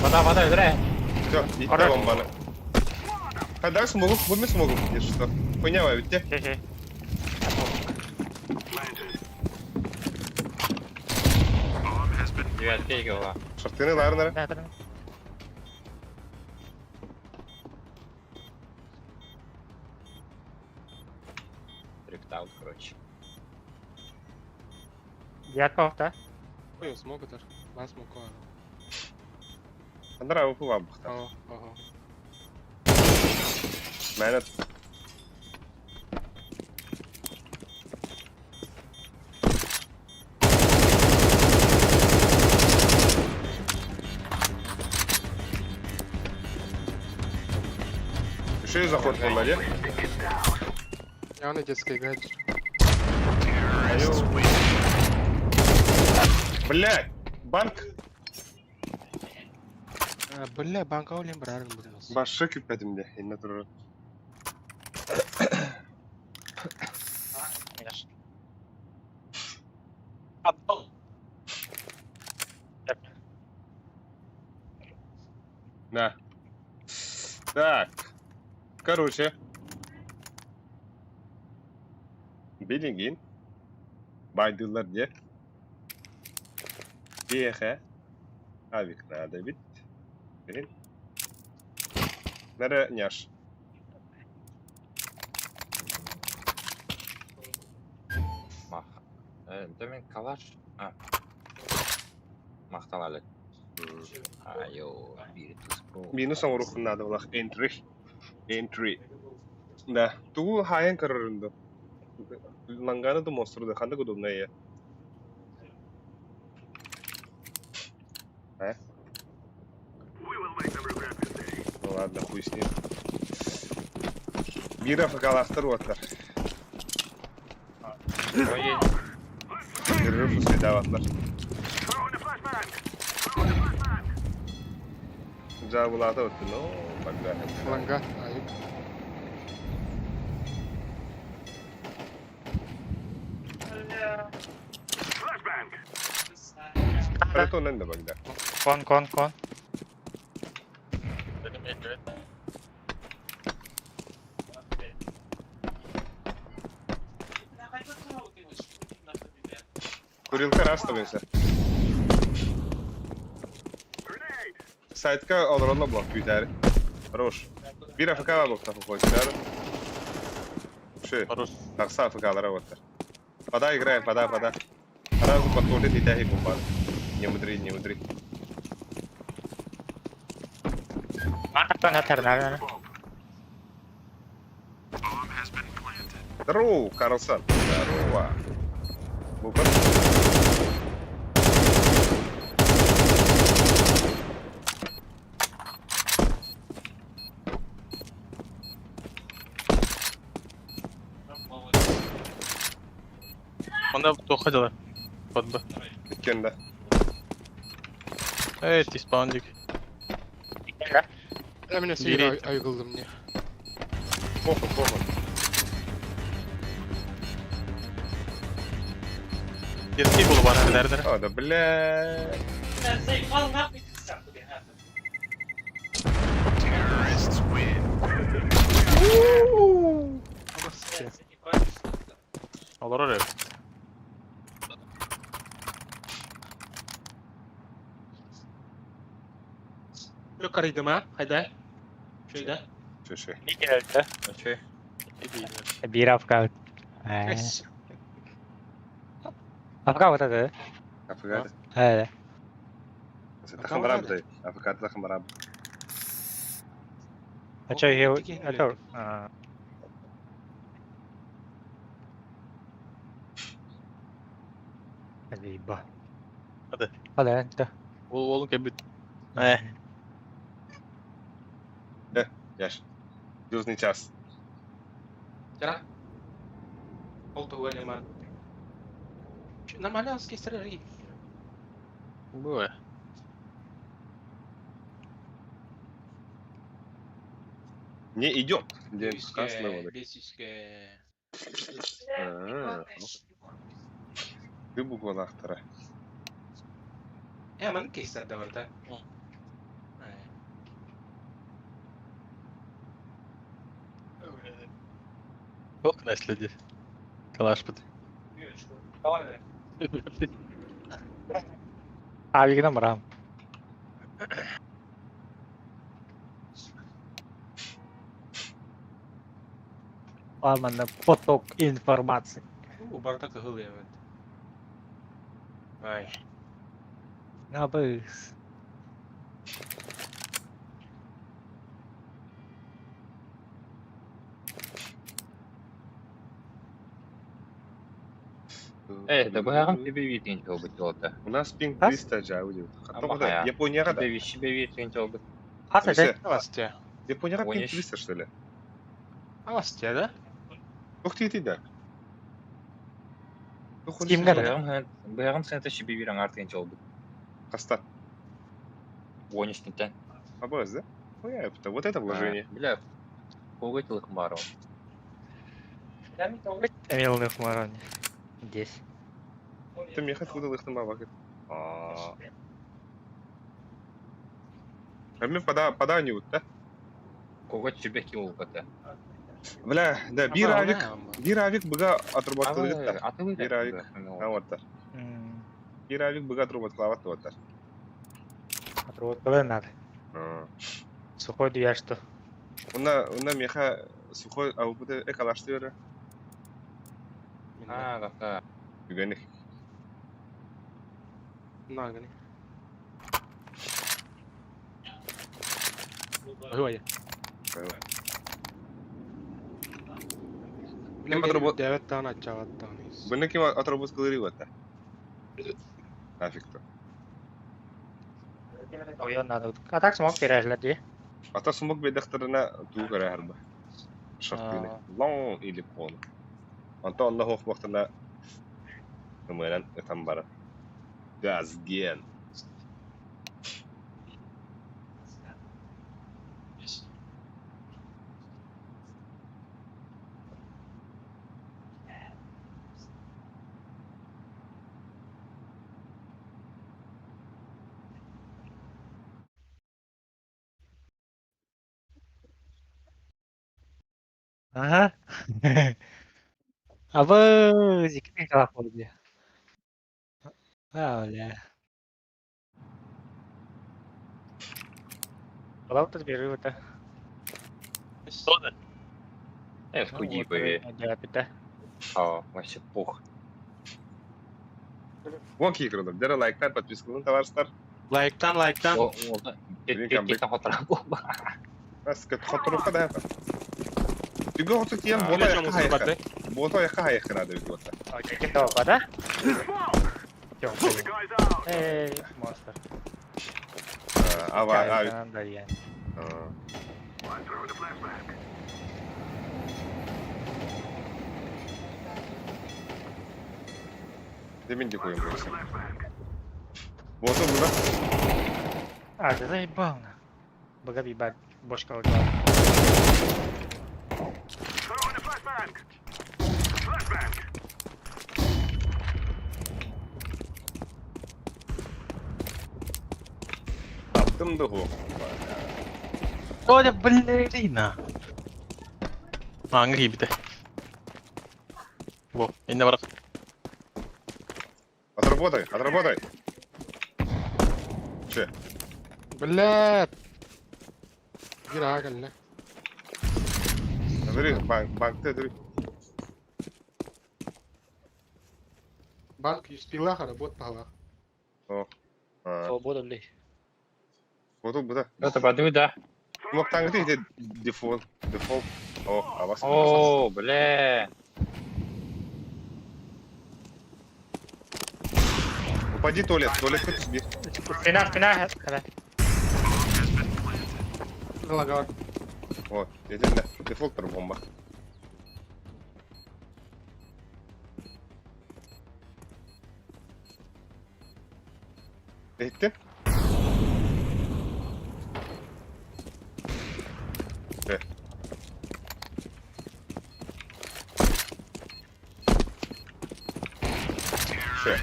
F: Вода, играй.
A: Все, иди бомбана. А да, смогу, мы смогу, если что. Поняла, ведь те.
D: Şey.
F: Девятка играла.
A: Шартыны, ларнера.
D: Ne yapalım?
F: Дрифтаут, короче.
D: Девятка ofta.
G: Ой, смогутер. Ben smoke'u var.
A: Андра, вы вам бахта.
G: Ага.
A: Мәнет. Еще и заход в воде.
G: Я на детской гаджет.
A: Блядь! Банк!
G: Бля, банка олем брарым бурнос.
A: Башы күппәдім де, енне тұрыр. Да. Так. Короче. Билингин. Байдылар де. Беха. Авик надо бит. Блин. Нара няш.
F: Мах. Демен калаш. Мақталалы. Айо, бир туско.
A: Минус орухун надо было. Entry. Да. Туу хайен карарынды. Ланганы да монстрды. Ханда удобно я. А? Ну ладно, хуй с ним. Бир афгалахтар ватар.
F: Ой,
A: Бир фусайдаватлар. Жабулата өттү, но бага.
G: Ланга. Айып.
A: Парато ненде бага.
D: Кон.
B: Benim evet.
A: Курилка раставайся. Сайтка олоролла блок büyüteri. Хорош. Bir AFK var blokta koydular. Şey,
B: Хорош.
A: taksa AFK'lara var. Пода играем, пода. Пода подходит и тягивает бомбар. Не мудри.
D: Мартан хатарнар.
A: Здорово, Карлсон. Здорово. Букар.
B: Onda toxadılar. Podba.
A: Bitkende.
B: Evet, ispandik.
G: Emine
B: Biri-
G: seyir aygıldım diye.
A: Pohun.
B: Yetkili bolu bana derler.
A: O da bile.
G: Ama sıçıyor.
B: Olur öyle.
G: Yukarıydım ha. Hadi. Şöyle.
A: Şey.
D: Geldi.
F: şey.
D: Bir Afgan.
G: Yes.
D: Afgan watadı.
A: AFK.
D: Evet.
A: Takım var abi. AFK takım var abi.
D: Açıyor hiyo. Açıyor. Hadi bah.
B: Hadi.
D: Hadi ente.
B: Oğlum kebit.
A: Yaş. Южный час.
G: Ya. Oldu öyle man. Нормально скистерли.
B: Bu.
A: Не идем. День красного.
G: Бесишке.
A: Ты bu konaktara.
G: Hemen keser de orada.
B: Çok nesledi. Kalaş bıdı.
D: Abi gina maram. Almanda potok informacji.
G: Bardak hılı evet. Ay.
D: Ne yapıyoruz?
F: Да быгагам тебе витин жолбут жолда.
A: У нас пинг
D: А?
A: 300 же аудио.
F: Ama ya.
A: Японияга да.
F: Тебе витин жолбут.
D: Hadi
A: Neyse.
G: Авастия.
A: Японияга пинг
F: 13.
A: 300 что ли?
G: Авастия, да?
A: Ух ты, да.
D: Kim kadar?
F: Быгагам сенте шибе виран артын жолбут.
A: Хаста.
F: 13-тен.
A: Обоз, да? Ну я это, вот это вложение.
F: Бля. Когойтылык бар он.
D: Эмилных Марони. Здесь.
A: Ты мне хоть выдал их на мавак. Ками пада не вот, да?
F: Кого тебе кинул это?
A: Бля, да, бир авик быга отрабатывает да.
F: А ты вы
A: Бир авик. А вот да. Бир авик быга отрабатывает вот да.
D: Отработкалар надо. Сухой дуяшты.
A: Уна меха сухой аубута экалашты бері.
F: да.
A: Үгәнек.
B: Нагани. Ой.
A: Кем отработ-
B: Девять тана чаваттан.
A: Бұны кем отрабатывает вот да. Нафиг-то.
D: Ойон надо. А так смог пережлет, де?
A: Ата сумок бедахтарына туу кара харба. Шартыны. Лон или пон. Анта онда хоқ вақтына кымыран этам бара. Газген.
D: Ага. Абы, зикпен қалақ болды. Бля. Балауты бері өті.
F: Схуди, пове.
D: Дяпита.
F: Вообще пух.
A: Вон кикрдым. Дәрі лайктар, подпискаларын товарыстар.
B: Лайктан.
F: Тек хатыра бұл.
A: Бас кет хатыруқа да япа. Үгі хоты тиен бота яққа хайыққа. Бота яққа хайыққа нады үгі бота.
D: Кем тауға, да? Монстр.
A: Ава.
D: Кананда, yani.
A: Демен де қойым бойсы. Бота бұда.
D: А, да заебал на. Бога ебать, бошка вот.
A: Таптым да хоқ.
B: Оля, блина. Аңғы ебіді. Во, енді барақ.
A: Отработай. Че?
B: Блядь. Гир ағылы.
A: Дұры, банкта дұры.
B: Банк юспилаха работ пала.
D: Свобода ли?
A: Бота бұда.
F: Это воды, да?
A: Мог таңғы де дефолт. О, авасы.
F: О, бля.
A: Упади туалет хоть сбей.
D: Спина, когда?
B: Залагал.
A: Вот, едем дефолтер бомба. Etti. Evet. Şey.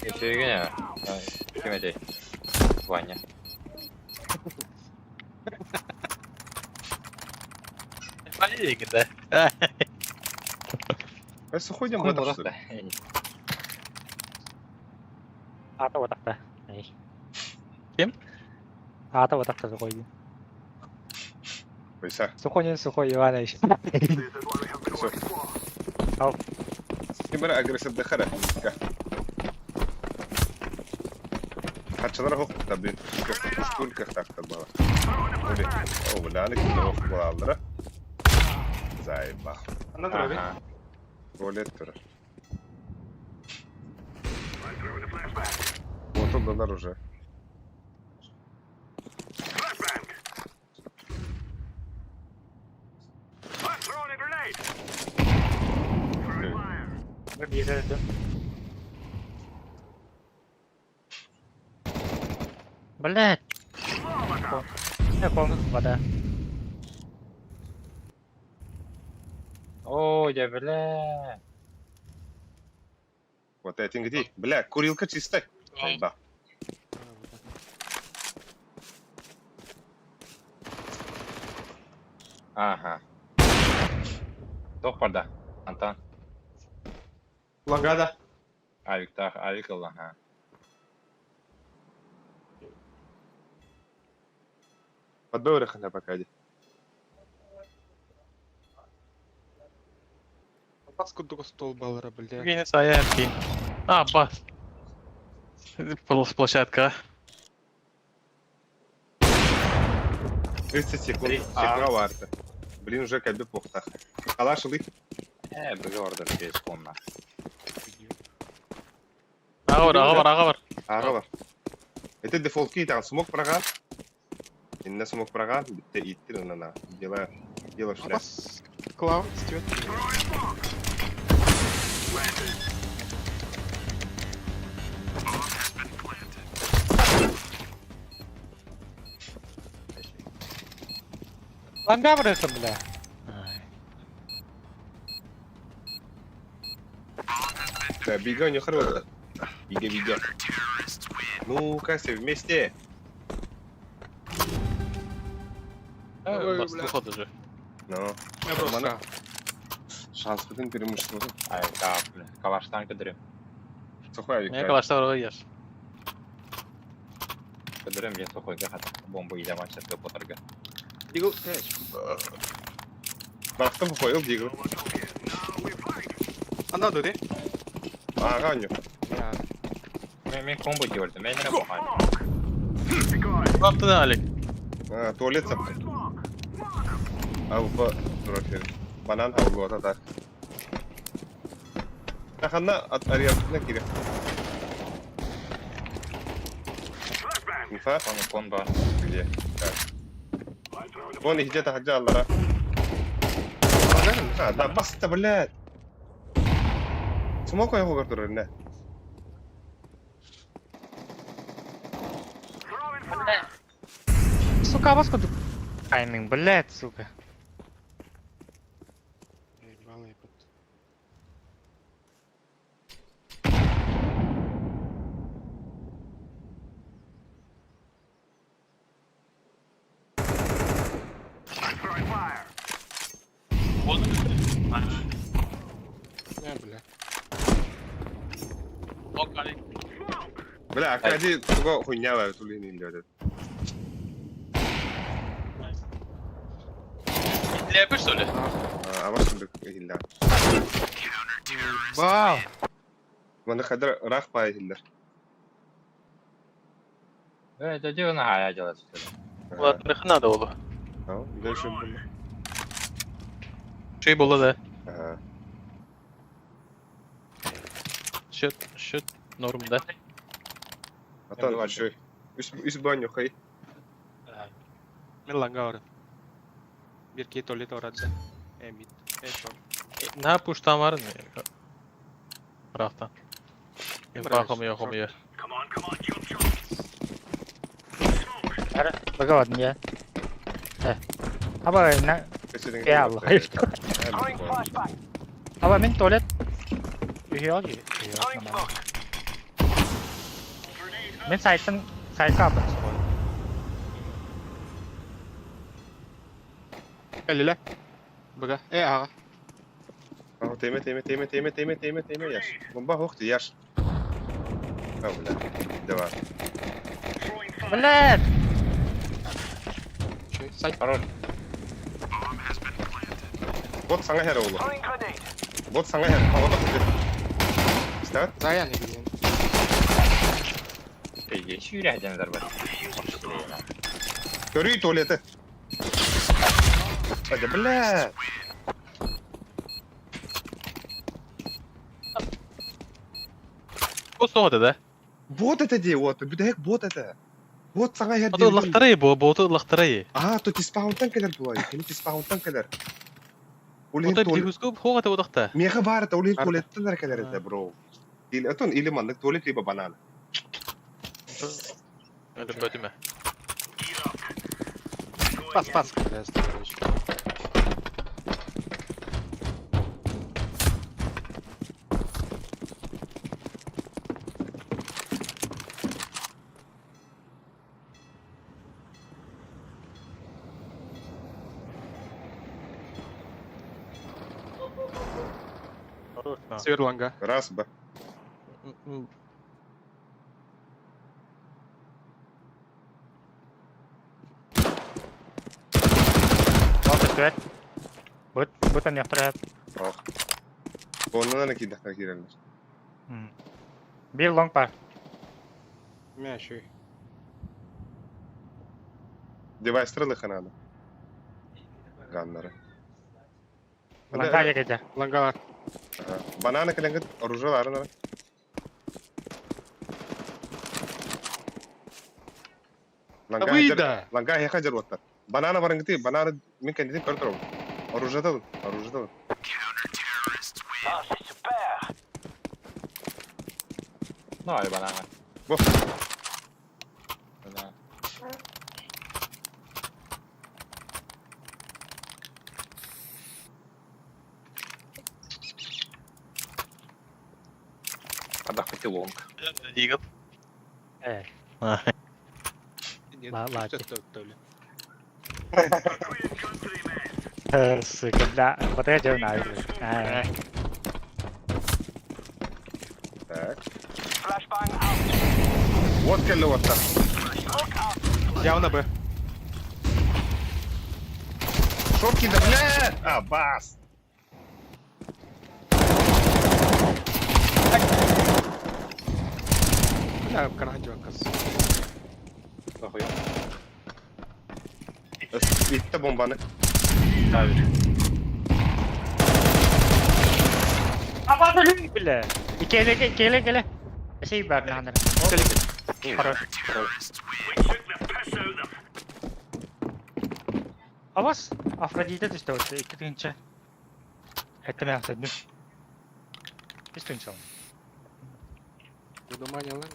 F: Geçirgen ya. Kime değil. Vanya.
B: Блин, да.
A: Заходим в
F: Ой,
A: это, что
F: просто.
A: ли?
D: Ата вот так-то.
B: Кем?
D: Ата вот так-то сухой.
A: Пойса.
D: Сухой Иванович.
A: Все.
D: Ау.
A: Кемер агрессив дехара. Хачалар хоқ таби. Сколько так-то было. О, бля, они кемер хоқ балалдыра. Заеба.
B: Она троби.
A: Туалет тура. Вот он донар уже.
D: Выбежали, да? Блять! Я помню, вода.
F: О, я бля.
A: Вот эти где? Бля, курилка чистая. Заеба.
F: Ага. Тох барда. Антан.
A: Лагада.
F: Авик алла, ха.
A: Подбой рахана пока ди.
G: Бас кудуга стол балара, бля.
B: Гене сая кейін. А, бас. Площадка.
A: 30 секунд.
F: Три.
A: Секунд варта. Блин, уже кәбі поқтақ. Қалашылы.
F: Бігі ордер через комна.
B: Аға бар.
A: Аға бар. Это дефолт кейтаған смок праған. Инна смок праған. Бітті иттір ұнана. Дела шля.
G: Бас клауд стет.
D: Ланга вырысын, бля.
A: Да, бига не хоро. Бига. Ну-ка, все вместе.
B: Бас выхода же.
A: Ну,
G: Я просто.
A: шанс бүтін преимущество.
F: Авик, так, бля. Калаштан кідірем.
A: Сухой
B: Не калашта бар еш.
F: Кідірем, я сухойға хата. Бомба идеман шетке потырға.
G: Дигл тэч.
A: Бақтым қойыл дегіл.
G: Анда дури.
A: Аға не.
F: Мен комбо диyordu. Мен не бахай.
B: Баптı da Алик.
A: Туалет сапты. Ауға тұрар банан ауға атадар. Тақанна ариятына керек. Инфа?
F: Кон бар.
A: Где? Вон их где-то хаджа аллара. Да баста, блядь. Смог я его готовить, не?
D: Сука, бас кудук. Тайминг, блядь, сука.
G: Ебало ебут. Не, бля.
B: Ок Алик.
A: Бля, акади туго хуйня var тулин инде.
B: Лепиш, что ли?
A: Ава сундук хилла.
G: Вау.
A: Мана хадра рах пай хиллер.
F: Это где на хая делать?
B: Вот, надо oldu.
A: Ау, дальше было.
B: Şey buldu da.
A: Ага.
B: Şut normda.
A: Атан шой. Үс баню хай.
G: Мен ланга ора. Bir key tuvalet orada. Emit. Eşon.
B: Ne yapıyor tam var mı? Bıraktan. Yapamıyor.
D: Бага вадын, я. Аба, я алла. Аба, мен туалет. Үйе ал, мен сайтқа апын.
G: Elile. Бага. Аға.
A: Ау, теме яш. Бомба хохти яш. Ау, бля. Давай.
D: Блядь!
G: Сайт.
F: Хорош.
A: Вот саңа хер олу. Вот саңа хер. Хавада хохти. Стат?
G: Заян егілген.
F: Ей, шүйрі әдемдер бар.
A: Көрүй туалеті. Hadi, блядь.
B: Bu soğudu da.
A: Вот это де, вот. Бүдәк вот это. Вот саңа хер.
B: Adı ılıqtırayı bu, botu ılıqtırayı.
A: А, то тиспаунтан келер буай. Кені тиспаунтан келер.
B: Oda bilgüskü hoğatı odaqta.
A: Меха бар это, улин туалеттен келер это, бро. Или это или мандык туалет либо банан.
B: Öyle bötüme.
G: Pas. Biraz da böyle. Север лонга.
A: Раз, Б.
D: Long üstü. Bu tane yaptırıyor.
A: Ох. Ondan da kidaklar girerler.
D: Bir long var.
G: Мящий.
A: Девайстырылы ханады. Ганнары.
D: Long'a geçer.
G: Лонга var.
A: Банана кіліңгі оружаларын ара.
G: Выйда!
A: Ланга хеха жар оттар. Банана барыңгыты, банана мен кәндеден көр тұрау. Оружадалын.
F: Давай, банана.
A: Во.
F: Банана. Адах пойти лонг.
B: Дигл.
D: Evet.
G: Нет,
D: Ладно.
G: что-то то ли.
D: Sıkıntı. Bataya canın ayrılıyor.
A: Так. Вот кәлі оттар.
G: Явно Б.
A: Шопки да, бля! А, бас!
G: Бля, каранчо кас.
F: Охуя.
A: Bitti bombanı.
D: Abartılıyor bile. İki ele. Şey ver lan. Хорош. Avaz. Afrodite düştü ortaya. İki günce. Etme yapsaydın. Hiç gün sonra.
G: Внимание лонг.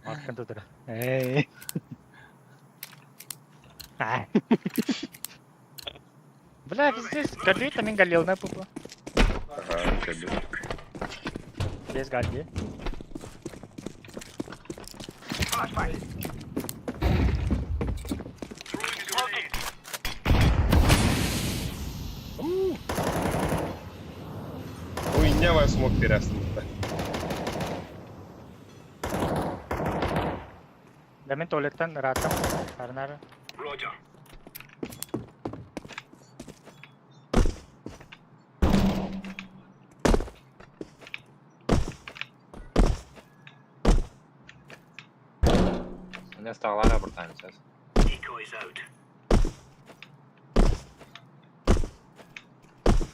D: Arkanda dur. Hey. Бля, пиздец. Галли там галил на пупу.
A: Ага, кәлі.
D: Без галли.
A: Уйнявай смог перестануть.
D: Demin tuvaletten rahatım. Karnar.
F: Ne stağlar buradan ses.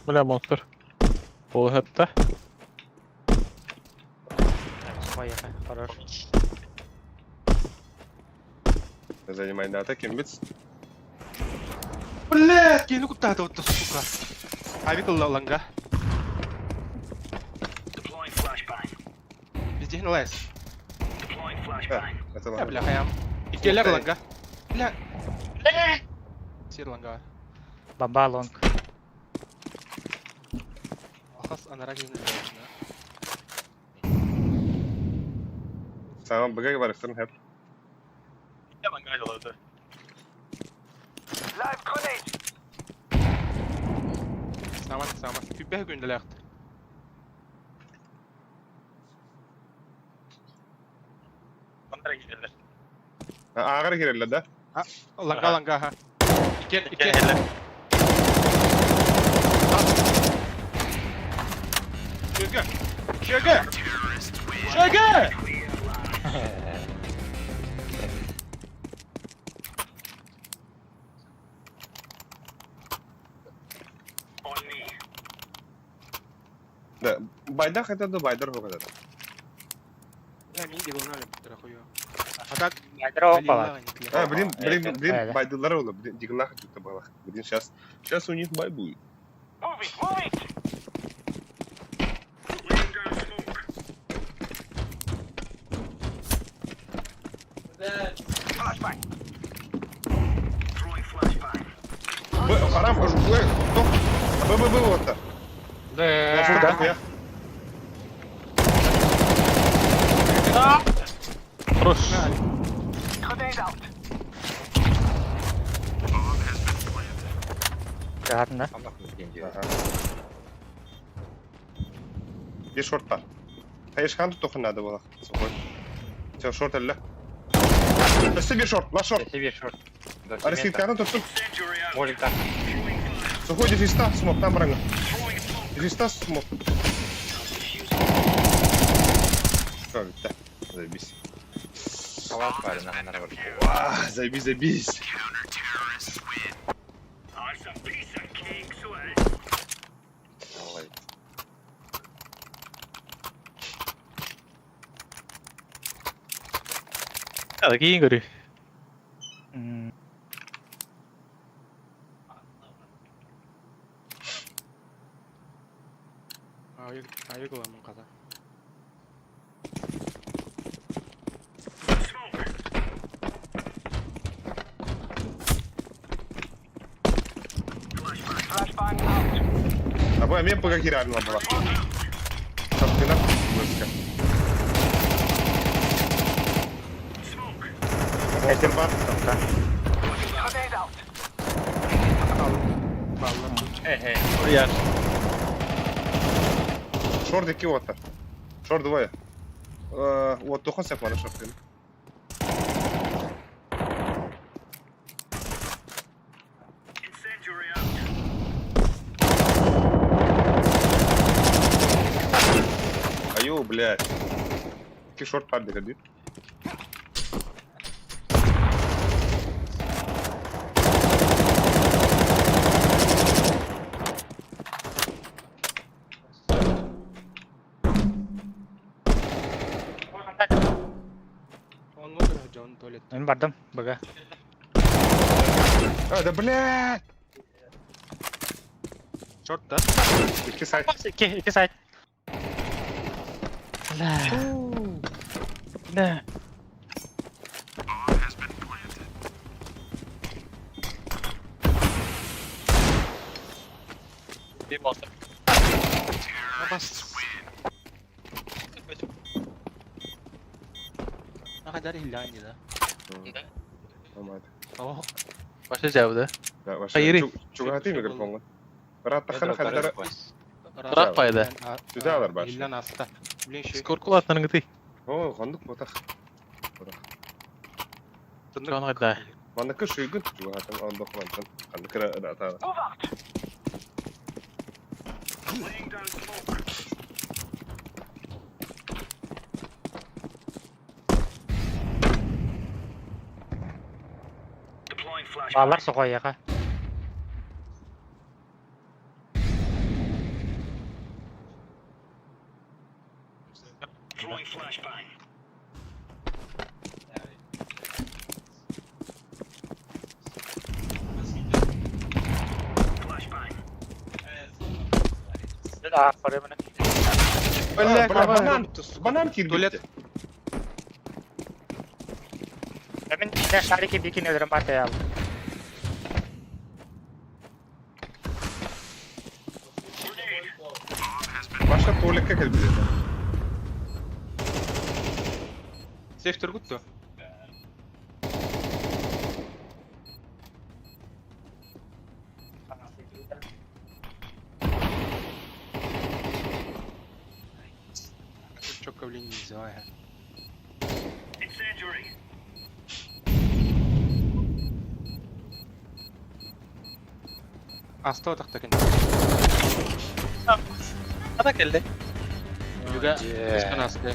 B: Бля, монстр. Полгетта.
D: Поехали. Хорош.
A: Занимай на атаке, мбиц.
G: Блядь, я ну куда то вот сука. Авик лонга. Везде гнулась.
A: Это
G: Я,
A: ладно.
G: бля, хаям. И келлер лонга. Бля. Сир лонга.
D: Бомба лонг.
G: Ахас анараги не знаю.
A: Sana bıgak var istedim hep.
B: Я лонга делаю.
G: Сама. Тюбе гүнделәхт.
B: Onlara gidiyorlar.
A: Ağır girerler de.
G: Лонга, ха.
B: Gel
G: Ике.
B: hele.
G: Şöge!
A: Да, байдар хотя да байдар hoş kadar.
G: Ya min diagonal bittira koyo. Atak
D: Nedir o falan.
A: А, блин,
D: Evet.
A: байдылар olur. Блин, дигнах тут было. Блин, сейчас у них бай будет. Арам, аж блэ. Б, вот так.
F: Да.
A: Что
B: Хорош.
D: Rahatında.
F: Allah ikinci.
A: Aha. Bir short var. Hayır kandı dokunadı bu. Sokoy. Çok short elle. Üstü bir short. Last short.
F: Sesi bir short.
A: Arası ilkanı tuttum.
F: Moling'den.
A: Sokoy defista. Smoke'tan bırakın. Defista smoke. Tamam bitti. Zaybis.
F: Kavat var yine hanara var.
A: Vah zaybis zaybis. Vallahi.
D: Lagi enggak deh. Hmm.
G: Ayo gua ngomong kata.
A: Або я по какие реально была. Собственно, близко. Monster бар.
F: Yer.
A: Шорт 2 ота. Шорт двое. Вот тохон сеп бана шорт. Аю, блядь. Ки шорт паддыга дит.
G: Он вот Джон туалет.
D: Ini padam, baga.
A: А, да блядь!
G: Short да?
A: Iki side.
D: Iki side. Lah. Nah.
B: Bir monster.
G: Nakadari hilang gitu.
A: Tamam.
G: Oh,
B: Başta cevabı.
A: Да, ваше.
B: Hayır.
A: Чуга хати микрофон. Раттахана хадара.
B: Bırak payda.
A: Güzel baş.
G: Hilang asta. Блин, şey.
B: Skor kulaklarını gıtı.
A: О, хондук ботах.
B: Şu an kadar.
A: Манакы шыгын чуга хатан ондох мантан. Хандыкра рата.
D: Ballar sokoy ya kah. Sudah, pada mana?
A: Банан. Банан кир
G: Tuvalet.
D: Tapi saya tadi bikin udah empat ya.
A: Башка туалетке келип билет.
G: Safe turguttu. Çok kavlin nizaya. Asta otaktakin.
B: Ada geldi.
G: Juga iskan asta.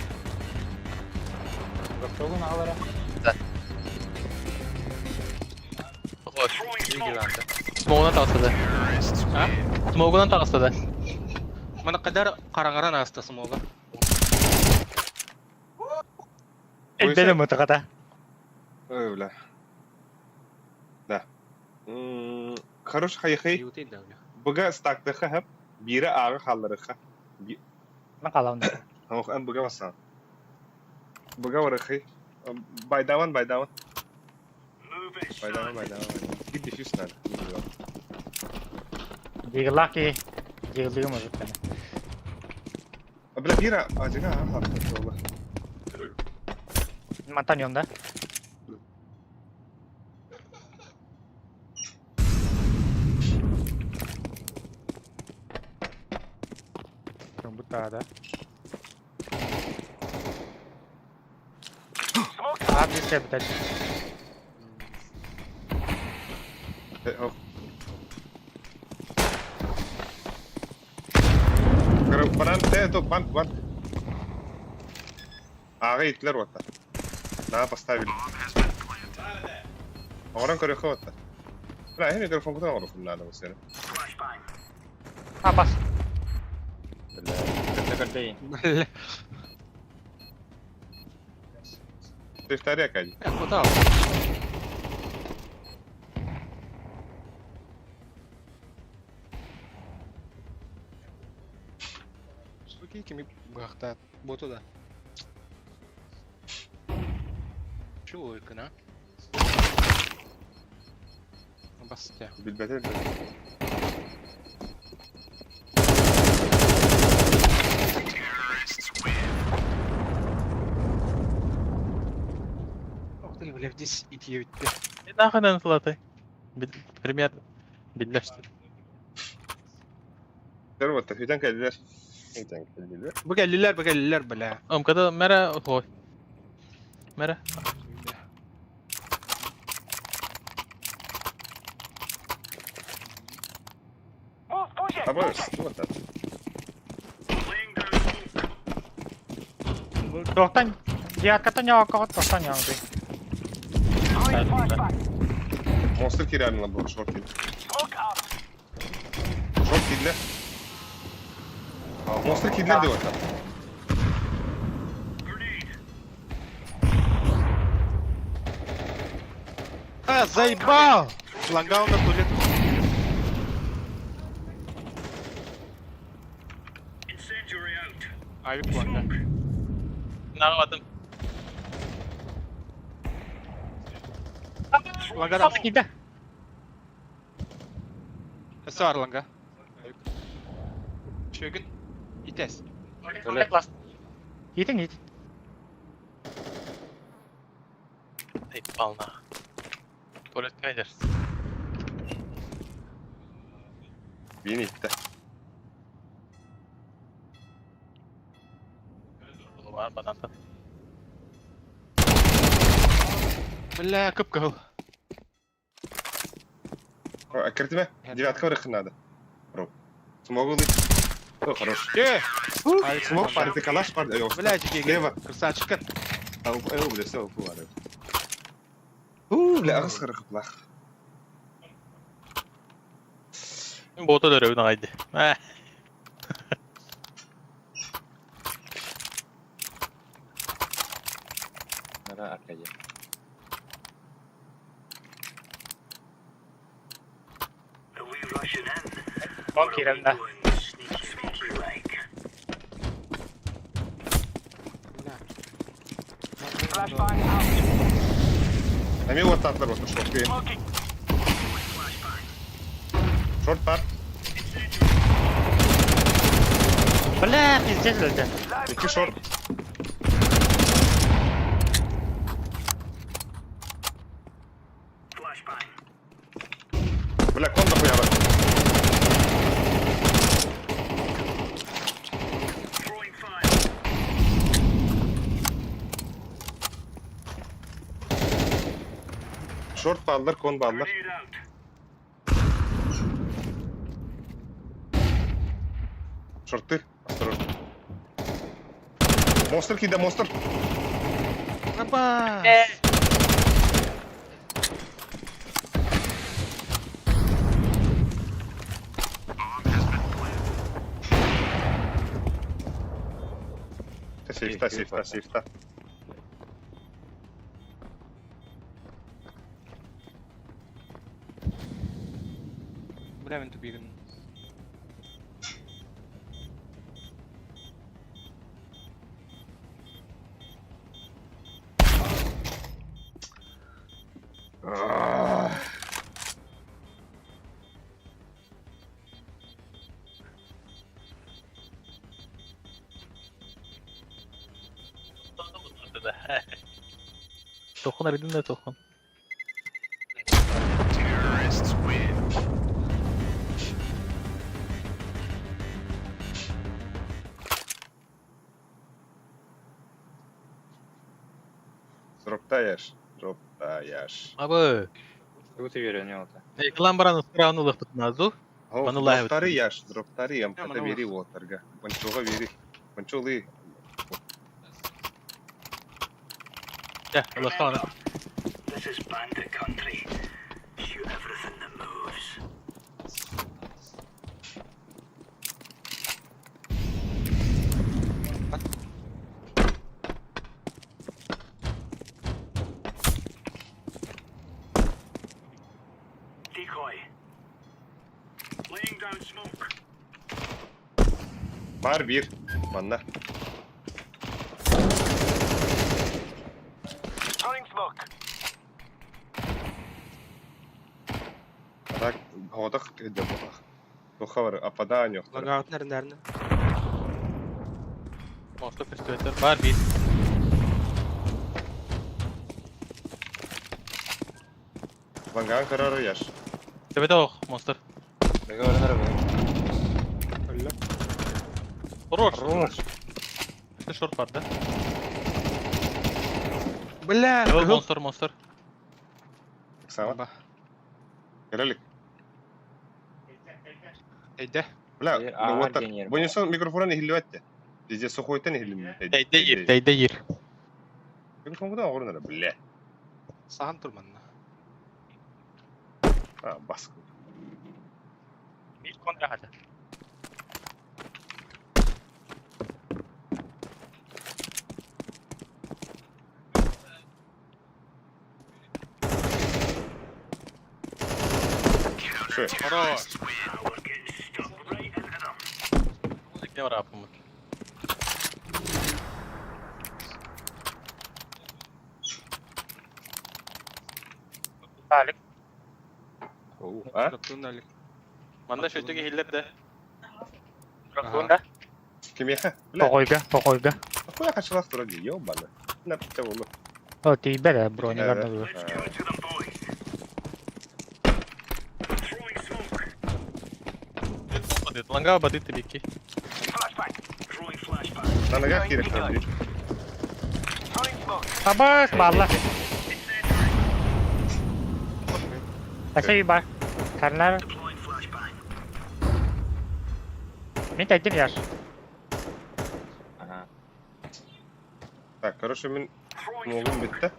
F: Готовы на говоря.
G: İyi geldi.
B: Smoke'dan tasladı.
G: Ha?
B: Smoke'dan tasladı.
G: Mana kadar karangaran asta semoga.
D: Benim o kata.
A: Öyle. Да. Хорош хайхай.
G: Yutayım da öyle.
A: Buga staktaha hep biri ağı hallarıha.
D: Emang kalau nih.
A: Ama en buga basan. Buga varıhay. Baydawan. Baydawan. Git diffuse nada.
D: Jika laki, jika liu maksudnya.
A: Abla bira acıga ha hatta sola.
D: Mantan yonda. Kırım bu dağda. Abi işte bir tane.
A: Oh. Banan бан. Ага, итлер вот. На, поставили. Оран көрөк вот. Бля, я микрофон куда орун надо вот сені.
D: Ha bas.
F: Кырды.
G: Бля.
A: Ты вторяк один.
G: Куда? Суки kimi бахта боту да. Şu uykuna. Basit ya.
A: Bilbete.
G: Охты бля здесь итие битти.
B: Нахуй слоты. Пример. Birleştir.
A: Dur вот, hüden geldiler. Hüden geldiler.
G: Bu geldiler bля.
B: Oğlum kadar mera hoy. Mera.
A: А больше, вот так.
D: Doktan. Девятка-то не около, doktan yandı.
A: Monster kiralın lan bu short kill. Short kill'ler. Monster kill'ler de var.
G: А, заебал! Флангал на туалет. Ayıp flanga.
B: Anlamadım.
G: Langa da.
D: Kapı gitti.
G: Nasıl var langa? Ayıp. Şögün. İtes.
D: Tek bas. Yedin.
B: Ey balna. Tuvalet kaydır.
A: Beni itti.
B: Var bana da.
G: Бля, кыпкыл.
A: Кертиме? Девятка врыхын надо. Роб. Смогу ли? О, хорош.
G: Ayıp
A: Смог,
G: flanga.
A: парты калаш, парты.
G: Бля, чеки.
A: Лево.
G: Красавчик.
A: Бля, все, уфу, ладно. Бля, ağız kırık bla.
B: Botu da rövün haydi.
F: Nara arkaya.
D: Son kiremde.
A: Nemi вот atlar olsun short game. Short par.
D: Bля, пиздец öldü.
A: İki short. Bля, kon da koyalım. Short bağlılar, kon bağlılar. Short değil. Осторожно. Monster kide, monster.
G: Раба!
A: Сейфта.
G: Бля, мен тупигін.
B: Tokun aridin de tokun.
A: Дропта яш. Дропта яш.
B: Абы.
F: Тут и верю, не вот.
B: Эклан баран ысырааны лыхпыт назу.
A: О,
B: Маны лайв
A: дроптары
B: өткөрү.
A: яш. Дроптары ямката
G: мана
A: бери уотарга. Пончуга бери. Пончулы.
B: Я, лыхтаны.
C: This is bandit country. Shoot everything that moves. Decoy. Laying down smoke.
A: Var bir. Manna.
C: Throwing smoke.
A: Так, ходах эдэ бах. Тухавар опаданиё.
G: Лагаут нерinde.
B: Monster pistoletler var bir.
A: Ванган карары яш.
B: Tepede ok monster.
F: Бега öğrenir abi.
G: Öyle.
B: Хорош. Bir short vardı.
G: Бля,
B: Evet monster.
A: Сама.
G: Ба.
A: Келелик.
G: Eyde.
A: Бля,
F: Bir
A: ну
F: ağır
A: вот так.
F: geniyer.
A: Bunun микрофонun ihlivatте. Везде сухой-то не
B: Değde gir.
A: Микрофон куда орнара, бля.
G: Sağın turmanına.
A: А, баск.
D: Bir kontra hadi.
A: Şu.
B: Хорош.
C: We're getting stuck right into them.
B: Ne var yapımı?
D: Talip.
A: Ha?
G: Kaptığın alik.
B: Manda şöyle hiller de.
D: Bunda.
A: Kim ya? Bля,
D: Покойга.
A: какой я хочу раз вроде, ёбаный. На птевому.
D: O тебе да, бронегарны bu.
C: Let's go to them, boys. Throwing smoke.
B: Badit. Langa badit tabii ki.
C: Flashbang. Throwing flashbang.
A: Sana gel gerek yok.
C: Throwing smoke.
D: Sabah balla. Asa bir bar. Karlar.
C: Deploying flashbang.
D: Min tektin yar.
F: Aha.
A: Так, короче, мен
C: Throwing
A: могым
C: smoke.
A: битте.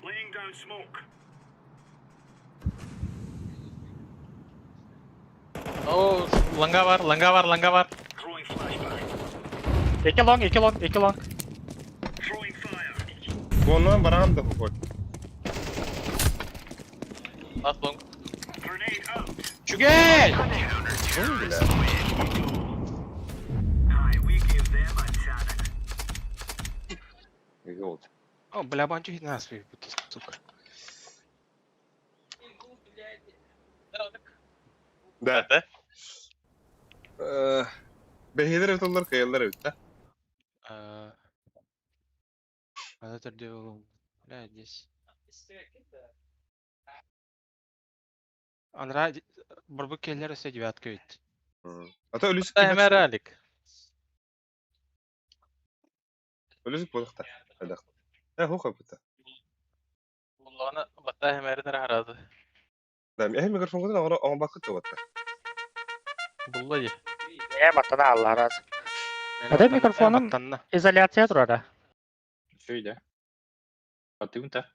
C: Laying down smoke.
B: Oo, langa var.
C: Throwing flashbang.
D: İki long.
C: Throwing fire.
A: Ondan barağım da hukuk.
B: Last long.
C: Grenade out.
G: Çügel!
A: Ну, бля.
C: Aye, we give them a challenge.
F: Bega oldu.
G: О, бля, банчу нас выебут, сука.
A: Да. Behiler evet onlar kayalar evet de.
G: Надо это делал. Бля, здесь. Анра барбы келлер өсе девятка бит.
A: Ata ölüsük
B: Da hemen alik.
A: Ölüsük bozduk da. Hadi. Ha hukuk bitti.
B: Bullana bata hemen aradı.
A: Da mikrofon kadar ama bakıt da battı.
B: Bulladı.
D: Neye battı da Allah razı. Hadi mikrofonum izolasyaya dur ara.
F: Şöyle. Atayım da.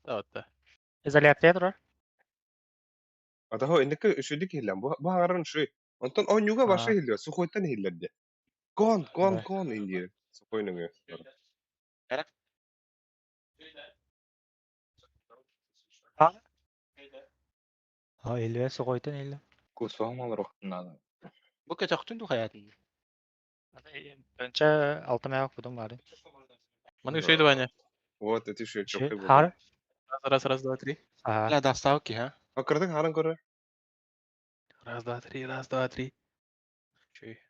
B: Hatta.
D: İzolasyaya dur.
A: Ata ho indiki üşüdük hillen. Bu hangarın şu. Ondan on yuga başa hilliyor. Sukoytan hillerdi. Kon indiyor. Sukoynuyor.
D: Ha elve sokoytan elle.
F: Kusağım alır okundan.
G: Bu kaçaktın du hayatın.
D: Önce altıma yok budum var.
B: Manda şöyle bana.
A: Вот это еще çok iyi.
D: Har.
B: Раз, 2, 3.
D: Aha.
G: Бля, доставки, а?
A: Hakırdık halen koru.
B: Раз, 2, 3.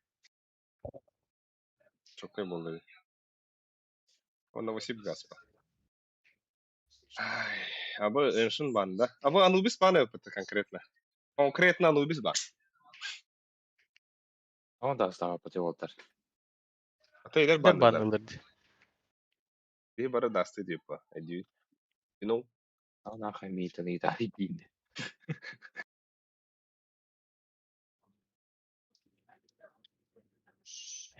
A: Шокай болды. Он Новосибирск. Ай, абы эншин банда. Абы Анубис бана өпітті конкретно. Конкретно Анубис бар.
F: Он да става патриоттар.
A: Атайлар
B: Дем
A: бандалар.
B: банылырdı.
A: Bir bara dastı deyip ba. Edi. You know.
F: Она хамит, она и так единая.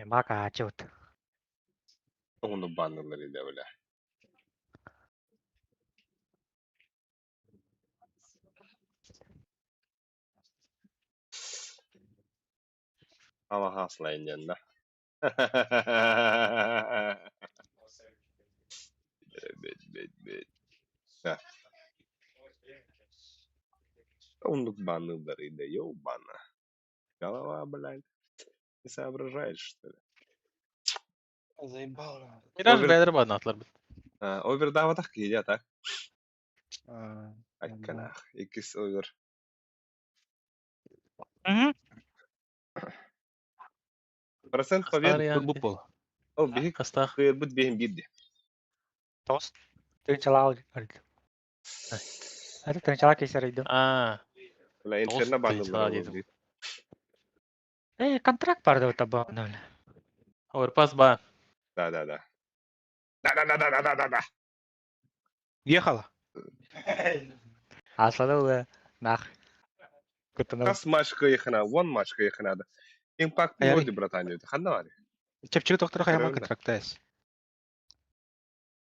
D: Maka açıt.
A: Onu bandalar idi öyle. Ama haslayın yanında. Bet. Ha. Onu bandalar idi. Yo bana. Голова, блядь. Не соображаешь, что ли?
G: Заебал.
B: Biraz
A: Over-
B: beğenir banatlar.
A: Overdava tak geliyor tak.
G: А,
A: Akkana. İkisi over. Процент побед.
B: Futbol bol.
A: O büyük
B: Kastaq.
A: kıyırbıt benim birdi.
D: Tost. Tırçalağı arıydı. Hadi tırçalağı keser arıydı.
B: Aa.
A: Ulan internet bandalar
B: kıyıçalar
A: oldu.
B: yedim.
D: Kontrak vardı o tabi öyle.
B: Overpass ban.
A: Da. Da.
G: Ехала.
D: Aslında o nah. Kutunu.
A: Kas maçka yakına, one maçka yakına da. Impact
G: Ayari.
A: oldu bratan diyordu. Kandı var ya.
G: Чепчик доктора Хайма
A: Правда.
G: контрактайс.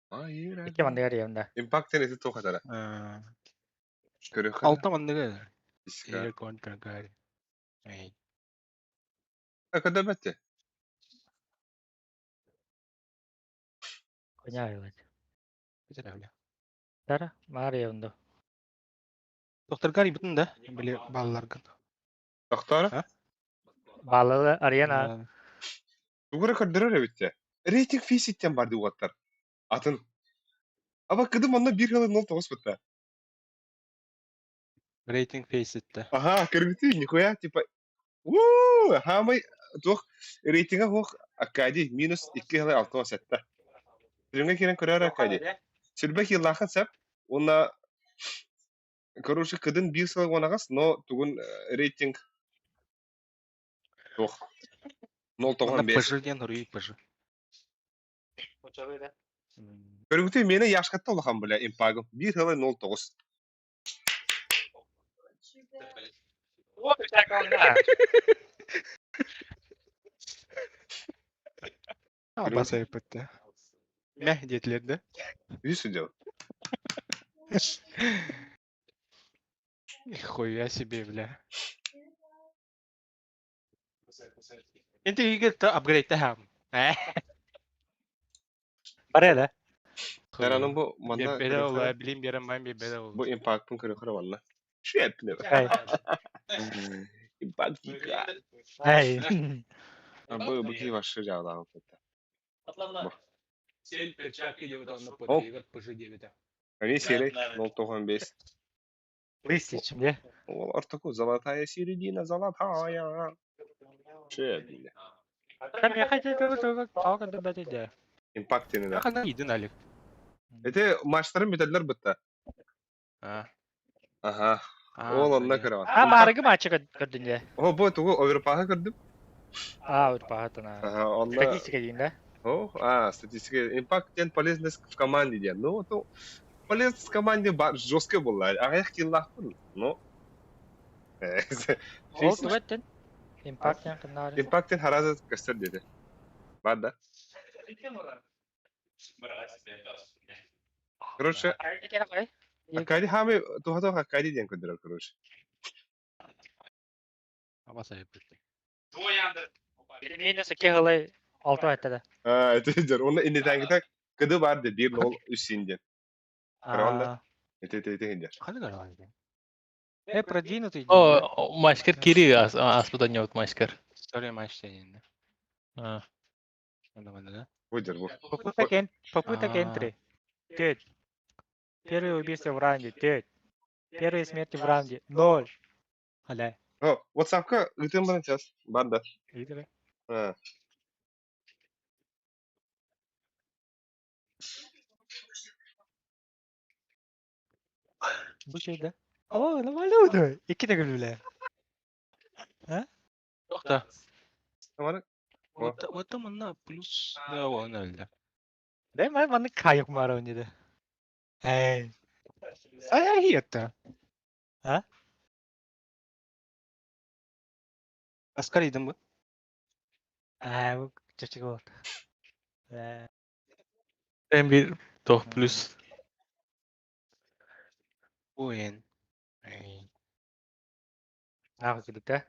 A: Hayır.
D: İki manda yarıyında.
A: Impact'ın eti tokat ara. Körü kara.
G: Алты мандыгы.
A: İska.
G: Эйр контракт. Эй.
A: Akada bette.
D: Konya arıydı.
G: Güzel öyle.
D: Dara. Marıyında.
G: Доктор Гарри бүтін да? Біле балаларгын.
A: Doktora.
D: Bağlı arayana.
A: Dugura kırdırır ya bitti. Rating fees itten vardı o atlar. Atın. Ama kıdım onunla bir yılı 0.9 bitti.
G: Рейтинг фейс етті.
A: Ага, кыргыты, нихуя, типа, ууу, хамай, тух, рейтинга хух, акади, минус 2.6 сетта. Түріңе керен көрер акади. Сүрбек йыллахын сәп, онна, короче, кыдын bir сылы онағас, но тугун рейтинг, тух,
G: Оны
A: 0.5.
G: пыжырден ұрый пыжы.
A: Көргіте мені яшқатта олахан біля, импагым, bir yılı 0.9.
G: Баса епетті. Мәх детлерді.
A: Yüzü diyor.
G: Хуя себе, бля. Енді егер апгрейдті хам.
D: Baraya
A: Teranın bu manda,
G: Бебеде ола, білейм берем бәм бебеде ола.
A: bu impact'ın kırıkırı valla. Şu etini.
D: Hey.
A: Impact yıka.
D: Hey.
A: Bu ki başı cağda.
G: Сел перчатки девятого на
A: Оп.
G: подвигат, пыжы девятого.
A: Hani серый 0.95.
D: Листичим ya.
A: Ол артаку золотая середина, золотая. Şu etini.
D: Там я хотел только talk about it there.
A: Impact yeni de.
G: Қана идің Алик.
A: Ete maçların biterler bitti.
G: А.
A: Aha. Ол onunla kırı var.
D: Ha margı maçı gördün ya.
A: O bu tuğu Avrupa'ya gördüm.
D: Ha Urpahat'ına.
A: Aha onunla.
D: Статистика дейін да?
A: Статистика. Impact ден полезность в команде ден. Ну, то полезность в команде жестко была. Аяқ киллах был. Ну.
D: Ол туғаттен. Импактен қынары.
A: Impact'in harazet göster dedi. Var da. Короче,
D: Кені қой?
A: Акади хами тухато Акади ден көндірер, короче.
G: Баса епетті.
D: Минус 2 ғылай 6 айтады.
A: Тедер, оны индетен кітак кыды барды 1-0 үсінден. Правда? Ете.
G: Қаны қарағайды? Продвинутый.
B: O maşkar kiri aspıdan yok maşkar.
G: История матч тенінде.
B: Ha.
G: Anlamadı да?
A: Выдер, bu.
D: Попыток энтри. 5. Первое убийство в раунде 5. Первые смерти в раунде 0. Аля.
A: О, WhatsApp'ka ıtın bana çaz. Banda.
D: Видели?
A: Ha.
D: Bu şeyde. Aa normalde oldu. İki de gülüler.
B: Yok da.
A: Ama
G: Wata mana plus da wana öyle.
D: Değil mi? Bana kayak mı var öncede? Hey.
G: Saya hiyata.
D: Ha?
G: Asgari mı?
D: Bu çocuk oldu.
B: Ben bir toh plus.
G: Uyen. Ay.
D: Aku cerita.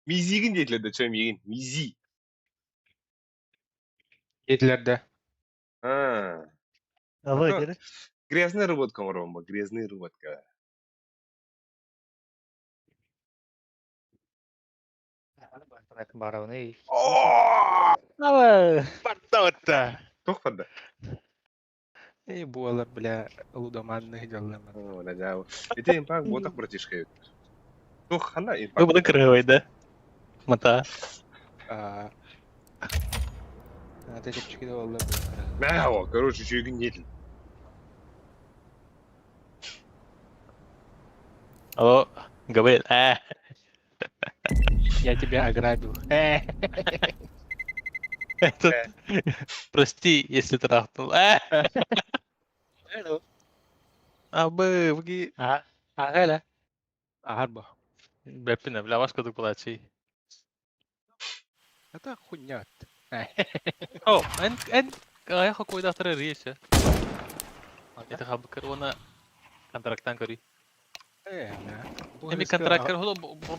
A: мизигин дейтилет да чөй мигин. Мизи.
G: Yetlerde.
A: Ha.
D: Apa
A: Ага.
D: jadi?
A: Грязная рыботка, Ромба, грязная рыботка.
D: Baru nih.
A: О!
D: Apa?
G: Патота.
A: Тухпады.
G: Bu alır bile uludamanlı hicalamaz.
A: О, надяу. Ите импак ботак братишка. Тух, хана
B: Gue
A: импак.
B: bener keren dah. Mata.
G: Nanti cek kita alır.
A: Мяу, короче, чөйгін дейтіл.
B: Halo, Gabel.
G: Я тебя ограбил.
B: Тут, прости, если трахнул. Абы, бги.
D: Agak lah.
G: Арба.
B: Бепина, бля, вас куда плачи.
G: Это хуйня.
B: О, я какой доктор рейс. Это хабкар, вона контрактан кори. Эми контракт кори,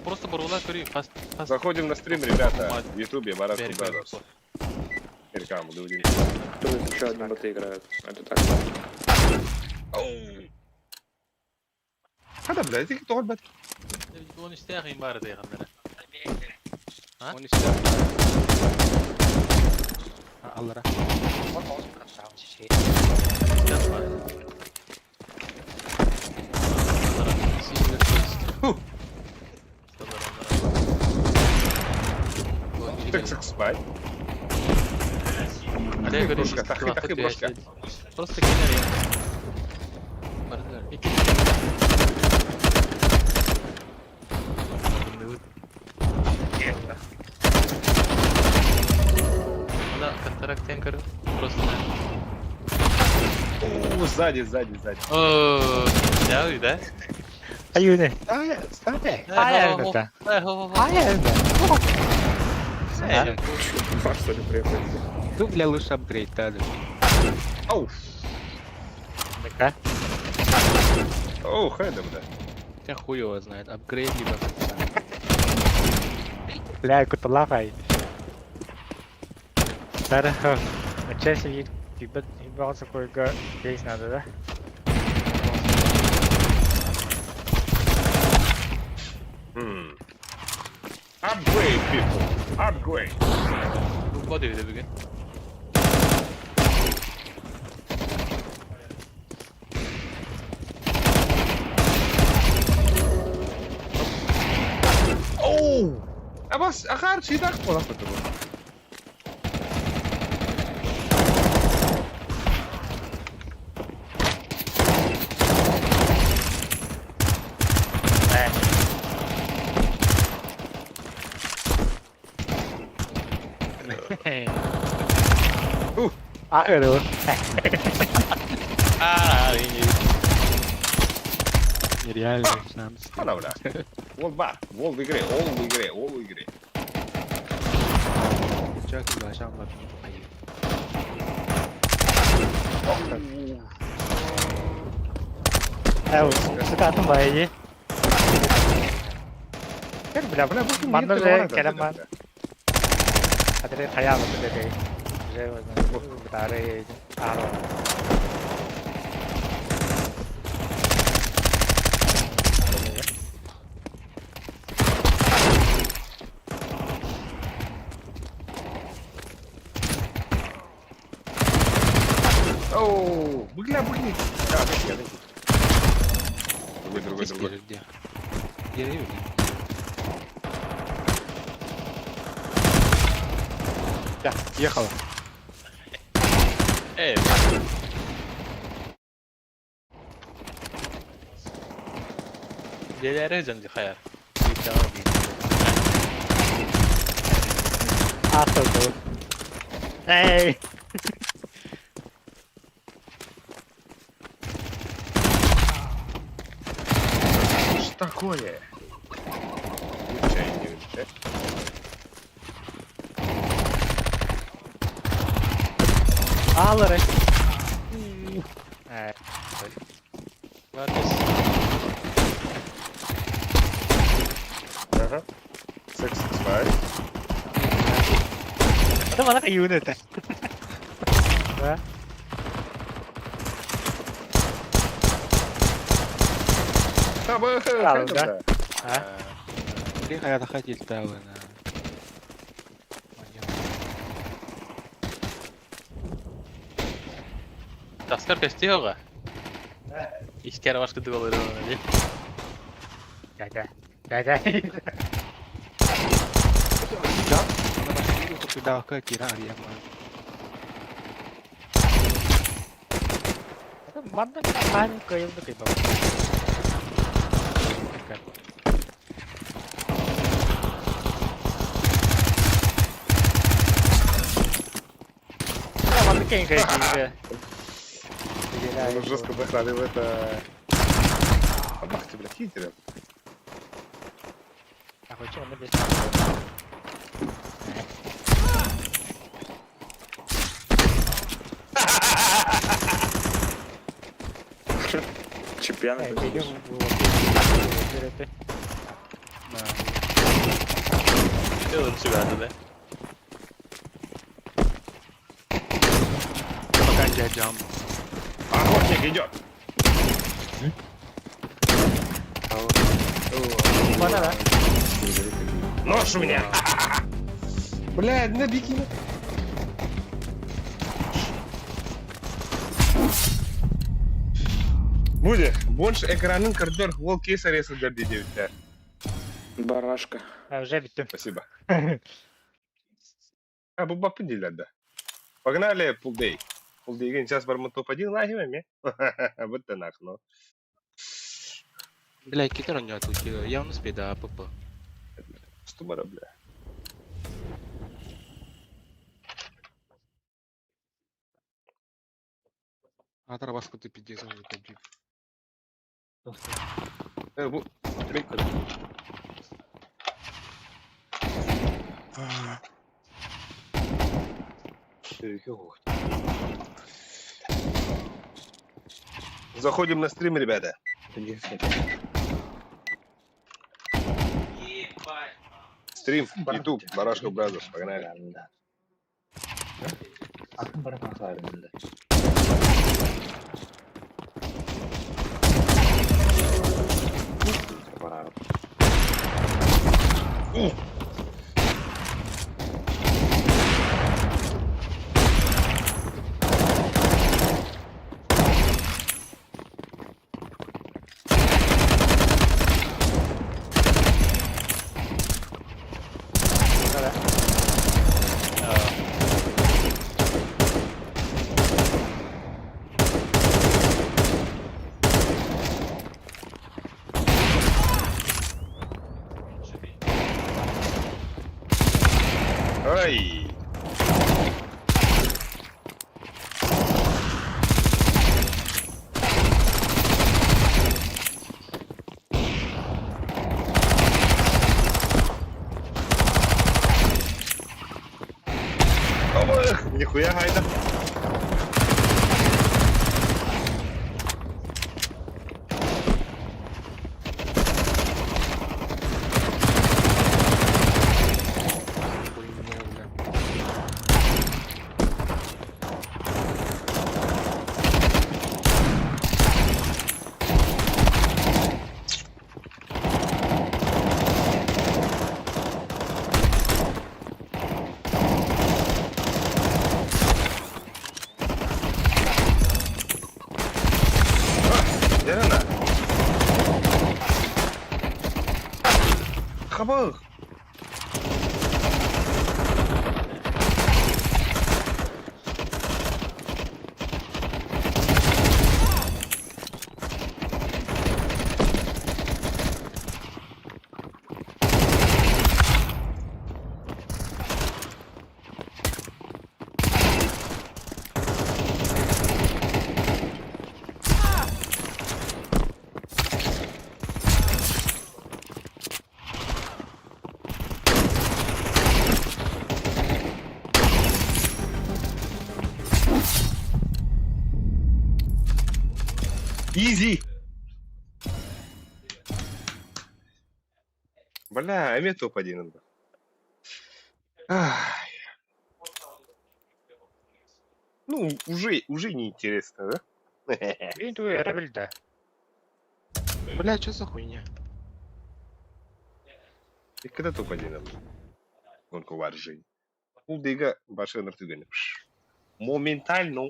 B: просто барула кори, фаст.
A: Заходим на стрим, ребята, в ютубе, Барак
B: Very
A: Брадерс.
B: good.
A: Рекламу дадим.
H: Тут еще одни боты играют. Это так.
A: Хада, бля, это кто бат?
B: Он из тех им бары tegen benen.
G: Он из тебя. Аллара.
A: Так, спать.
B: Ada yang
A: Брошка, тахи, брошка.
B: Просто кинер ya. Barlar. İki. Она контракт танкер. Просто.
A: О, сзади.
B: О, ya да?
D: Ayo nih.
G: Ставь.
D: Ayah udah. Ayah udah.
H: Что ли приехали?
G: Ну, бля, лучше апгрейд, да.
A: Оу,
D: Mereka.
A: оу, хэда, бля.
G: Хотя хуй его знает. Апгрейд либо...
D: Bля, aku telah kai. Ntar, ngecek sih ribet banget sekali ke guys nada dah.
A: Upgrade, people. Upgrade.
B: Vad är det byggen?
A: Оу! Ахар, сидах, пола фотово.
D: Aduh.
B: Ini.
G: Нереально, нам.
A: Хана, бля. Вол бар, вол в игре, ол в игре, ол в игре.
G: Чаки глашам бак.
D: Suka tuh mbak aja. Kan benar-benar mana deh, kira mana. Ada kayak apa tuh deh. Saya bentar taruh.
A: Оу, бля. Да, дайте. Другой.
G: Где? Я ее видел.
D: Ya, ехала.
B: Diğerleri canlı hayal.
D: Atıldı. Ey.
A: Что ж такое? Ничего не видно.
D: Alırız. Evet.
B: Varız.
A: Ага. 665.
D: Itu malah ke unit ya. Hah?
A: Tamam.
D: Aldı. Hah?
G: Dia kayak tak kecil tahu nah.
B: Таскар костюга. Искер вашка дуалы.
D: Дядя. Дядя.
G: Untuk pindah ke kira dia mah.
D: Mana kan kayak udah kayak bagus. Mana kayak gitu.
A: Он жестко захватил это... Бахте, блядь, хитером.
D: Aku cuma bisa.
H: Чемпион.
D: Jadi itu.
B: Что он себя туда?
G: Makan jajam.
A: Охотник идет!
D: Mana lah?
A: Нож у меня! Блядь, набеги! Буде, больше экранын коридор, ол кесар есілдер дейді өттер.
H: Барашка.
D: Уже bitti.
A: Спасибо. А, бұл бапын дейлерді. Погнали, пулдей. Пулдейген сейчас бар мы топ-1 лагивами. Вот ты нах, ну.
G: Бля, kita orang jatuh kira. Yang sepeda apa-apa.
A: Что бара, бля.
G: Antara pas tu pijak sama tadi.
A: Bu. Заходим на стрим, ребята. Стрим, YouTube, Барашка Бразерс, погнали.
F: Akın para kanka halinde. Para.
A: Ай! Ох, нихуя гайда. Где она? Хабах! Изи! Бля, эме топ-1 был. Ай. Ну, уже неинтересно, да?
D: Енді өре білді.
B: Бля, что за хуйня?
A: И когда топ-1 был? Только варжи. У Дега башы ныртыганы. Моментально.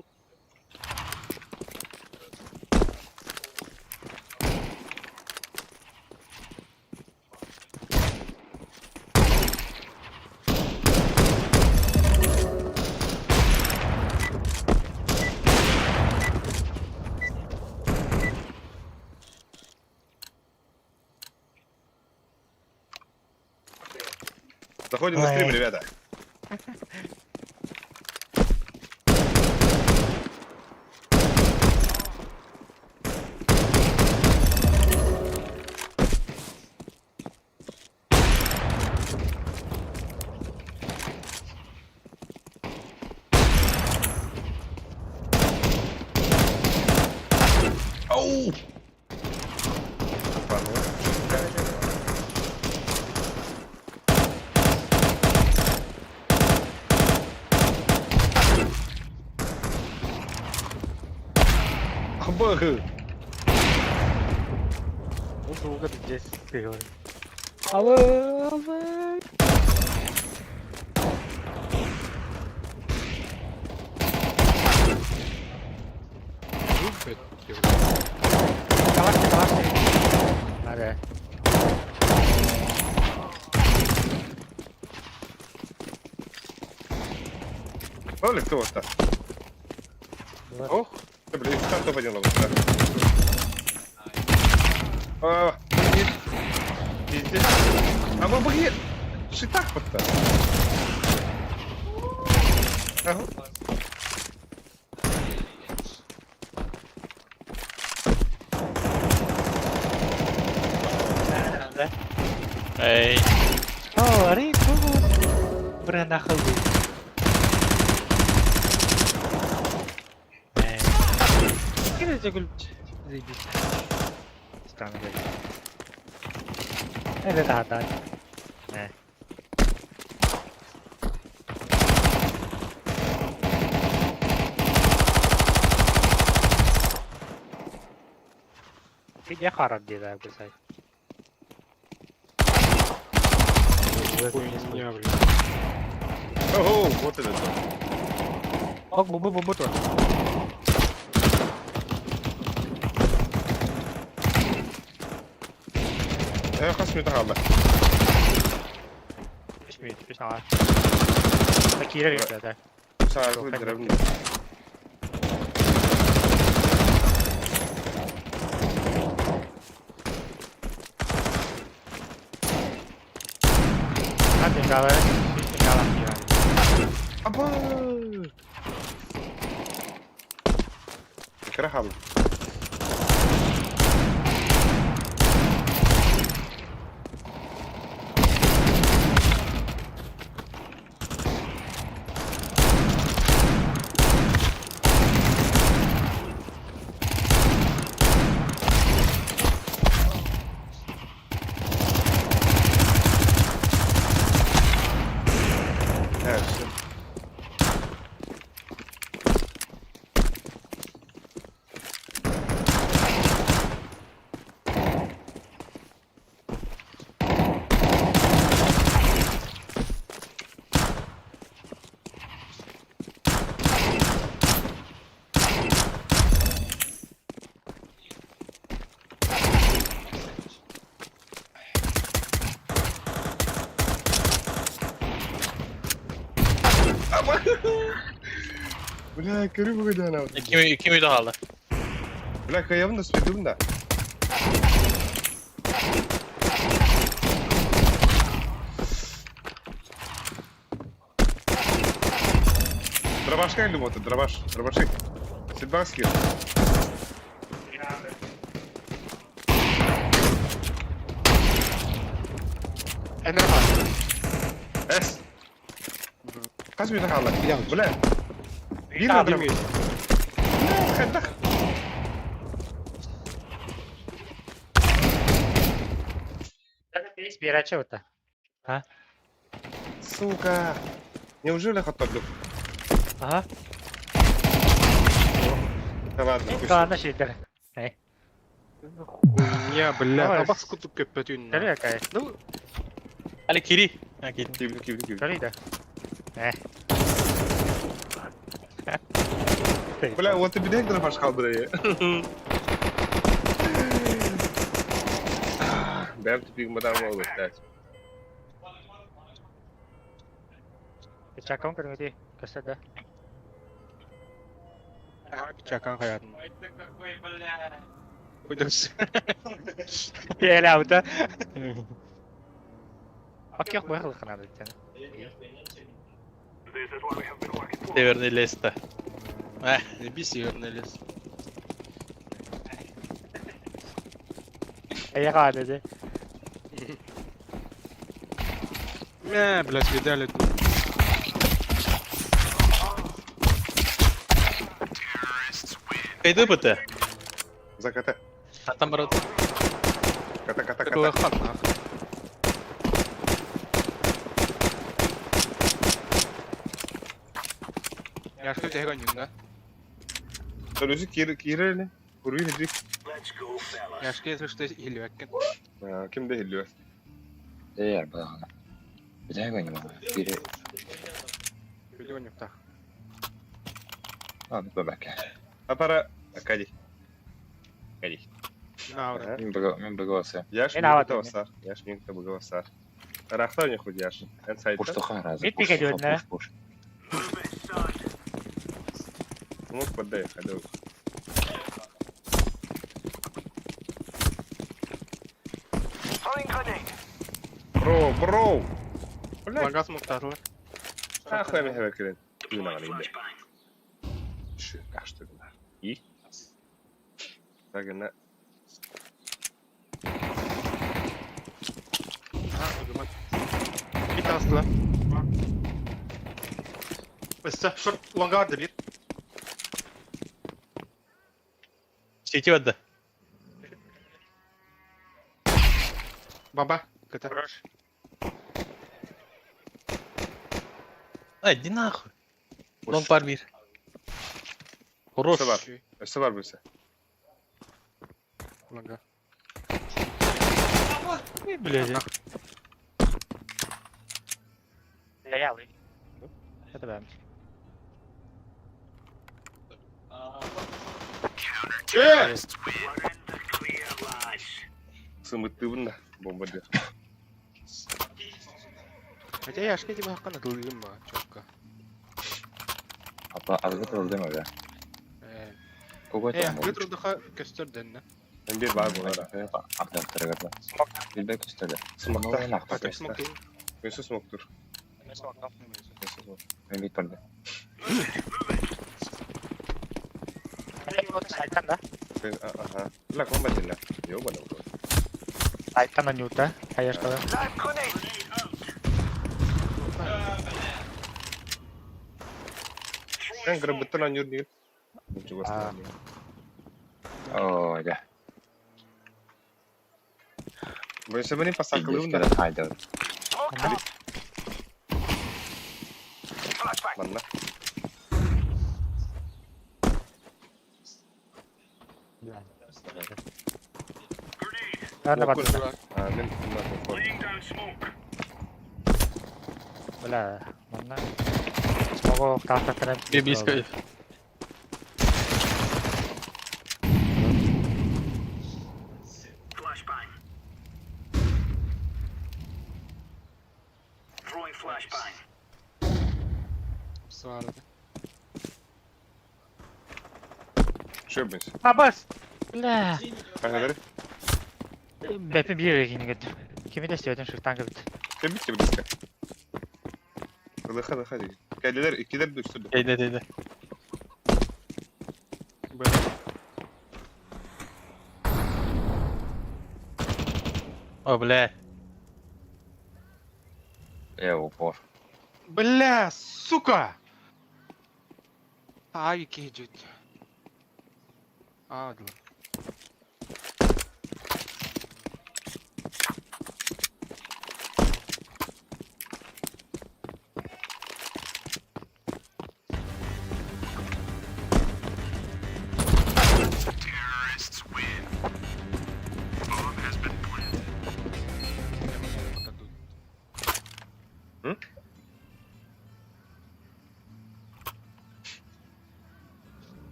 A: Заходим на стрим,
D: Ой.
A: ребята. Ау! Абы!
D: Ну, долго ты здесь, ты говоришь. Алло. Калашник. Надо.
A: Оля, кто вот так?
D: Вот.
A: Ох, ты, блин, там топ-1 ловит, да. Пиздец. А бабы, шитак вот-то. Ага.
D: Да?
B: Эй,
D: О, Рику. Бранахал. Кидай загуль. Заебись. Странно, блядь. Это да. Где харап деда писать?
G: Хуйня, блин.
A: Ого, вот это.
D: Ок, бубу тут.
A: خصمي تهلا.
D: Пусть надо. Такие ребята.
A: ساعة ضربني.
D: Tinggal ya.
A: أبا. فكرة حلوة. Бля, Карим выгодно.
B: Kim uyda kaldı?
A: Бля, каявын да спидум да. Дробашка или вот дробашик. Сидбарский. Эс. Kas mida alla? Бля. Видно дроб. Бля,
D: Есть бирача вот то.
A: Сука! Неужели хот-дог?
D: Ага.
A: Да ладно, пусть.
D: Ладно, щитер.
G: Хуйня, бля.
D: Давай.
G: Абас кутуп көппөтүн.
D: Кали какая?
G: Ну,
B: Али кири. А, кири.
A: Кибли.
D: Кали да.
A: Бля, вот и бедек драфаш калдыры. Бәм тупик мадан oldu. Evet.
D: Чакам кырмыти. Касада.
G: чакан хаятын. Куйдырс.
D: Еле аута. Акяк байхал канады тен.
B: Северный лес-то.
G: Не би северный лес.
D: Аяга dedi.
G: Блядь, видали тут.
B: Кайды быты.
A: Заката.
B: Там брат.
A: Ката.
G: Такого хатна. Яшка тега нюнга.
A: Törüsü kiri ne? Kuruyu ne dik?
G: Яшка езгішті елуәккен.
A: Kimde hilliyor?
F: Eğer bana. Bir tane oynayalım. Biri.
G: Видео не птах.
F: Abi bebek.
A: Apara. Kadi.
G: Наура.
F: Ben bıgavası.
A: Yaş
D: Ben
A: mı
D: hava
A: da basar? Yaş mı da buga basar? Araqtar ne xud yaş? En sayda.
F: Boşluğa razı.
D: Mit pike diyorsun ha?
F: Boş.
A: Smok поддай, hadi. Bro.
G: Лагас мұқтарлы.
A: Ахуй мен хәбәр керен. Юнаган иде. Şu kaçtı bunlar. İyi. Bagana.
G: Бит астыла. Өсті, шорт лонга арды бит.
B: Сети вады.
G: Баба, кыта.
B: Иди нахуй. Лонг пар бир. Хорош.
A: Var. Öse var burası.
G: Лонга.
D: Блядь. Стоял. Это да.
A: Sımıttı bunda. Bomba diyor.
G: Хотя яшка тебе хаққан атылдым ма, чокка.
F: Abla azı problem öyle. Kogo
G: Эй,
F: tamam.
G: гытрылдыха көстөрдөн.
A: Ben bir var bunlara.
F: Aktar tırgırdı. Bilbek üstüde.
A: Sımıkta.
F: Smoke'un aktar.
G: Атак смокейн.
A: Mesut smoktur.
F: Ben bitmedi.
D: Сайттан да.
A: Aha. La komba dinle. Yok bana bu.
D: Сайттан нюта. Аяшка.
A: Sen kırıbıttın an yürü değil. Çok
D: Aa.
F: Oo ya.
A: Ben sebenin pasaklığım da.
F: İlişkiler haydi.
A: Bana.
D: Ладно,
A: Okun.
D: батыр.
A: Amin. Bunlar okun.
D: Бля, mana? Смогу как-то прям.
B: Bir близко.
G: Сварды.
A: Şu yapmış.
D: Абас. Бля.
A: Kankaları.
D: Бепи бир егин гет. Кими де istiyordun şu tankı bit.
A: Sen bitti mi diska? Hadi. Geldiler ikiler düştürdü.
B: Değdi. О, бля.
F: Упор.
G: Бля, сука! Ай, кеджит. Адла.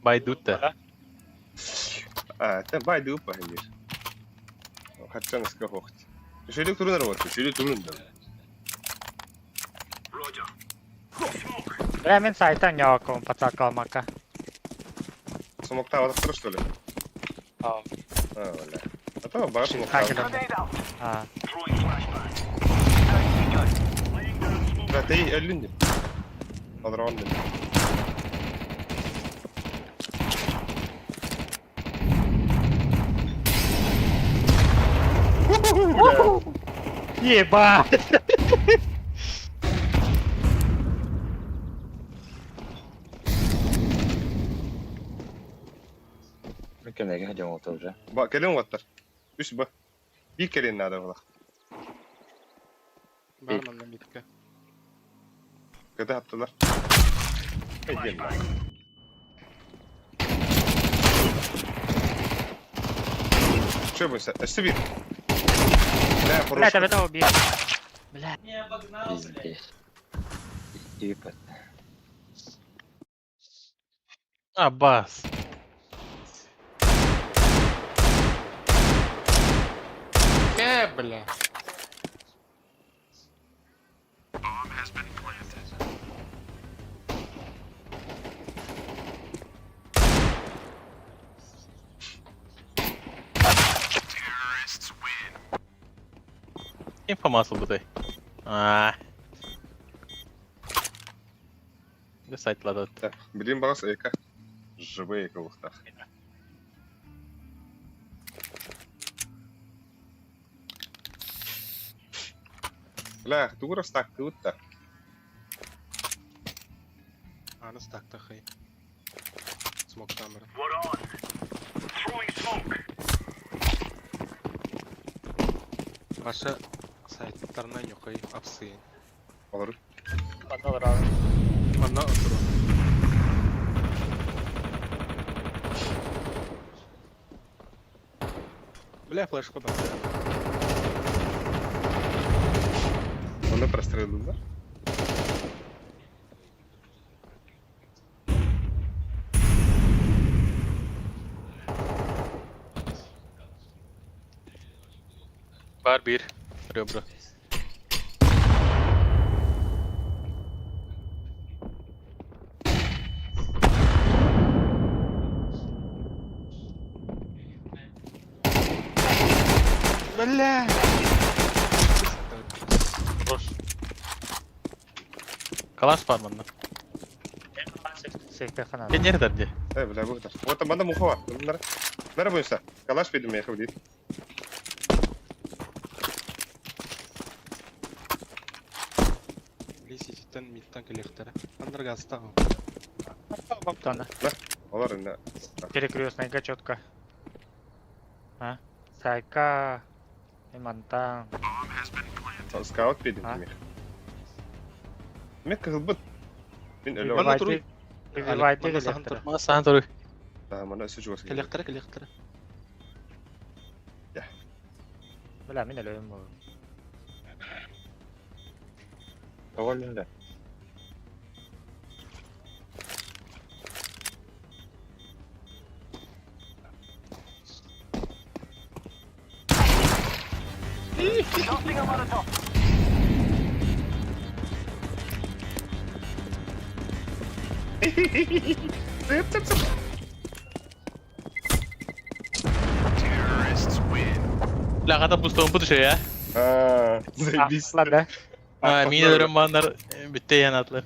B: Байдутта.
A: Та бай дууп бахилир. Хатчан иска хохт. Шөйлөк турунар бар. Шөйлөк турун да.
D: Бля, мен сайтан яваком пацакалмака.
A: Смокта ватыр что ли?
D: А,
A: Валя. А то баш смокта.
D: хакером. А,
A: Да ты эллинди. Подронды.
D: ебать!
F: Mükemmel hadi oldu уже.
A: Ba kelin vattır. Üç ba. Bir kelin nada valla.
G: Барман на митке.
A: Kötü yaptılar. Gel. Что будет? Остави. Да,
D: Бля,
A: хорошо.
D: тебя это убил. Бля.
F: Пиздец. Ебать.
B: Аббас.
G: Бля.
B: Kim famasıl bu day? Ne saytladı?
A: Так, блин, бас эко. Живые колухта. Бля, дура стак тут та.
G: Аны стакта хай. Смок камера. Ваша сайттарынан юқай апсыйын.
A: Olur.
D: Подал раунд.
G: Манна отуру. Бля, флешку да.
A: Onu прострелил,
B: Var bir. Röbro.
G: Бля!
B: Roş. Kalaş var bunda.
D: Секте хана.
B: Gel nerede diye.
A: Бля, выход. Вот там банда муха. Нара бойся. Калаш пойдем, я ходить.
G: Лиситен миттен келектері. Андырга астагы.
D: Топтанда.
A: Олар инде.
D: Перекрестная четко. А? Сайка. Имантан.
A: Скаут пойдем,
D: А?
A: Мих. Мих кылбыт. Мен ölü
B: Bana
A: var.
D: Вивайте
G: Мана сахан
D: электро.
G: тур.
B: Bana sana doğru.
A: Да, мана сөз жугасы.
G: Келектері.
D: Бля, мен өлөм бул.
F: Доволен да.
B: La kata bustağın bu şey ya.
A: Aaa, zajebiście.
D: Ладно.
B: Minelerim banlar bitti yanatlı.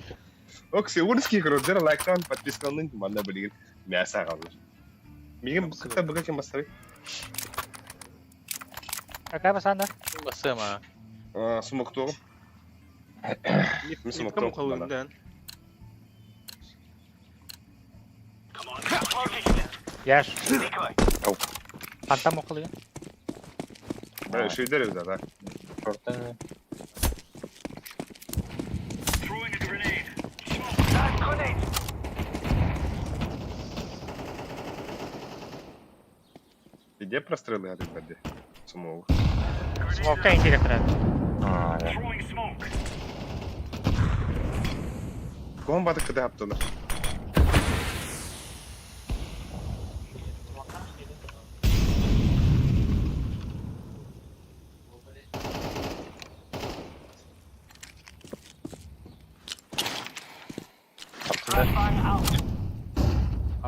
A: Окси, урский короче, лайктан, подписканын манда билген. Мяса қалды. Мигем кытта бага кем бастыры?
D: Какая басанда?
B: Basım ha.
A: Смокту.
G: Митке
A: смокту.
G: мукалуындан.
D: Яш. Фантом окулуyor.
A: Бля, шейдер evde da.
F: Şorta
A: Где прострелы от беды? Самого.
D: Смока интересно.
F: ya.
A: Ком бады кыда аптылар.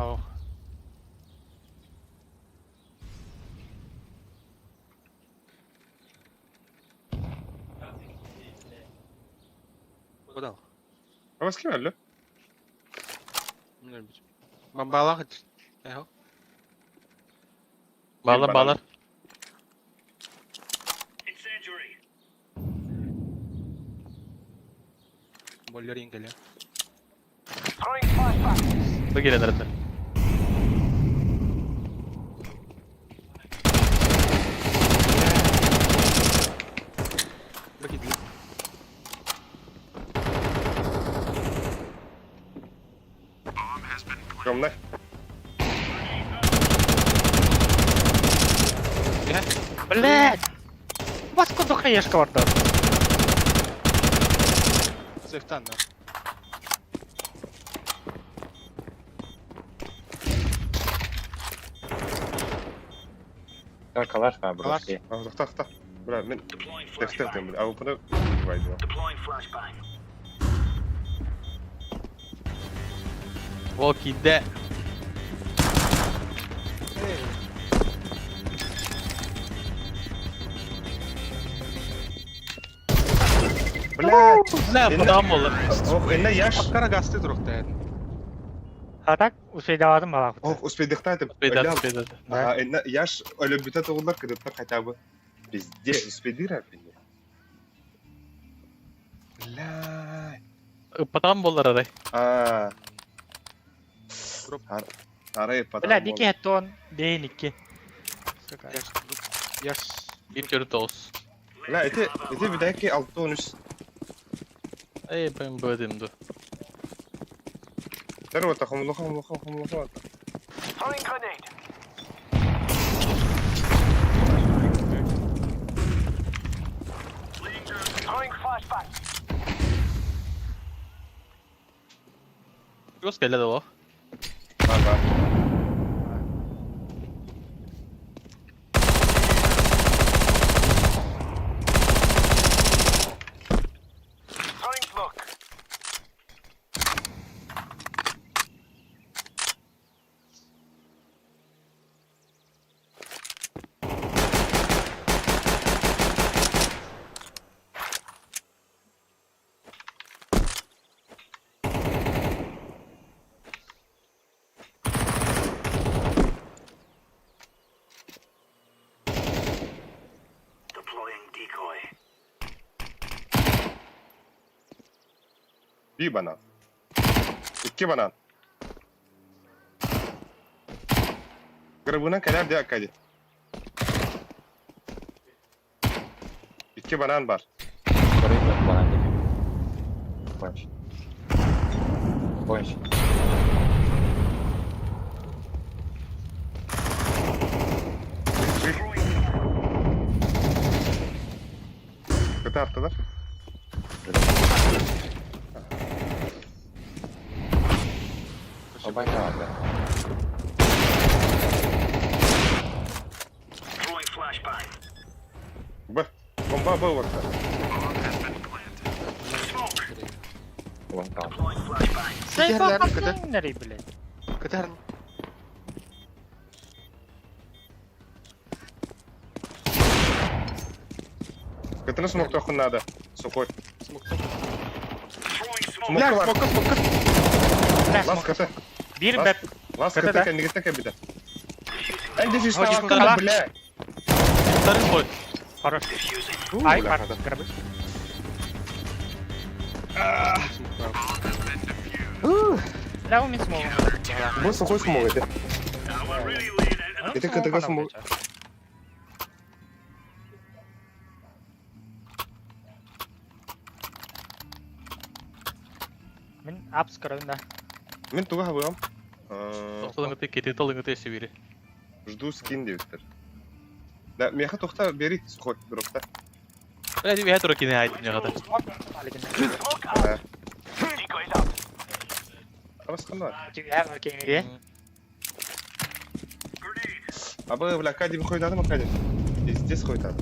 B: Ау.
G: Куда?
A: А вас kim öldü?
G: Bilmiyorum. Ben bağlak et. Eho.
B: Bağlar
A: bana-
B: bağlar.
G: Boller geliyor.
B: Bu gelen arada.
G: Bu gidiyor.
A: Gömle.
D: Блядь! У вас куда хаешка orada?
G: Zırhtan da.
F: Kalar var burada.
G: Kalar.
A: Aa, tahta. Bırak ben defter diyorum. Abi bunu vay diyor.
B: Walking'de.
A: Блядь.
B: Ne yapalım olur.
A: Ох, enna yaş.
G: Akkara gazete durukta yani.
D: А так успеваdım bana.
A: Ох, успедихтатым.
B: Beyler beyler.
A: Ага, enna yaş öyle bütün oğullar kırıkta хотя бы. Везде успедир abi. Блядь.
B: Ipatan bollar aray.
A: Aa.
G: Drop.
A: Arayı patron.
D: Блядь, 2 хеттон, дейін 2.
G: Yaş. Yaş.
B: Bir körü de olsun.
A: La eti bir dahaki 6-13.
B: Ey ben böyle dur.
A: Terwa takhumluha.
B: Göz gel de o.
A: Var. Bir banan. 2 banan. Grabına kadar diye kaydı. 2 banan var.
F: Burayı da bana geliyor. Boş. Boş.
A: Kötü attılar.
F: Baba ne abi?
A: Bak. Bomba bu vakti.
F: Ulan kaldı.
D: Сейф
G: Diğerleri
D: ахап
G: kadar.
D: nereye блядь?
G: Kadar.
A: Kötü nasıl nokta okun nada? Sokoj.
G: Smokta.
A: Smokta var.
G: Smokta.
D: Бля,
A: Las kötü.
D: Bir
A: Lan.
D: bet.
A: Las
D: Kötü
A: kötü
D: de.
A: kendi gittik bir de. Ben de şu
D: Hocam,
A: hakkında
D: kala.
A: bile.
B: Sarı boy.
D: Хорош. Ай,
A: бля,
D: пар, грабы. Бля, у меня смог.
A: Bu sokoj smog edi. Это когда смог.
D: Мен апс кырдым да.
A: Мен туга хабыгам.
B: Тоқталың өте кетет алың өте севері.
A: Жду скин дептер. Да, меха тохта бери сухой дропта.
B: Hadi bir hayat yine ait ne kadar.
A: Хабас кандай.
D: Я окей.
A: Абы бля кади би койдады ма кади? Здесь койдады.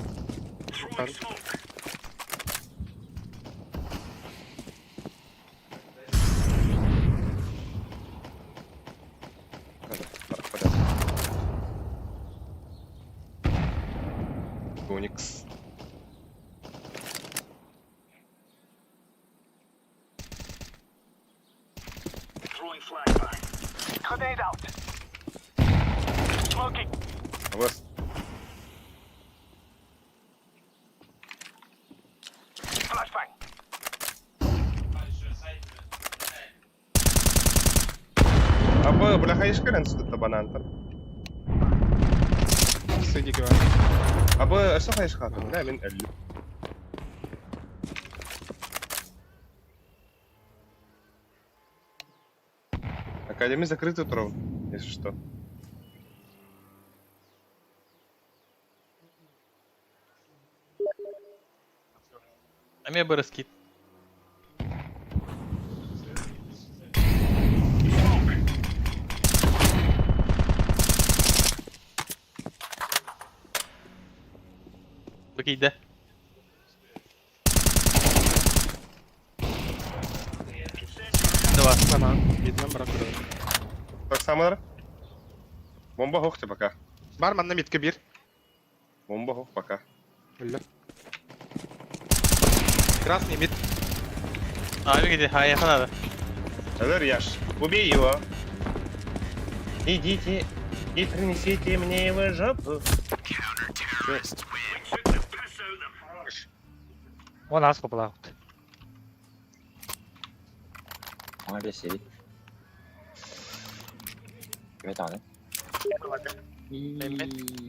A: Onyx. Avaz. Abo, bırak ayışkıran sıkıntı bana antar.
G: Сиди говори.
A: Abo, asa ayışkıran. Ne ben 50. Академия закрыта утром, если что.
B: Эме бырыс кит. Bakıydı. Два.
G: Ана, midden bırak burayı.
A: Так, самолар. Бомба хохте пока.
G: Бар manda midke bir.
A: Бомба хох пока.
G: Öyle. Красный mid.
B: Abi gidiyor. Ha yakın abi.
A: Эдер, Яш, убей его. Идите и принесите мне его жопу.
D: O nasıl kopula?
F: Maalesef. Evet abi.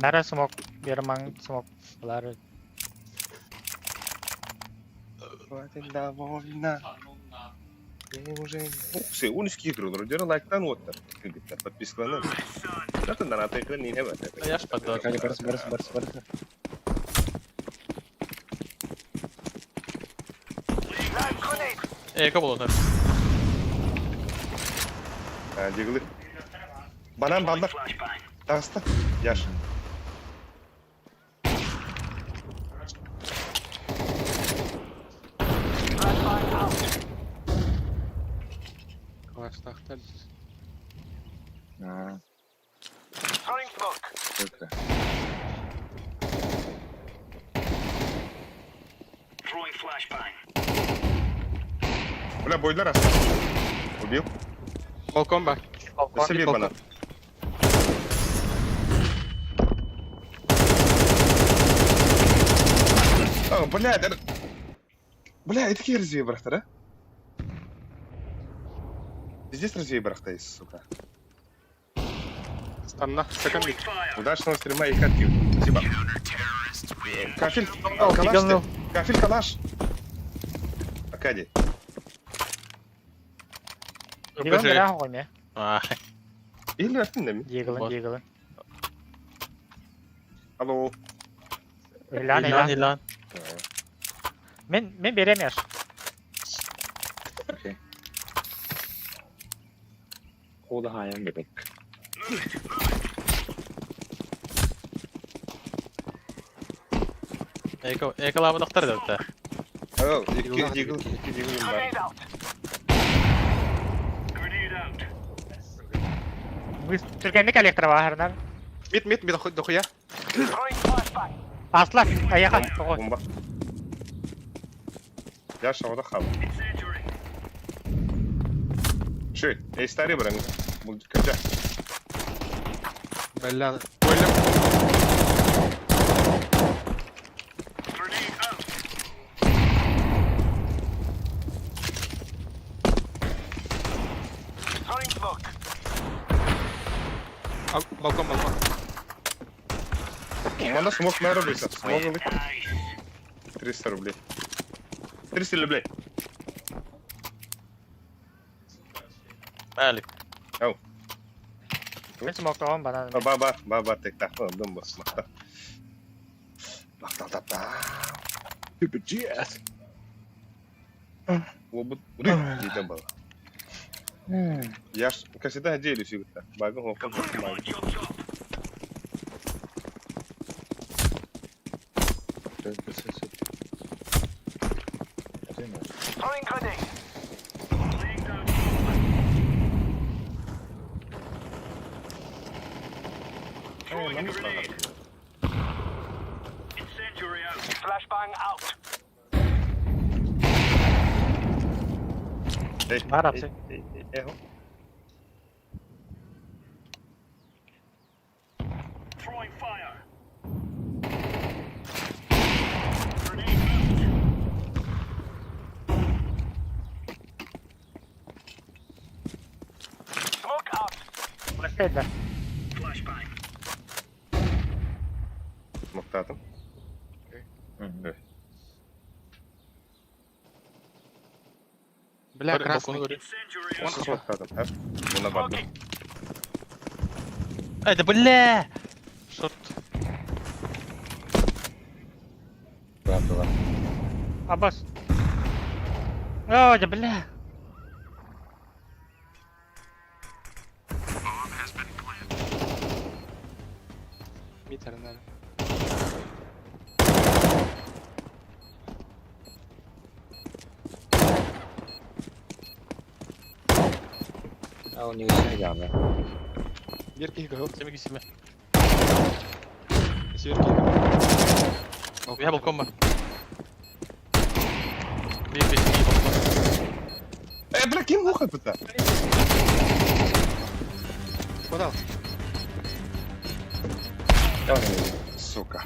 D: Nara smoke? Bir mang smoke. Bunları
A: Хватит довольно. Я уже... Все, унички игру, родера лайктан оттар. Кыгыттар, подпискаланар. Zaten donat ekran neyine var?
B: Yaş patladı.
F: Hadi barış.
B: Eka bulun tabii.
A: Ha, jiggle. Banan ballar. Dağısta. Yaş.
G: Класстахта.
F: Ha. Çok da.
A: Бля, бойлер аса. Убил.
G: Balkon bak.
A: Даси bir bana. О, бля, да... Бля, это какие развей брахта, да? Здесь развей брахта есть, сука.
G: Stanna. Second mid.
A: Удачного стрима и катки. Спасибо. Кафель, калаш ты.
D: пиганул.
A: Кафель, калаш. Акади.
D: Diggle'ın bir ah koyma.
B: Ay.
A: Или attın mı?
D: Diggle'ın.
A: Alo.
D: İlan
B: İlan
D: ilan.
B: ilan.
D: Men veremiyor.
F: Okey. O da hayan bebek.
B: Eka lava doktor da öte.
A: Alo. İki jiggle var.
D: Türkiye'nin elektrik var her nar.
G: Mid dokuya.
D: Asla ayağa koy.
A: Bomba. Yaş havada kaldı. Şey, Eystari bırakın. Bu kaça.
G: Bella. Böyle. Balkon.
A: Манда смог на рублица. Смог ли? 300 рублей. 300 рублей.
B: Malik.
D: Ben smoke tamam bana.
A: Баба, tek tak. Dum bas. Makta. Вот рыб было. Я ж всегда делюсь игры. Багом хопом.
D: Var apsi.
A: Eho.
D: Başka eder.
A: Smoke'ta attım.
G: Бля, красный.
B: Balkonu görüyor.
A: Smoke'ta attım. Hep buna baktım.
B: Hadi bля! Short.
F: Var.
D: Abbas. Oh, ya bela.
G: Mid herhalde.
F: Ha o news'ine geldi.
G: Bir kill go.
B: Semih gitsin mi?
G: Bir kill.
B: Bir ha balkon var. Bir balkon.
A: Bırak kim bu kapıda?
G: Подал.
A: Suka.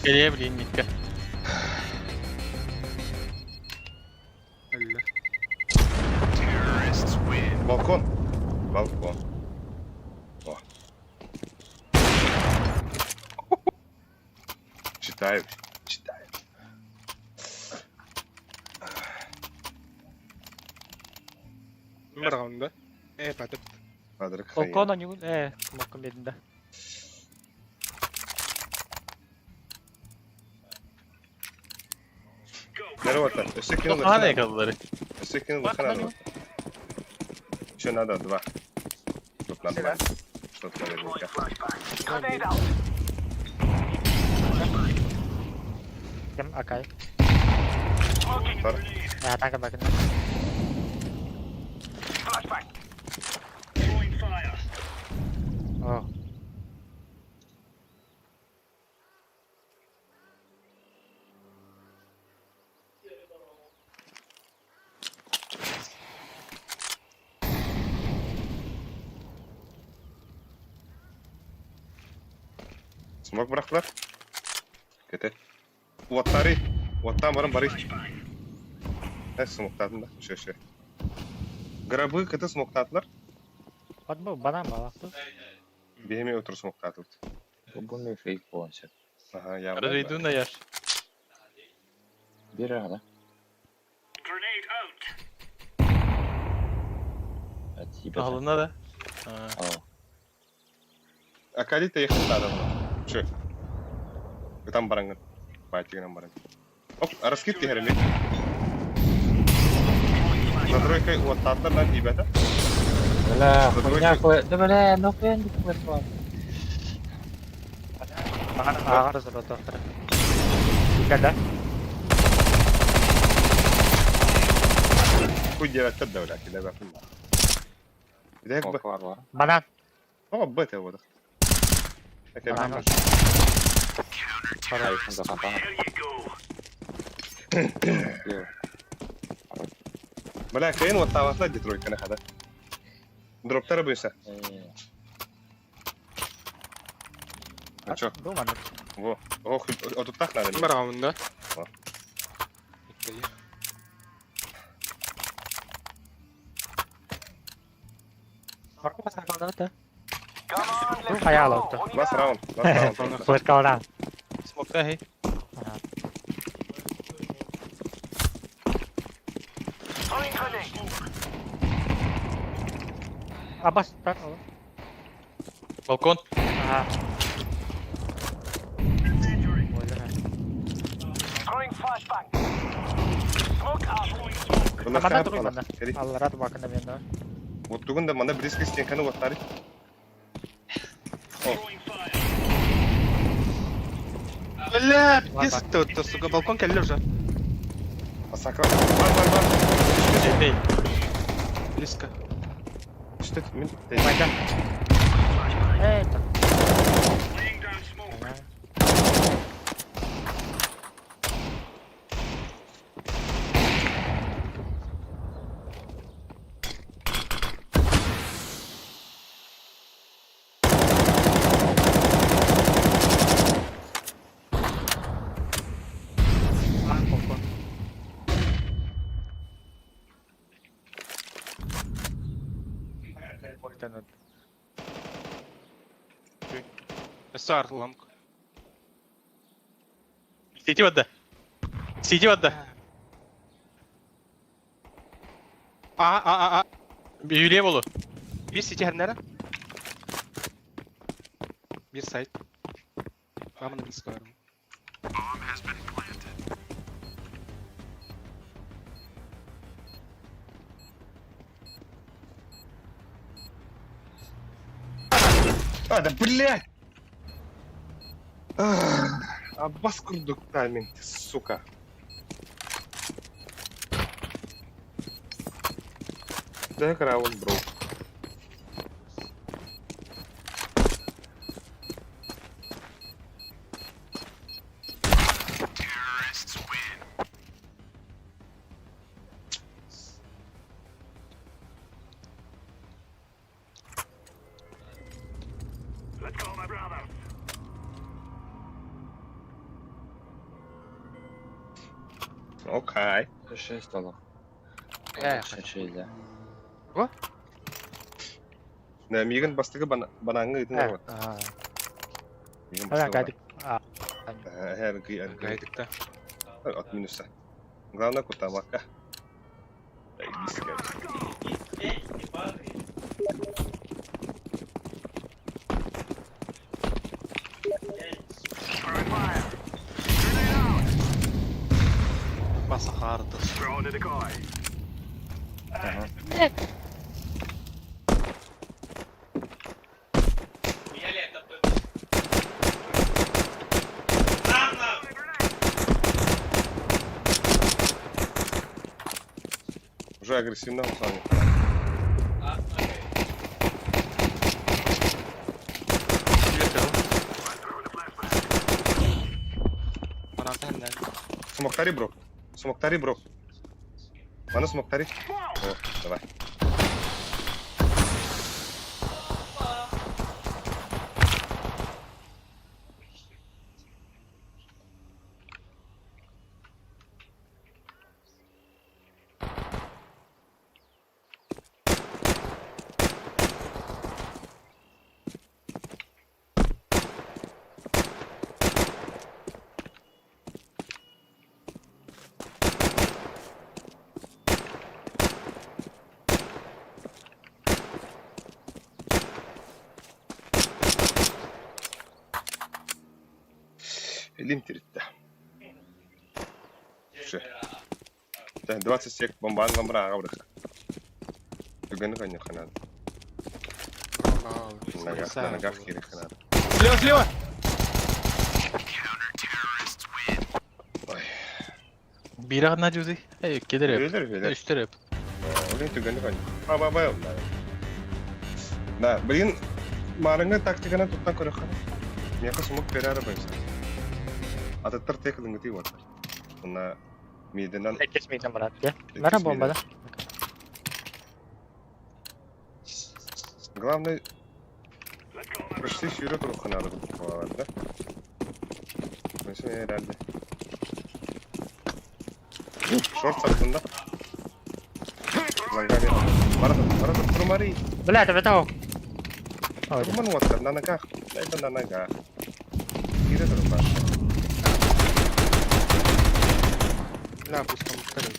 B: Geriye bileyim midde.
G: Helal.
A: Balkon. Balkon. О. Читаю. Читаю.
G: Bir roundda. Patip.
A: Padırık hayır.
D: Balkona ni smoke midinde.
A: Nereye var? Ösekini
B: Yok
A: bakın.
B: ne yakaladılar.
A: Ösekini bakın abi. Еще надо два. Тут надо два. Тут наверняка.
D: Kim Akay.
A: Var.
D: Ya tangkap bakın. Oh.
A: Смог bıraktılar. Kötü. Uvatları. Uvattan varın bari. Ne smokladın da? Şey. Grabı kötü smokladılar.
D: Bak bu bana mı baktı?
A: Behemi otur smokladılar.
F: Bu ne fake olacak?
A: Aha ya.
B: Arada reydun da yer.
F: Bir arada. Evet, iyi bir
B: Halına da. Ha.
F: Aa.
A: Akali yakın da adamlar. Şu. Tam barangın. Bayçıgınan barangın. Hop arası gitti herhalde. Zatrойкой уаттаатlar lan ibete.
F: Бля, хуйня хуй. Да бля, нахуя не хватает.
D: Bana ağır zor doktor. Dikkat et.
A: Хуй девятка да, бля, кидай bakın. Bir de hep
F: Bak var.
D: Banan.
A: ama bete o da.
D: Banan.
F: Hayır, da kapan.
A: Bля, kayn uаттаатlar Detroit'ten kadar. Drop'lara buysa. Çok.
D: Думаю.
A: Во. Ох, отуттак надо.
G: Bir roundda.
A: Var.
G: Bekleyin.
D: Aku pas kalau tuh. Lu kayak lo tuh.
A: Last round. Last round.
D: Buat kau orang.
B: Smoke'da hey.
D: Abbas, tak.
B: Balkon.
D: Aha. Boleh kan.
A: Bunlar
D: Mana
A: kaynap
D: tuh
A: bana.
D: mana?
A: Kedi.
D: Allah rat bakın da bende.
A: Utlugun da bana brisk isteyen kanı uatları.
G: Бля, пиздец ты, сука, балкон келли уже.
A: Asakra. Var.
B: Şey değil.
G: Близко.
A: İşte min.
D: Baca. Tuh.
G: чуть. SR long. Сиди вода. Сиди вода. А. Юлия болу. Bir city hernere. Bir side. Ben bunu bir sıkarım.
A: А, да блядь! Аббас курдук тайминг, сука. Дай раунд, бро. Окей.
F: 6 долларов. Şeyde.
A: Ne, Megan bastığı banangı idin var.
D: 아,
A: Megan
D: 그냥
A: bastığı
D: 가야 돼. 아,
A: her gıy.
G: Gaydık da.
A: От минуса. Главное, куда мака. Дай диска.
G: Basa hardı.
A: Уже агрессивно с вами. Смоктари, бро. Смоктари, бро. Mana смоктари? О, давай. Лимтерит-то. Слушай. Да, 20 сек бомбан бомбра агаврыха. Туганы, конечно, надо. На ногах херих надо.
G: Слева!
A: Ой.
G: Biri adına cüzi. Hey, gelir hep.
A: Öyle.
G: Üstler hep.
A: Блин, туганы, конечно. Ба. Да, блин, марыңа тактиканы туттан көрөк кана. Мияка сумук бере арабайсың. Ататтар текіліңгі тей отыр. Бұна мейдінен...
D: kesmeyeceğim Murat gel. Ver bombada.
A: Главное... Почти сүйрет рухы надо бұлар, да? Mesela herhalde. Short sattığında. Langari. Para turmari.
D: Блядь, это того. Ой,
A: Turman water na nagah. Ito na nagah. Kira turman.
G: La pustım muhtemelen.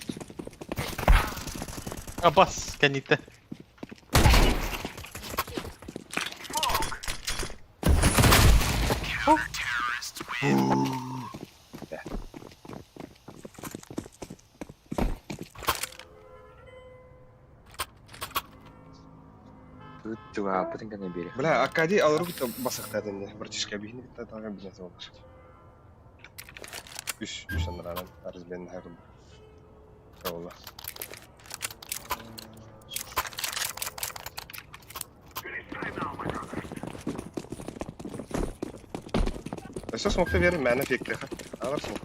G: Abbas, kendite.
F: Tuh apa tinggal nih biri.
A: Бля, Акади алыру kita басақтадың не? Братишка бейні kita тағын бизнес олар. Үш аныраған арызбен хайрым. Саула. Eso смогты верим, мәні фекті қа. Алар смог.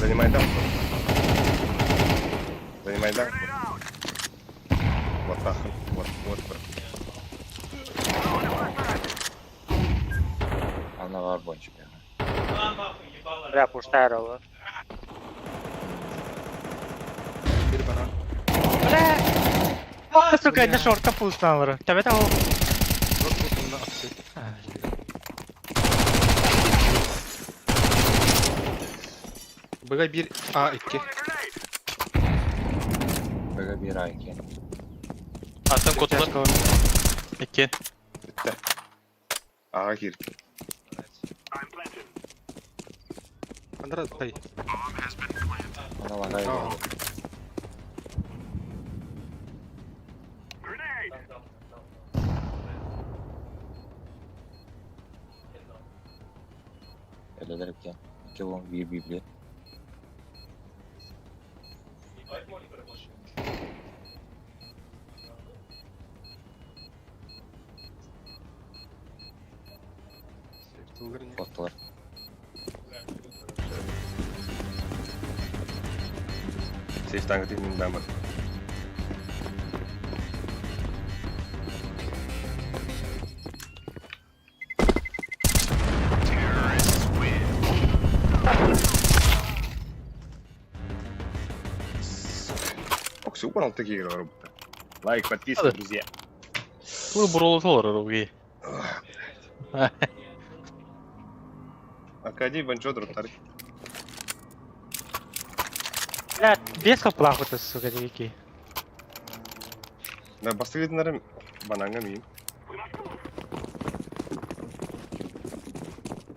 A: Занимай дамку. Вот так. Вот.
F: Она var bonçuk ya.
D: Бля, пустая ролла. Сука, это шорт капуста алыр. Тебе того.
G: Short bottom'da apsi. B'ga 1 A2.
F: Бэга bir ay ekan.
B: Attım kutular. 2.
A: Bitti. Ağa gir.
G: Under pay.
F: Ona bagay oldu. Öyleler ekan. 2 won 1 bibli. Baktılar.
A: Safe tangga timin ben bak. Оксу, он такие игры. Лайк, подписка, друзья.
B: Bu buralı olur Rugi.
A: Акадий ванчо дроптар.
D: Блядь, без плахота, сука, дикий.
A: На бастыгыдынарым бананга миим.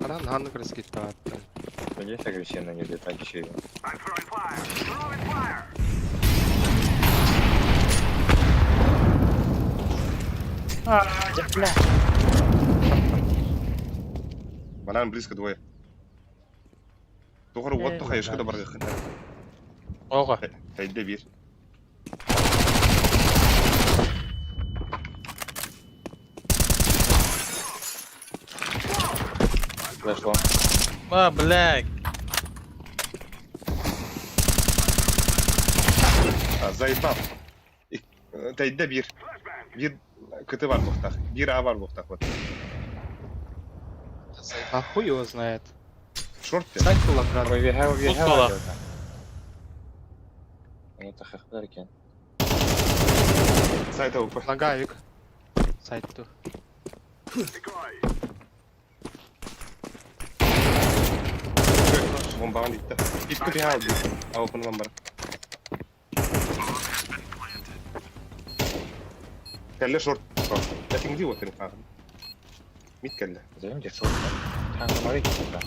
G: Ana nahanda kırıs gitti hatta.
F: Надеюсь, агрессивно не летать еще.
D: Бля.
A: Банан близко двое. Тухар вот туха ешка да барга хынтар.
B: Oga.
A: Тайда бир.
F: Зашло.
B: Блядь.
A: Заебал. Тайда бир. Бир кыты бар бухтах. Бир а бар бухтах вот.
G: А хуй его знает.
A: Шорт.
G: Сайт был аккуратно.
F: We have
B: Пустала.
F: Это хахтар екен.
A: Сайта упа.
G: Лагавик. Сайт ту.
A: Бомбаған дейді. Итті бе алды. Аупынынан бар. Кәлі шорт. Тәтіңді өтін қағын. Мит кәлі.
F: Зачем где шоу? Там смотрите сюда.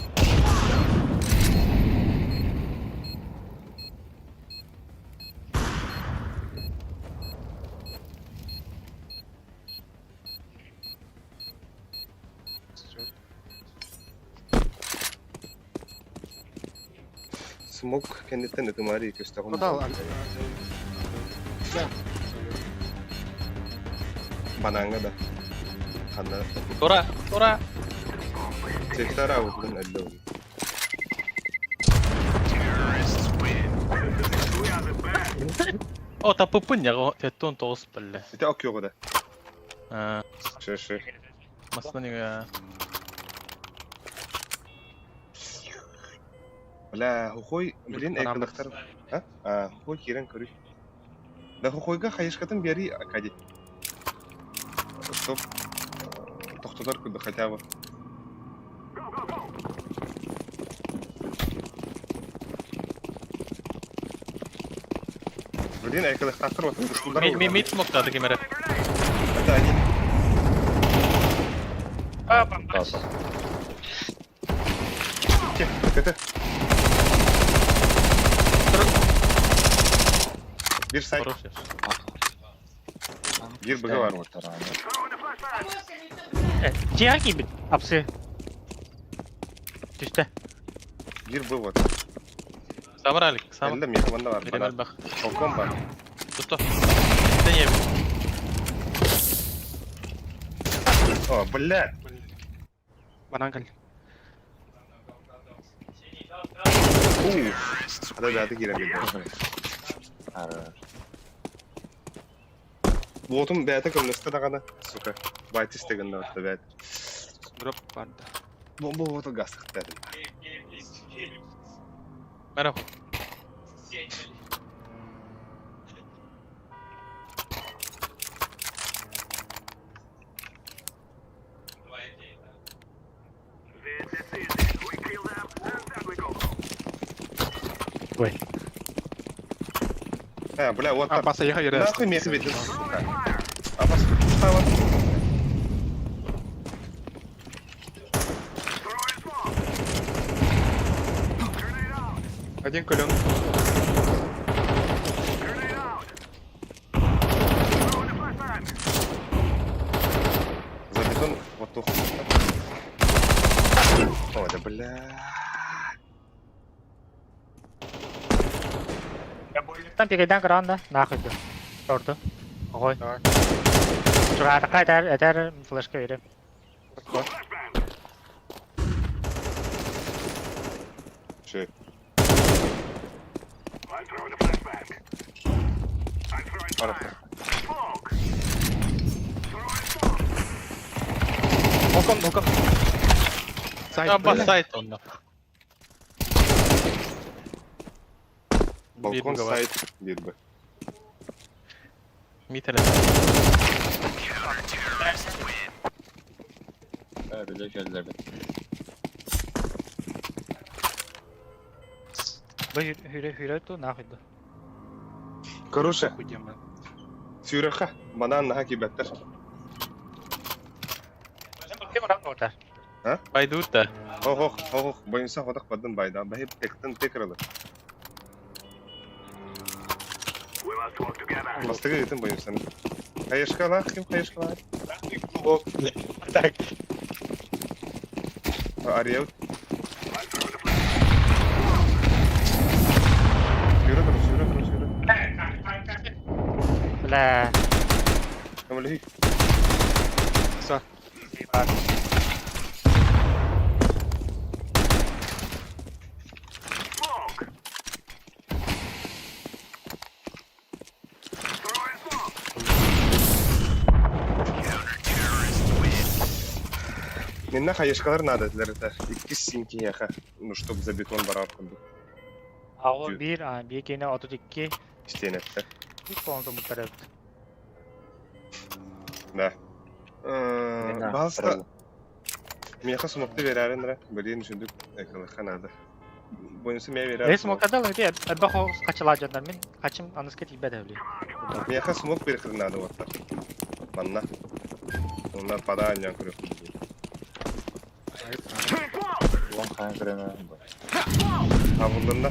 A: Смок кәндеттен үтімарі көстіғын.
G: Подал.
A: Бананға да. Қанна.
B: Tora. Tora.
A: Сектар ауылдың әлі өңі.
B: O tapı punya ko. Tetun toğuz belle.
A: Бите ок yok da. Шы.
B: Masna niga.
A: Бля, хухой, блин, әйкіліктер. Хухой керен көрі. Да хухойға қайышқатын бері акади. Стоп. Тоқтадар күді хотя бы. Блин, әйкіліктер вот.
B: Mid smoke tadı kimere.
A: Это они.
F: Таз.
A: Это. Bir sayt.
B: Хорош яш.
A: Bir bıgı var.
D: Тиа gibi. Апсы. Düştü.
A: Bir bı var.
B: Sabır alik. Sabır.
A: Elde mi? Bunda var.
B: Birimel bak.
A: Balkon var.
B: Tuttu. Deneye bir.
A: О, бля.
G: Банангал.
A: Hadi hadi girelim. Болотым бәті көмнесті дағаны, сука. Байтис дегенде өтті бәті.
G: Дроп vardı.
A: Болоты ғастық дәдім.
B: Merhaba.
D: Ой.
A: Бля, вот
G: А,
A: так.
G: паса ехай раз.
A: Нахуй меха ведь, сука. А бас, става.
G: Один колен.
A: За бетон, вот туху. О, да бля.
D: Там перейдем гранда. Нахуй да. Торду. Ой.
G: Так.
D: Шуға тақай әтер флешка берем.
A: Че?
G: Балкон. Сайт,
B: Абба
G: бля.
B: сайт онда.
A: Балкон сайт бирбі.
B: Митер.
F: Öyle geldi.
D: Бұл хүрәйту нахуй да.
A: Короче,
G: Худема.
A: сүйрәха, манан наха кибәттер.
D: Кем ран отар?
B: Байдут да.
A: Ох, бойынса ходақ бадын байда. Бәйіп тектін текірілі. Бастығы етін бойынсаны. Қайышқа лақ, кем қайышқа лақ?
D: Так.
A: Арияут. Сүйрі.
D: Бля.
A: Көмілі.
G: Са.
A: Менна қайышқалар нададылар. Икки синки яха. Ну, чтоб за бетон барар күнді.
D: Ауы bir кені 32.
A: İsteyen etti.
D: Hiç oldu bu taraf.
A: Да. Балста. Меха смокты верәрен ра. Бірден үшіндік экалыққан ады. Бойынсы мен верәрен.
D: Смок адал өте әдбә хоғыз қачыла жандар мен қачым анысқа тибәді әулі.
A: Меха смок беркірін ады оттар. Манна. Onlar падааньян көрек.
F: Long kan kreme.
A: Абылында.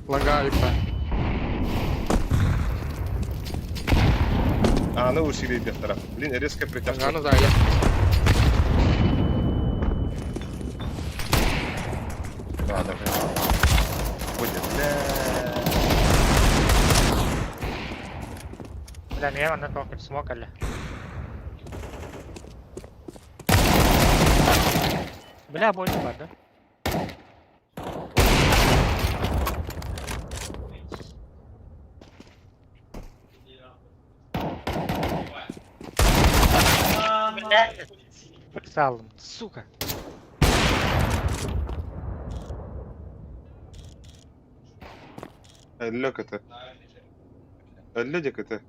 G: Ланга айыппа.
A: Аны усилить дефтара. Блин, резко притяжка.
G: Ланганы зайя.
A: Надо. Будет.
D: Бля, мен анда тоқыр смок әлі. Бля, бойны бар да. Салым, сука.
A: Әлі көті. Әлі де көті.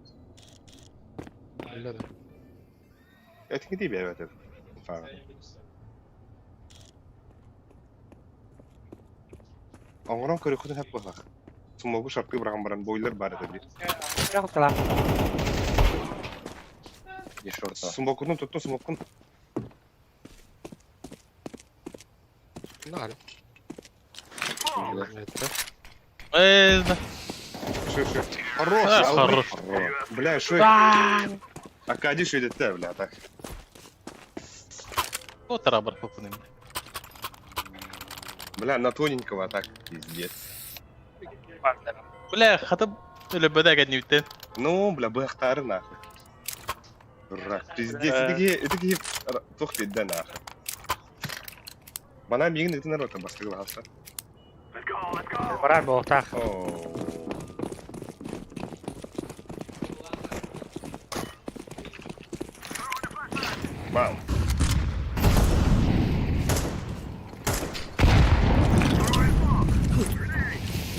G: Öyle de.
A: Әтіңі дейбі әбәті. Аңырам көрі құтын әп болақ. Сумогу шарпы бұраған баран бойлар бар еді бір.
D: Яқыл қыла.
F: Еще orta.
A: Сумогуның тұттың сумогун.
G: Надо. Это.
B: Да.
A: Шы. Хорош.
B: Хорош.
A: Бля, шо? Акади шо едетті, бля, так.
B: O tarafı kapının.
A: Бля, на тоненького так, пиздец.
B: Бля, хатып öyle bödek edin.
A: Ну, бля, бахтары нахуй. Рак, пиздец, это тух пидда нахуй. Бана мигін етін әрі өтін басқығы бағалса.
D: Барар болтақ.
A: Вау.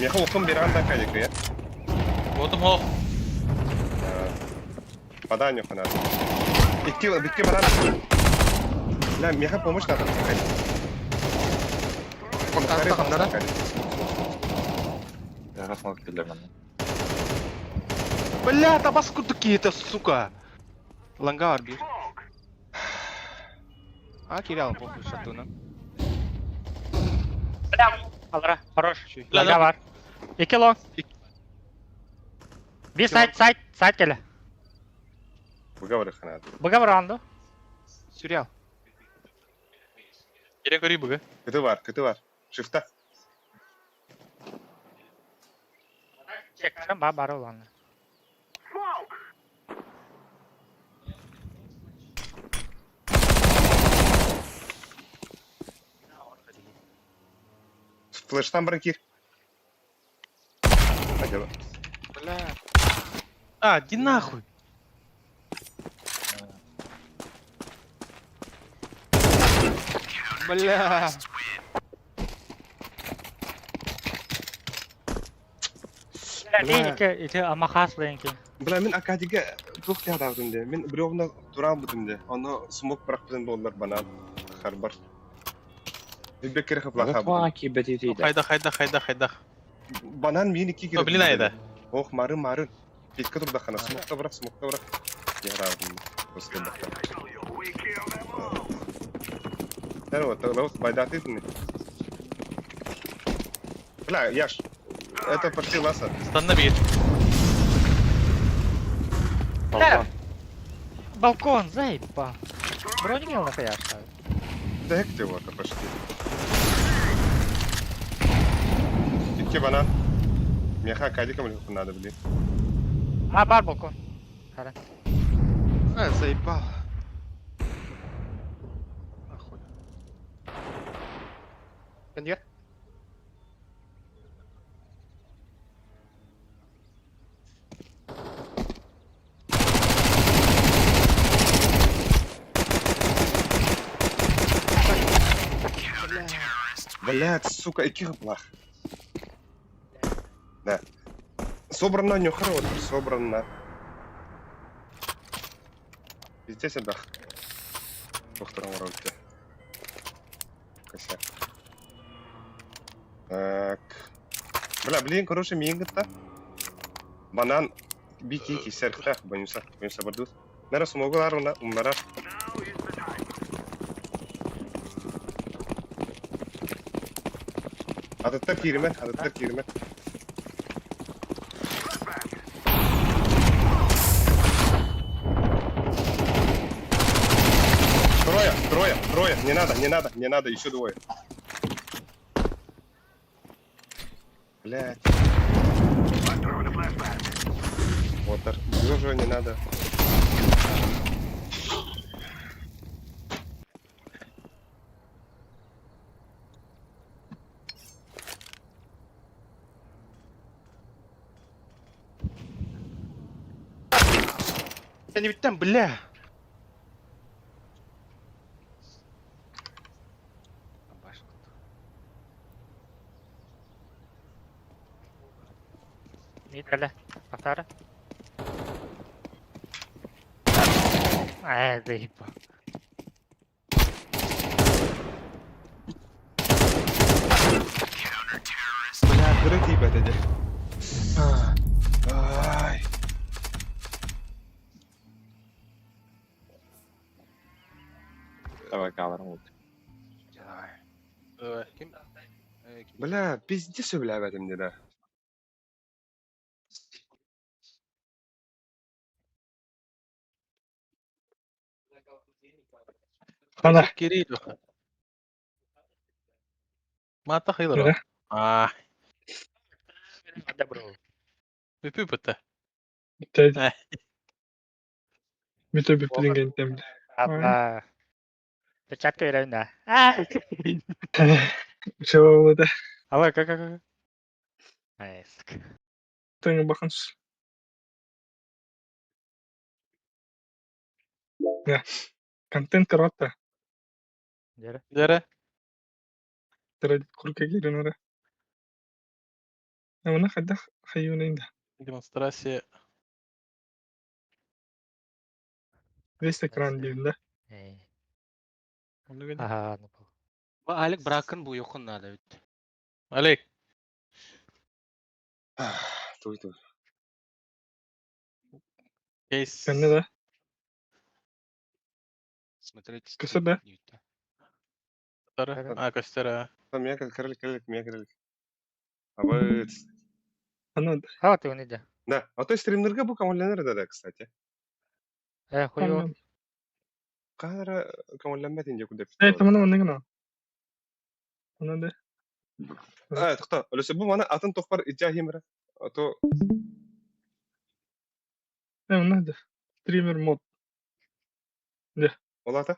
A: Меха оқым берғанда қайдекі, я?
B: Otum ho.
A: Подай нюху надо. Битке банан. Бля, меха помощь надо. Тарих
B: Смоктан
A: аннар
B: алса.
A: Аркадий.
F: Яға смог келер мен.
G: Бля, табас курдуки это, сука. Ланга var bir. А, кире алın похуй шатуынан.
D: Алра, хорош.
G: Чүй.
D: Лага бар. 2 лонг. Bir
G: İki
D: side келе.
A: Выговоры ханат.
D: Быга бранду.
G: Сюрреал.
B: Кире кори буга.
A: Кыты бар. Шифта.
D: Чекшен бар уланы.
A: Флештан бір кир. Хadi.
G: Бля.
B: А, иди нахуй.
G: Бля.
D: İki ama khas benki.
A: Бля, мен Акадиге тух тя давдым де. Мен біреуіне турам будым де. Оны смок бірақ бізден болдылар банан. Харбар. Бибек керек плаха
F: Лаха
A: будым.
F: кибет итейді.
B: Хайда.
A: Банан мен iki керек.
B: Блин, айда.
A: Ох, марын. Петка турда хана. Смокта бірақ. Я равдым. После бақта. Вот, байдаты ты. Бля, Яш. Это почти ласа.
B: Станна bir.
D: Балкон, заебал. Броник мел нахуя ставит.
A: Так ты вот, это почти. Идти банан. Меха Акадиком или надо, блин.
D: А, бар балкон. Хара.
G: А, заебал. Нахуй. Пеньер?
A: Блядь, сука, iki плах. Да. Собрано нюхара вот, собрано. Здесь отдах. Во втором раунде. Косяк. Так. Бля, блин, хороший мингет-то. Банан. Бики, серхтах, боюся бардут. Нера смогу ларuna, умара. Adatlar kirime. Трое. Не надо, еще двое. Блядь. Вот, уже не надо.
G: Я не ведь там, бля.
D: Mid келе. Атара. Заебал.
A: Бля, дураки, блядь. Ай.
F: Давай каларым болды.
G: Kim?
A: Бля, пиздец бля в этом не да.
E: Хана.
B: Кирилл. Мата хилро. А,
D: Ada bro.
B: үпү бітті.
E: Bitteydi. Bitti gentlemdi.
D: Apa? Pecat ke dah.
E: Şöyle de.
D: Apa kak. Nice.
E: Tengah bakın. Ya. Контент коротта.
D: Jadi.
B: Жері.
E: Традит курка girin oraya. Ama ne kadar hayvanıydı.
B: Демонстрация.
E: Весь экран birinde.
B: Onu gene.
D: Aha.
G: Bu alik bırakın bu yokun nada bitti.
B: Олег.
A: Туй.
B: Кейс.
C: Кэнне да.
G: Смотреть
C: Кыса да.
G: стрим Ньюта.
B: Костера. А, Костера.
A: Там я крылик, меня крылик. Абы.
C: Ана да.
D: А вот и он иди.
A: Да, а то стримнерге bu камолленер да, кстати.
D: Хуё.
C: Ана.
A: Кадра камолленмет инде куде
C: Тамана мана гана. Ана да.
A: Тохта, өлөсө бу мана атын тохпар итя химре. То
C: Ана да. Стример мод.
A: олата.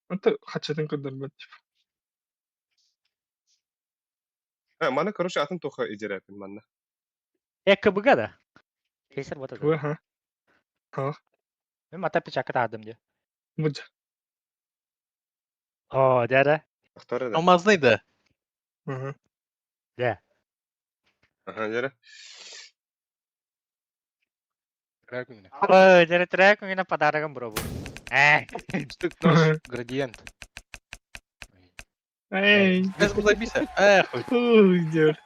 C: Anta хачатын кыдар бат.
A: Мана короче атын тоха идерапин манна.
D: КБГ да. Кейсер вот это.
C: Ква ха. Ха.
D: Мен мата печакат адым де.
C: Муджа.
D: О, да.
A: Тохтары да.
B: Алмазный да.
C: Ага.
D: Да.
A: Аха, дере.
G: Трек у меня.
D: Ой, дere трек у меня подарком пробую.
G: Стык наш градиент.
C: Эй.
B: Без забейся. Хуй.
C: Ой, дер.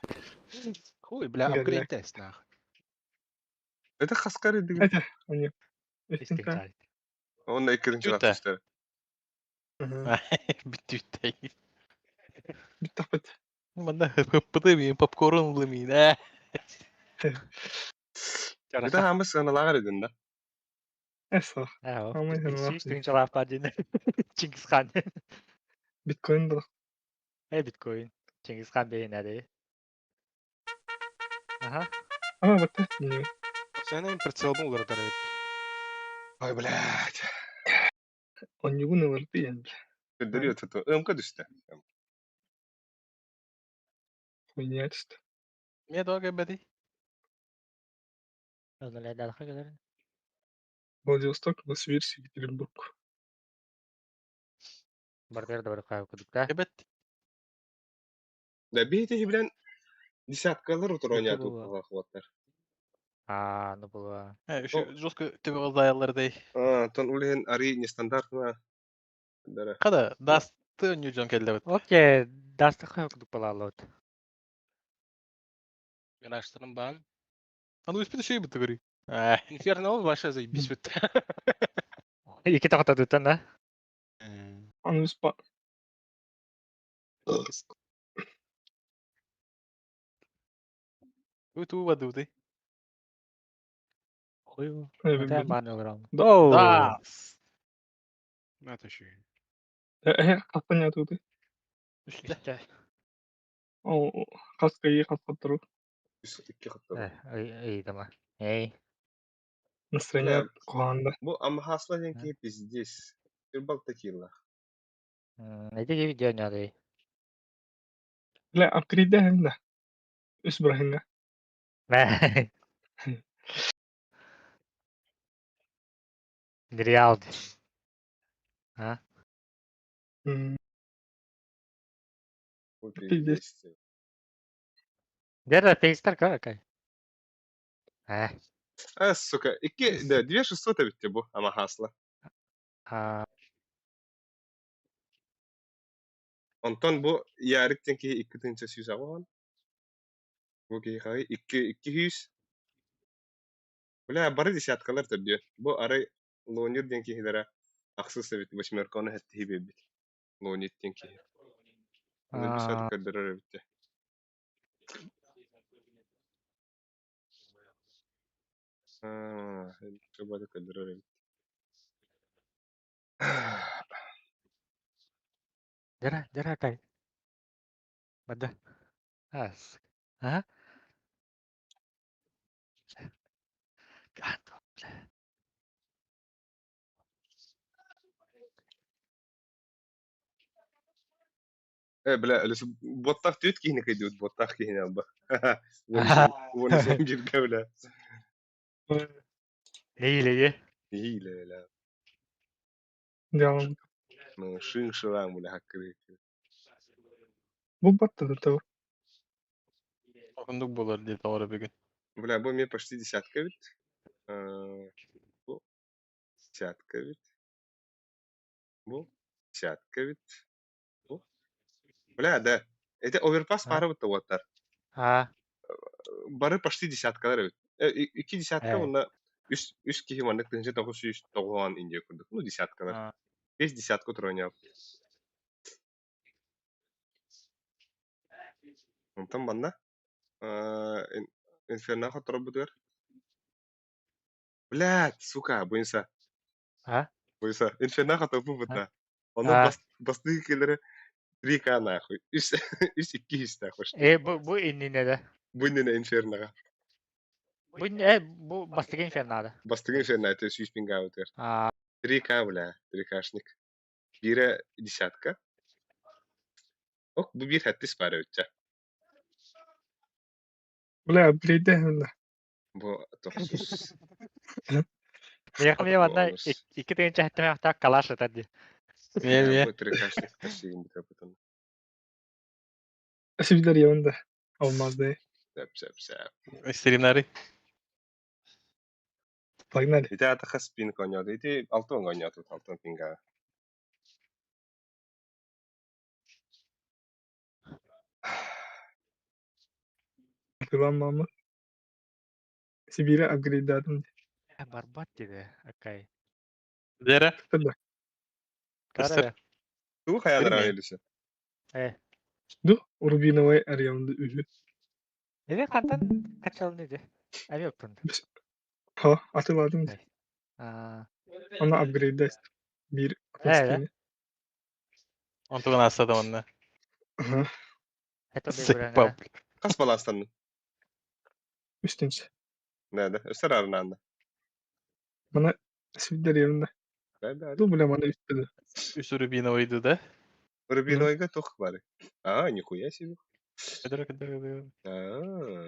G: Хуй, бля,
C: Галяк.
G: апгрейд тест нахуй.
A: Это хаскары диги.
C: Это они. Истинка.
D: Истинчалит.
A: Он на экринче
B: Тюта.
A: лаптыштар.
C: Ага.
B: Битютай.
C: Биттахпет.
B: Мана пытыми попкорн блымин.
A: Это хамыс аналагар идин да.
C: Эсо.
D: Ау.
C: Амай ханва.
D: Истинчалап падин. Чингисхан.
C: Биткоин да.
D: Биткоин. Чингисхан бейин аде. Ага.
C: Ама бата. Не.
G: Sen прицел был градиент.
A: Ой, блядь.
C: Он не гуна варпиен.
A: Дөрү тото. Өмкө düştü.
C: Хуйня чисто.
B: Мне долго беди.
D: Öyle dalga gelir.
C: Владивосток, Новосибирск, Екатеринбург.
D: Бардер да барка кудукта.
B: Ебет.
A: Да бейте хиблен десяткалар утроня
D: Kötü bu.
A: тут хваттар.
D: Ну было.
B: Şu жестко тебе глазайлардай.
A: Тон улен ари нестандартна. Дара.
B: Kada dasты New John келді бит.
D: Окей, дасты хай кудук балалот.
G: Ben açtırdım ben.
B: Ану испита şey bitti gari.
G: Inferno вообще заебись бит.
D: İki tahta tutan da.
C: Он спа.
B: Ту ваду ты.
D: Хуй.
C: Evet.
D: Это ман огром. Оу.
B: Да.
G: Это еще.
C: Каспаня тут.
D: İşte.
C: О, каскайы каскаттыру.
A: İki katlı.
D: İyi tamam. Ey.
C: Настроение
A: Да.
C: куанда.
A: Bu ama hasla деньги пиздец. Ирбал такила.
D: Это видео не надо.
C: لا أبكريد ده هنا. إسبرا هنا.
D: Реал. А?
A: Bu
C: Пиздец.
A: пиздец.
D: Где-то фейстер какая?
A: Сука. İki, да, 2600 bitti bu ama hasla. Ondan bu yarıktan ki 200 alan. Bu ki hay 200. Бля, бары десяткалар төрдү. Бу ары лонер денки хилера аксыз совет башмерканы хатты хибебит. Лонет денки. Бу бисат көрдөрөр битте. Чөбөдө көрдөрөр бит.
D: Дера кай. Бада. Ас. А? Гандо.
A: Бля, лес боттак төт кийне кайдыт, боттак кийне алба. Оны сен бирге бля.
D: Нейлеге.
A: Хиле бля.
C: Devam.
A: Шин шылаң бля хаккы.
C: Bu battı da tabii.
B: Окундук болар деп товары бүгүн.
A: Бля, бу мне почти десятка бит. Бу десятка бит. Бу десятка бит. Бу. Бля, да. Это оверпас
D: А.
A: пары вот оттар.
D: А,
A: Бары почти десяткалар өт. 2 десятка онна үс кихи мандык тынчы 990 инде курдук. Ну десяткалар.
D: а.
A: 5 десятка турanya. Онтан банна инферно хатыр будыр. Блядь, сука, буйса.
D: А?
A: Буйса. Инферно хатыр бу бута. Оны
D: А.
A: басты келери 3К нахуй. Үс 2 нахуй.
D: Bu иннине да.
A: Буйнене инфернога.
D: Bu бастыгы инфернада.
A: Бастыгы инферно это 100 пинга утер.
D: А,
A: 3К, бля, 3Кшник. Бире десятка. Ок, bu bir hattis para ötçe.
I: Бля, апгрейдде хэнэ.
A: Bu 900.
D: яхме ванна
A: Bonus.
D: 2 тыгын чахтаме ахта калаш атады.
B: Мие.
A: Bu 3Kшник тасыгын бите бутун.
I: Сибидер явында. Olmazdı.
A: Сеп.
B: Стримнари.
I: Погнали.
A: Ите ата хас пин коньоды. Ите 6 коньоды 6 пинга.
I: Кыламамы. Сибире апгрейддадым.
D: Барбат dedi. Акай.
B: Дере.
I: Тада.
D: Кара.
A: Bu hayalar
B: Bilmiyorum.
A: ailesi.
I: Ду, Рубиновой арьямды үһү.
D: Эве кантан качалны ди. Ами оптун.
I: Ха, атыладым.
D: А,
I: Onu апгрейддест. Bir
D: да.
B: Онтуган астада онна.
I: Aha,
D: Это
B: Сыпап.
A: Kas balastan?
I: üstünç.
A: Nerede? Öster arnanda.
I: Bana Sibidер явында.
A: Nerede?
I: Ду, бля, мана üstüde.
B: Үсүрү бина ойду да.
A: Рубиновойга тох бары. А, нихуя себе.
B: Кыдыр.
A: А.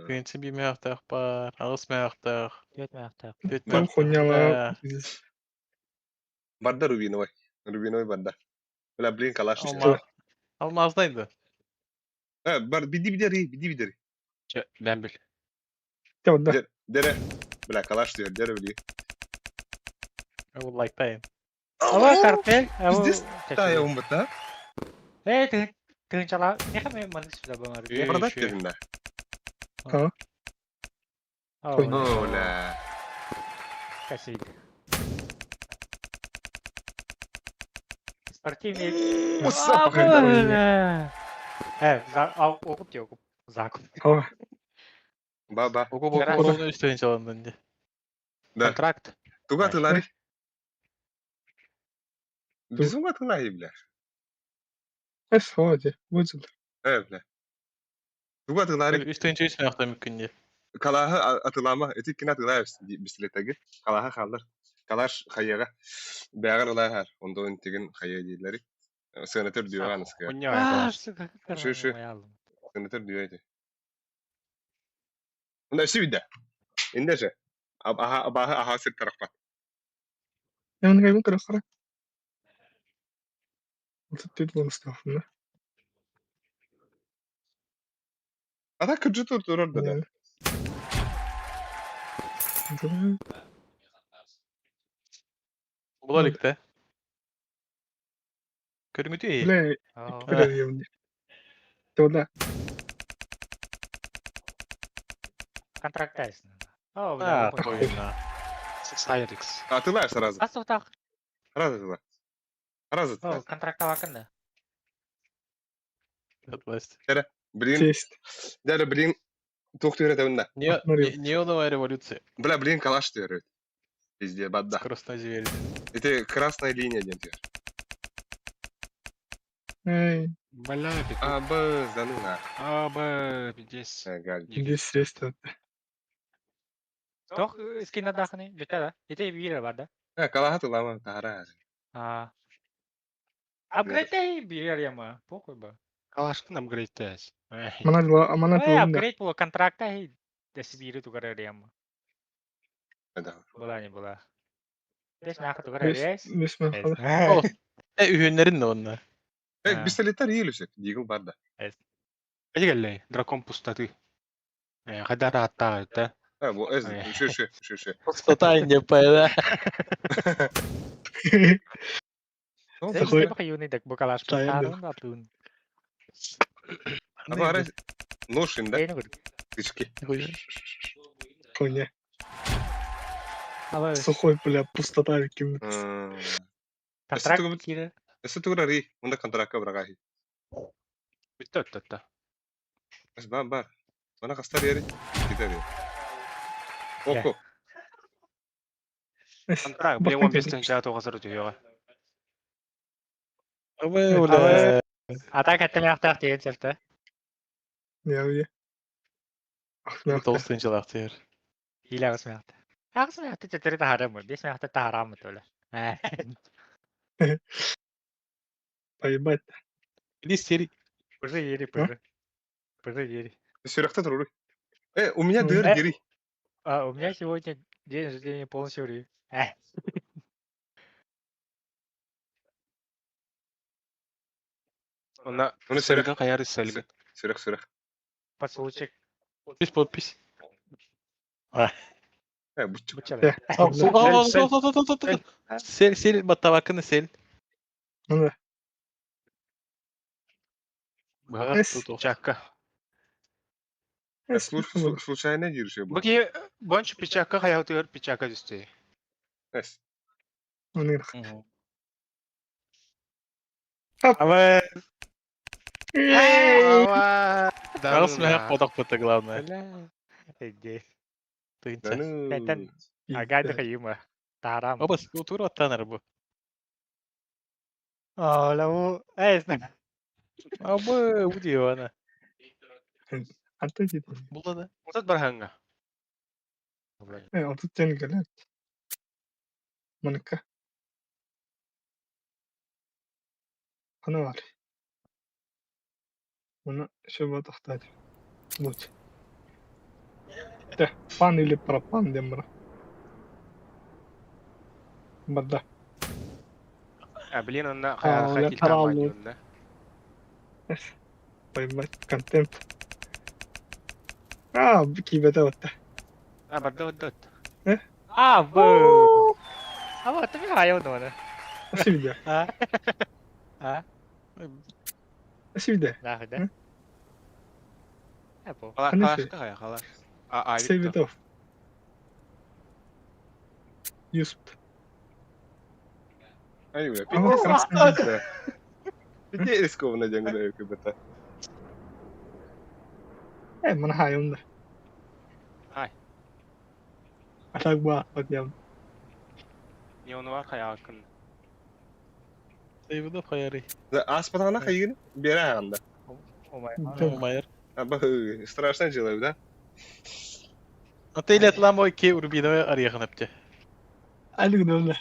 B: Күйінші бейме ақтақ бар, ағыс мә ақтақ,
D: Йотма ахта.
B: төт
I: Там хуйнялар.
A: Barda Rubinoy. Rubinoy barda. Bula blin kalash.
B: Алмаздайды.
A: Ha, bar bidi.
G: Ben bil.
I: Явында.
A: Dere. Bula kalash diyor. Dere biliyor.
B: Ол лайктайын.
D: Ава картель. Ава.
A: Здесь Taya umbata.
D: Тыгын чала. Яхме мандык сюда бамар.
A: Barda derinde.
I: Ha,
A: Ola.
D: Касид. Спортивный.
I: Masa bakayım.
D: Окуп те окуп. Закуп.
I: Ha,
A: Baba.
B: Оку боку үстөйін чаландын де.
A: Да.
G: Контракт.
A: Tuga tılari. Bizim atılay bile.
I: es hadi. Vızıl.
A: Evet bile. Tuga tılari.
B: Үстөйін чөйсін ақтан мүмкін де.
A: Kalahı atılama. Etik kina tılay bisikletagi. Kalahı kaldır. Kalash hayaga. Beğer olay her. Onda intigin hayaya değilleri. Senatör diyor anıska.
G: Хуйня.
D: сука,
A: Шу. Senatör diyor eti. Bunda işi bir de. İndece. Aha sır tarafta.
I: Yanına kaybın kara. Tuttu bu stafını.
A: Ata kırcı tur orada da.
B: Бұл аликте. Көріңі түйе.
I: Bля, bля, явында. Явында.
D: Контрактайсың. О,
B: А,
D: бля.
B: қойына.
G: Сайрикс.
A: Atılay сразу.
D: Астыктак.
A: Раз atılay. Раз atılay.
D: О, контракта вакында.
B: Отвасть.
A: Блин.
I: Тест.
A: Дәрі блин. Тоқты өре тәуінде.
B: Не одовая революция.
A: Бля, блин, калаш диyor. Везде, бадда.
B: Скоростной зверь.
A: Это красная линия ден diyor.
I: Эй,
G: Бля,
A: Абы, заныңа.
G: Аба, здесь.
A: Галь.
I: здесь сесть.
D: Тох скина дахны. Лөтә да. Ите бире бар да.
A: Калаха тылама, тахара.
D: А. Апгрейд бире яма. Похуй ба.
G: Калашкын апгрейдтес.
I: Мана
D: Ой,
I: туында.
D: апгрейд було контракта дәс бире тугара яма.
A: Да.
D: Була не була. Дәс нахы тугара яс.
I: Бесмен хала.
B: О, үйөнлерин де онна.
A: Пистолеттер iyi lösek. Дигл барда.
G: Әйгәлләй, дракон пустаты. Хадар аттага да.
A: Bu ez. Şu.
B: Пустота не пайда.
D: Дәс бу юны дәк бу калаш
I: Таянды.
D: пустарын атын.
A: Aba ara ношин да?
D: Эйни көрдүк.
A: Кички.
I: Коня.
D: Ала
I: Сухой, бля, пустота ким.
D: контракт
A: Эсэтүгү
D: кире.
A: эсэтүгү мында контрактка брагахи.
G: Bitti öttü.
A: Бар. Мана кастар ери. Китери. Око.
G: Контракт. Блин, 15 жаат оғасыр өтüyor.
D: Ала атак аттамактак деген сыяктуу.
I: Я. Ахмед.
B: Толстынчылактыр.
D: Хиле агысмакта. Агысмакта тетере тахарам. 5 мякта тахарам төлө.
I: Поебать.
B: Листери.
D: Пыры ери, пыры. Пыры ери.
A: Сюрахта туруй. У меня дыр гери.
D: А, у меня сегодня день рождения полностью ри.
G: Ona
A: Onu
G: selga kayar selga.
A: Сюрах.
D: По случаю.
B: Подпись.
A: Бутчу.
D: Бычары.
B: Сел баттабакыны сел.
I: Ну
G: Чакка.
I: да.
A: Случайно жүрүшө бу.
G: Bagi bonch pichakka hayatıyor pichakka düştü.
A: Эс.
I: Ну
D: Ала.
G: Ава.
B: Арас мэх подак быта главное.
D: Эге.
B: Тынча.
D: Бетен агайды кыйыма. Тарам.
B: Оба тур аттаныр бу.
D: Лау. Эсне.
B: Абы удио ана.
I: Антон dedi.
B: Булда да.
G: Отат барханга.
I: Отут сен geldi. Манка. Ana var. Bunu şöyle tahtaydı. Вот. Да, пан или пропан дембра. Бада.
G: Блин, она
I: я
G: хотел
I: таралу.
G: там один, да?
I: Поебать, контент. А, кибета вот.
G: Бардот.
D: бу. Вот ты хаё доны.
I: Спасибо.
D: А?
I: Спасибо.
D: Да, да. Апо.
G: Халаш кая, халаш.
I: Спасибо. Юсп.
A: Ай, бля,
I: Ага,
A: пиздец. Где рискованно деңгдей кибета.
I: Mana hayonda.
G: Hay.
I: Atak ba, bakayım.
G: Не он var kaya akın.
B: Sayıbıda payarı.
A: Аспатана кайгын бере анда.
B: Майер.
A: Аба страшно делаю, да?
B: Отель атлам ой ке урбинове арьяхан апте.
I: Hadi gidelim de.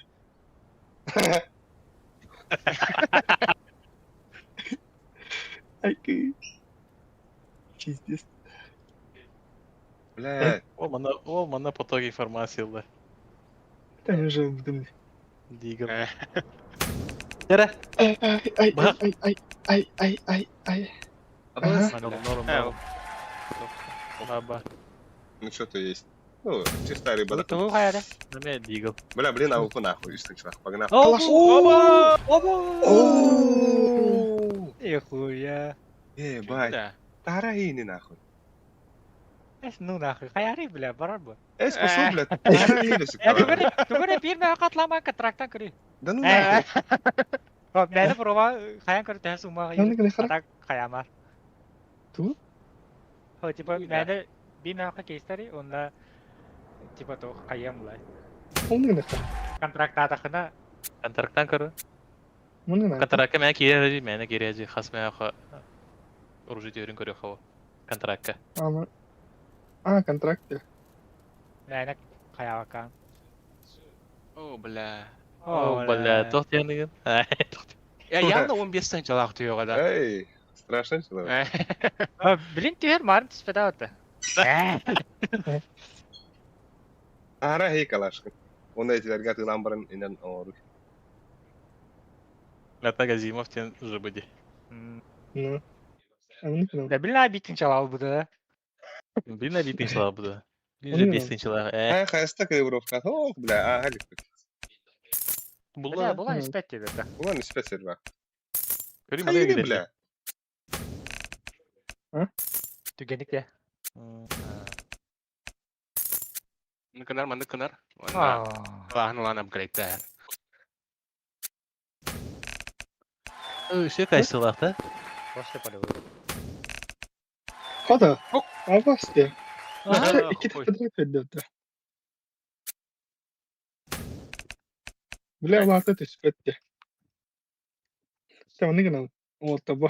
I: Ay ki. Çizdiz.
A: Бля,
B: Ол мана поток информациялы.
I: Ben уже buldum.
B: Дигл. Яра.
I: Ay.
B: Норм. Аба.
A: ну что-то есть. Ну, чисто рыба. да.
D: Туу каяда.
B: Наме дигл.
A: Бля, блин, ауку нахуй, источник. Погнал.
D: Ихуя.
A: Ебать.
G: Да.
A: Тараини нахуй.
D: Ну нахуй. Хаяри, бля, барар бу.
A: Спасибо, блядь. Тараини, сука.
D: Түгөрө бир мага катламан контракттан кири.
A: Да ну нахуй.
D: Мени проба хаян кири тәс умага.
I: Yandı gene kara.
D: Так хаямар.
I: Туу?
D: Хо типа мени бир мага кейстери, онда типа то хаямлай.
I: Onu ne kadar?
D: Контракта тахына
B: Контрактан кары.
I: Bunu ne?
B: Контрактка мен киреji, мен киреji. Хас мен ха. Оружие терин көрө хава. Контрактка.
I: Ama. Aa kontrakt ya.
D: мени хаябакан.
G: О, бля.
B: О, бля, тохт яныгын.
G: Ya yanında 15 çalak diyor da.
A: Эй, страшно человек.
D: Блин, түйер марым түспеда отты.
A: Ара хей калашкын. Онда этилерге тыган барын инен оору.
B: Лата Газимов тен жыбыди.
I: Ну. Onu ne?
D: Да блин, абитин чалал буду.
B: Блин, обидный слава буду. Блин,
I: Onu
B: же
I: ne?
B: бесный человек.
A: Ай, хайста кривровка. Ох, бля, халик.
D: Бля,
B: Була.
D: була испет тебе, да.
A: Уlan nispet server.
B: Көрüm
A: Hayır
B: ала
A: bля.
D: Tügenik ya.
G: Mana kenar.
D: Aa.
G: Bahan lan upgrade der.
B: Işığı kaç sılakta?
D: Boş yapar bu.
I: Hadi. Avasti.
G: Aha,
I: İki
G: oy.
I: kadar fedildi. Bile vardı tüspetti. Tamam ne kadar? O tabi.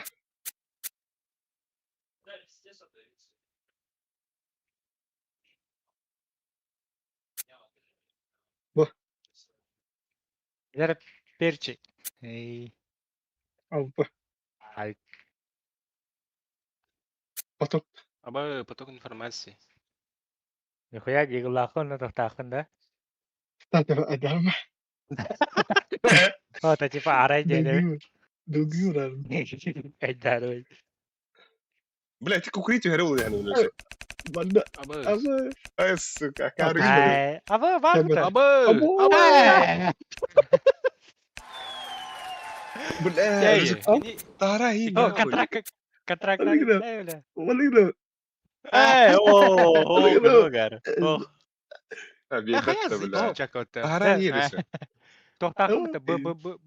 D: Gider perçi. Ey.
I: Al bu.
D: Ay.
I: Patok.
G: Aba petuk informasi.
D: Nikoya gigulakon atau takon dah.
I: Tato agama.
D: Oh, tadi Pak Arai jadi.
I: Duyuyorlar.
D: Ejder oi.
A: بلا تيكو كريتو هرو يعني ولا شيء
I: Banda.
G: Aba.
I: Ama.
A: بس كاري
D: Hai, apa bang?
I: Hebat.
G: Aba.
I: Abo.
A: بلا
G: Ya, ini
A: طارا هي
D: Oh, kontrak
I: Ada gitu.
D: saya udah.
I: Balik dah.
B: Betul kan? Oh,
A: بيبت
G: kayak
A: بلا
G: sih cakota.
A: طارا هي لسه
D: Tuh takon tuh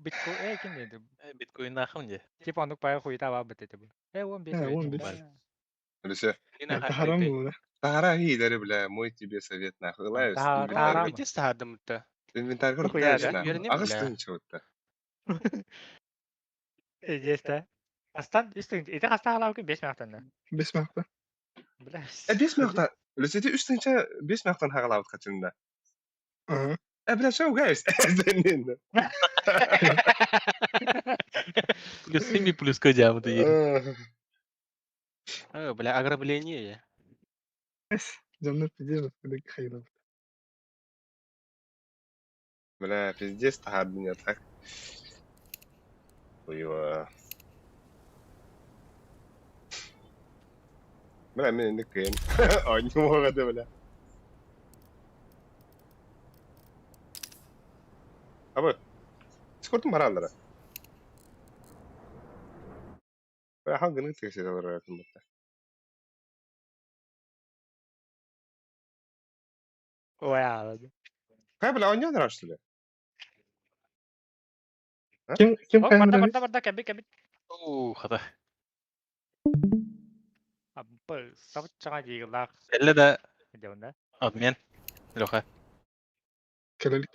D: bitcoin gini tuh.
B: Bitcoin nakam ya.
D: Cip untuk pakai kuy tawa betul tuh. Won bitcoin.
I: won Bitcoin.
A: لسه
G: Ini
I: Haram bu.
A: طارا هي دار بلا مويتي بيسافيت ناخذ لا
D: Haram.
G: Itu sadam tuh.
A: الانفنتار كله
D: Aku ya
A: كاش
D: ada.
G: Biar ini
A: اغسطن شوتا
D: Jesta. Astan itu kasta halau ki 5 maqtan.
I: Bismillah.
D: Bilas.
A: بيس مقطع لسيتي اشتنشا بيس مقطع هغلاوت قتلنا
I: Aha.
A: بلا شو جايز زنين
B: Plus ini plus ke jam tuh ya.
G: Oh, bela ограбление ya.
I: Canlar pideriz. Böyle hayır.
A: بلا пиздец تعب من يضحك ايوه بلا من النكين اني مو غدا بلا ابا سكرت مرة حق نكتب شيء ترى
D: Wow.
A: قبل أونيو دراشتله
I: Kim
D: Oh,
I: kaybeder?
D: mantap, kabit.
B: Kata.
D: Apa? Sama canggah gilak.
B: Elle de
D: Jauh dah.
B: admin. Loka.
I: Kölelik.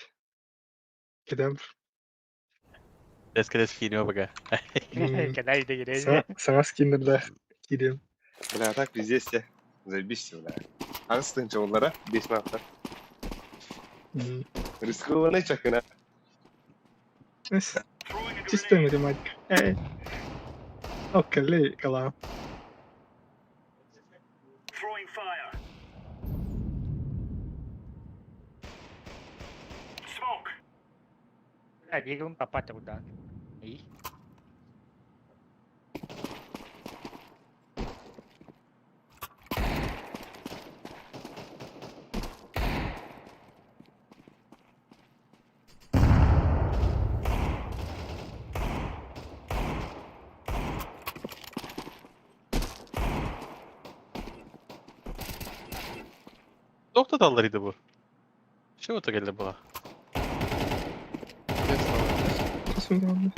I: Gider.
B: Eskide skiniyor baka.
D: Kena ide gire.
I: Sana skinnerler. Gidiyorum.
A: بلا так пиздец я заебись бля أصلاً جوالره بيسمع أكتر ريسكونا شكنا
I: Neyse. Hiç istemedim hadi. Okey, ley kalam.
D: Dia belum tepat udah. Ih.
B: Nokta dallarıydı bu. Şey oldu geldi bu.
I: Nasıl oldu?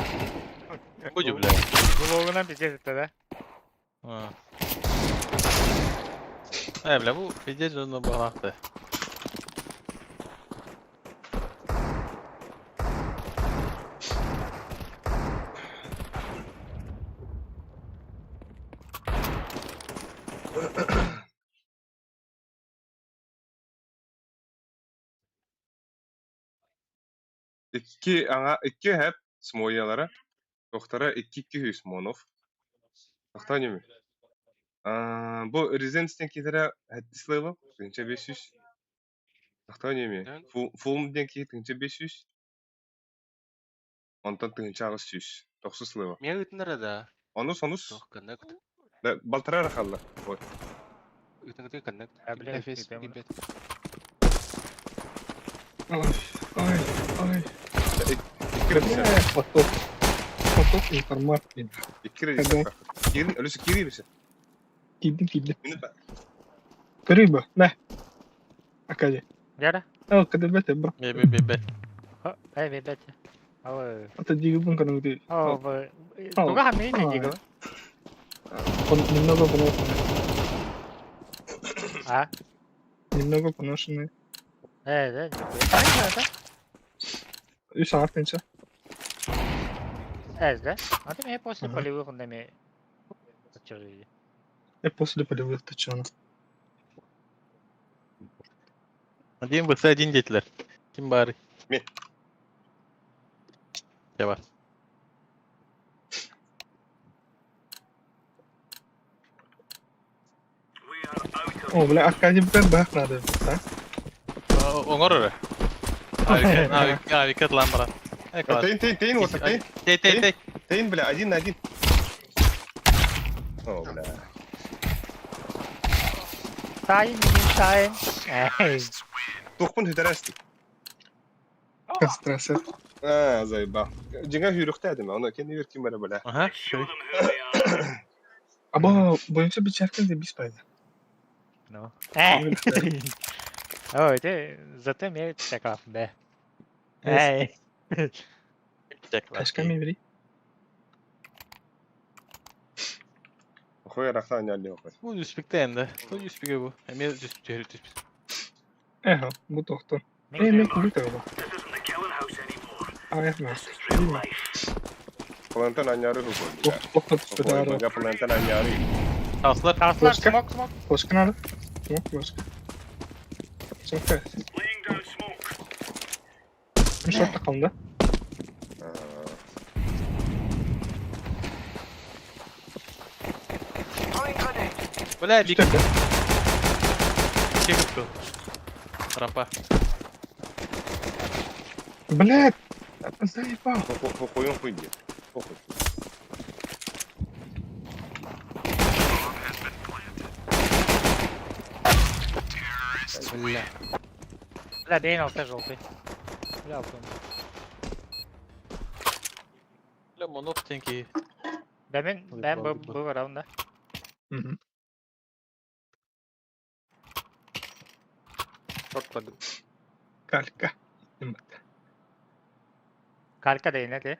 B: Bu cümle.
D: Gulungan pijat itu dah.
B: Ha. Bile bu fidye zonuna bağlaktı.
A: İki hep smoyalara doktora iki hüs monov doktor ne mi? Bu Rezenstein kidere haddis level tınca 500 doktor ne mi? Fulmden ki tınca 500 ondan tınca 600 900 level.
G: Мен ütünler ada.
A: Onus
G: Tuh, connect.
A: baltara rakalla.
G: Ütün connect.
D: Bilen
G: Efes
D: itu,
G: ibet.
I: Ay.
A: İkire
I: Patok. Patok informatif.
A: İkire Kirin ölüsü kiri misin?
I: Girdim.
A: Mini ben.
I: Görüyor bu. Ne? Akali.
D: Где?
I: Oh, kadar bete bro.
B: Бе.
D: Ребята.
I: Ata jigo pun kan udah.
D: Туга хамин не диго.
I: Немного поношенный.
D: А?
I: Немного поношенный.
D: Да.
I: И саат нече.
D: Да? А ты мне после
I: Ага.
D: полевых он нами...
I: После полевых точно.
B: Один vs один dediler. Kim bari?
A: Ben.
B: Devam.
I: О, бля, Акали бен бах надо.
B: Оңор öyle. Abi kat lan bana.
A: Тейн, вот так, тейн.
B: Тей.
A: Тейн, бля, 1 на 1. О, бля.
D: Сайн. Эй.
A: Тухпун хитрасти.
I: Концентрация.
A: Заебал. Джинга хүйрükteydim ben. Onu kendi yürüteyim bana böyle.
B: Aha.
I: Ama boyunca bir çerken de biz payda.
D: Ну. Эй. Ой, ты зато имеет такая, да. Эй.
I: Kaçkan mı biri?
A: Okuyor raktan yerli okuyor.
B: Bu yüzpikte ende. Bu yüzpike bu. Hem yüzpike.
I: Eha, bu doktor. Ne kulik öyle. Ayak mı? Değil mi?
A: Plantan anyarı hukuyor.
I: Doktor tutar.
A: Baga plantan anyarı.
B: Aslar.
D: Aslan,
I: Başka?
D: smoke.
I: Başka nerede? Yok başka. Çok güzel. Bir şort da kaldı.
B: Böyle bir
I: İşte bu.
B: şey tuttu. Rampa.
I: Блядь! Заебал.
A: Хукуyon хуйди. Похуй.
B: Бля.
D: Бля, Дейн алты желтый. Бля, алты.
B: Bля monop tenki.
D: Ben bu raunda.
I: Hı hı.
B: Shortladım.
I: Kalka.
D: Kalka Дейn hadi.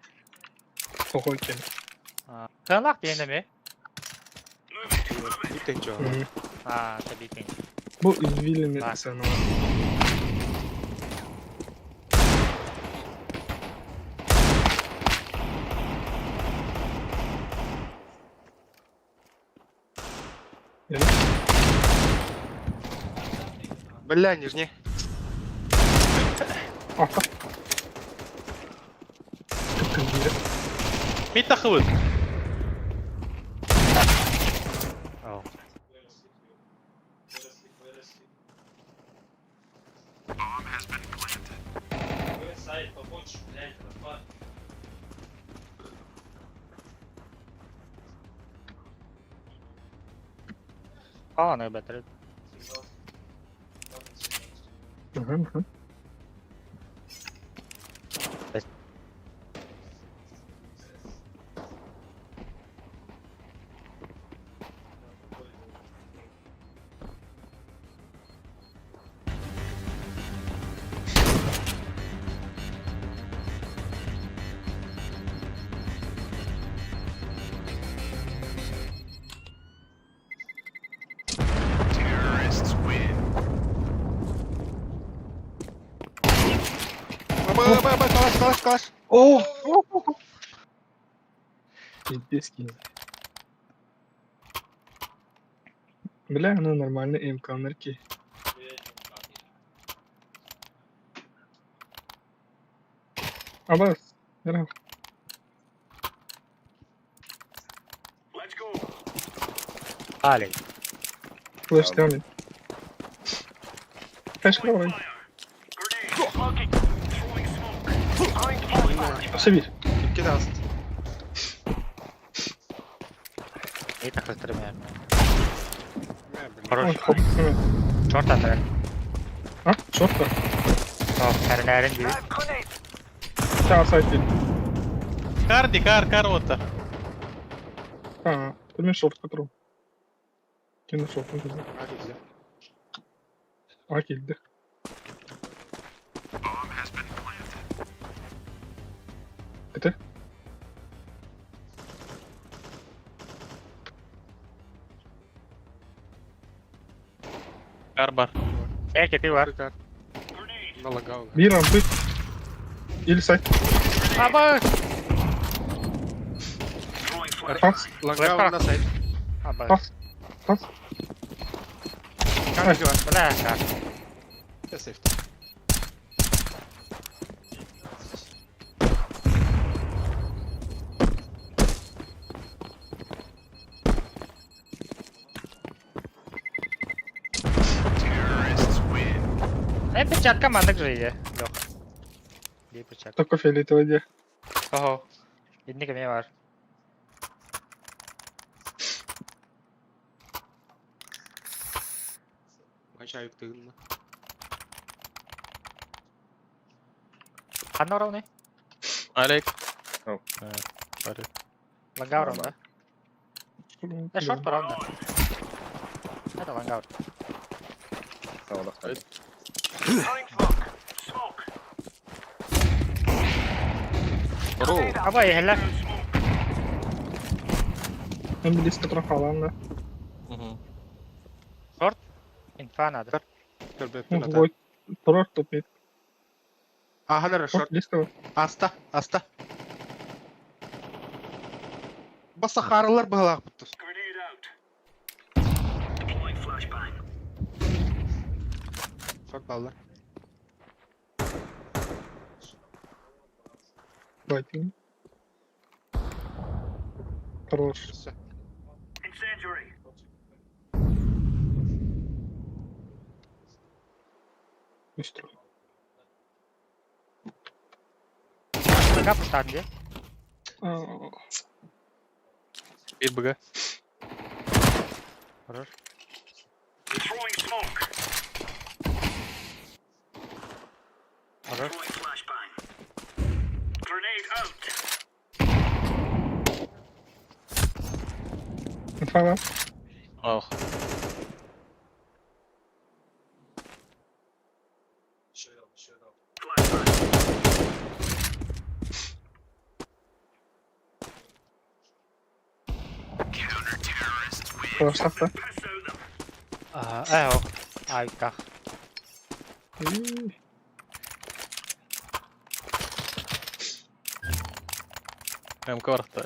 I: Kokol kene.
D: Sığınak Дейn'de mi?
G: Bir tek cevap.
I: Hı hı.
D: Tabii ki.
I: Bu извилины
D: Bak.
I: sana. Evet.
G: Бля, нижний.
I: Arka. Tıkkın biri.
B: Mid takıvız.
D: Oh. Oh, no better.
I: Hı hı hı.
G: Калаш.
I: Oh! Пиздецкий. Бля, ну нормальный эм-камерки. Абас, здорово.
D: Али.
I: Флэш тянет. Флэш кровай. Собі.
G: İki de ast.
D: İyi takıltırım yani.
I: Ой,
D: Хорош.
I: хоп. Evet.
D: Short atlar.
I: Ha? Short var.
D: Oh, Terlerin gibi.
I: Sağ side değil.
B: Kar otta.
I: Ha. Bilmiyorum short patron. Yine sokun kızı.
G: Hadi bize.
I: A geldi. Bitti.
B: Barbar.
D: Keti var.
G: Tekrar. Naлагал.
I: Bir rampı. İl say.
D: Aba!
I: Pas.
G: Лагал
D: Лепка.
G: на сайт.
D: Aba.
I: Pas. Pas.
D: Kan juga. Belah kan.
G: Я сейф.
D: Перчатка мандык же ya. Yok. Bir perчатка.
I: Только фиолетовый где.
D: Oh. Ini kami var.
G: Aşağı yüktüğünde.
D: Kan orang nih.
B: Алек.
A: Oh.
B: Бари.
D: Langgaur orang dah. Short orang dah. Ada langgaur.
A: Sağ olasın.
B: Bro.
D: Apa ya helak?
I: Hem bir liste falan da.
D: Infan ada.
G: Körbetten atar.
I: Gol. Turar topu.
G: Ahalar
I: Bak
G: short.
I: liste var.
G: Asta. Asta. Basa xarılar bağlaq buttu. Short bağlar.
I: Fighting. Хорош.
G: Все.
I: Быстро.
D: Langgaur pusat dia.
B: Bir bıga.
D: Хорош. Хорош.
I: Infa var.
B: Oh.
I: Хорош safta.
D: Oh. Aikah.
B: Hem korktu.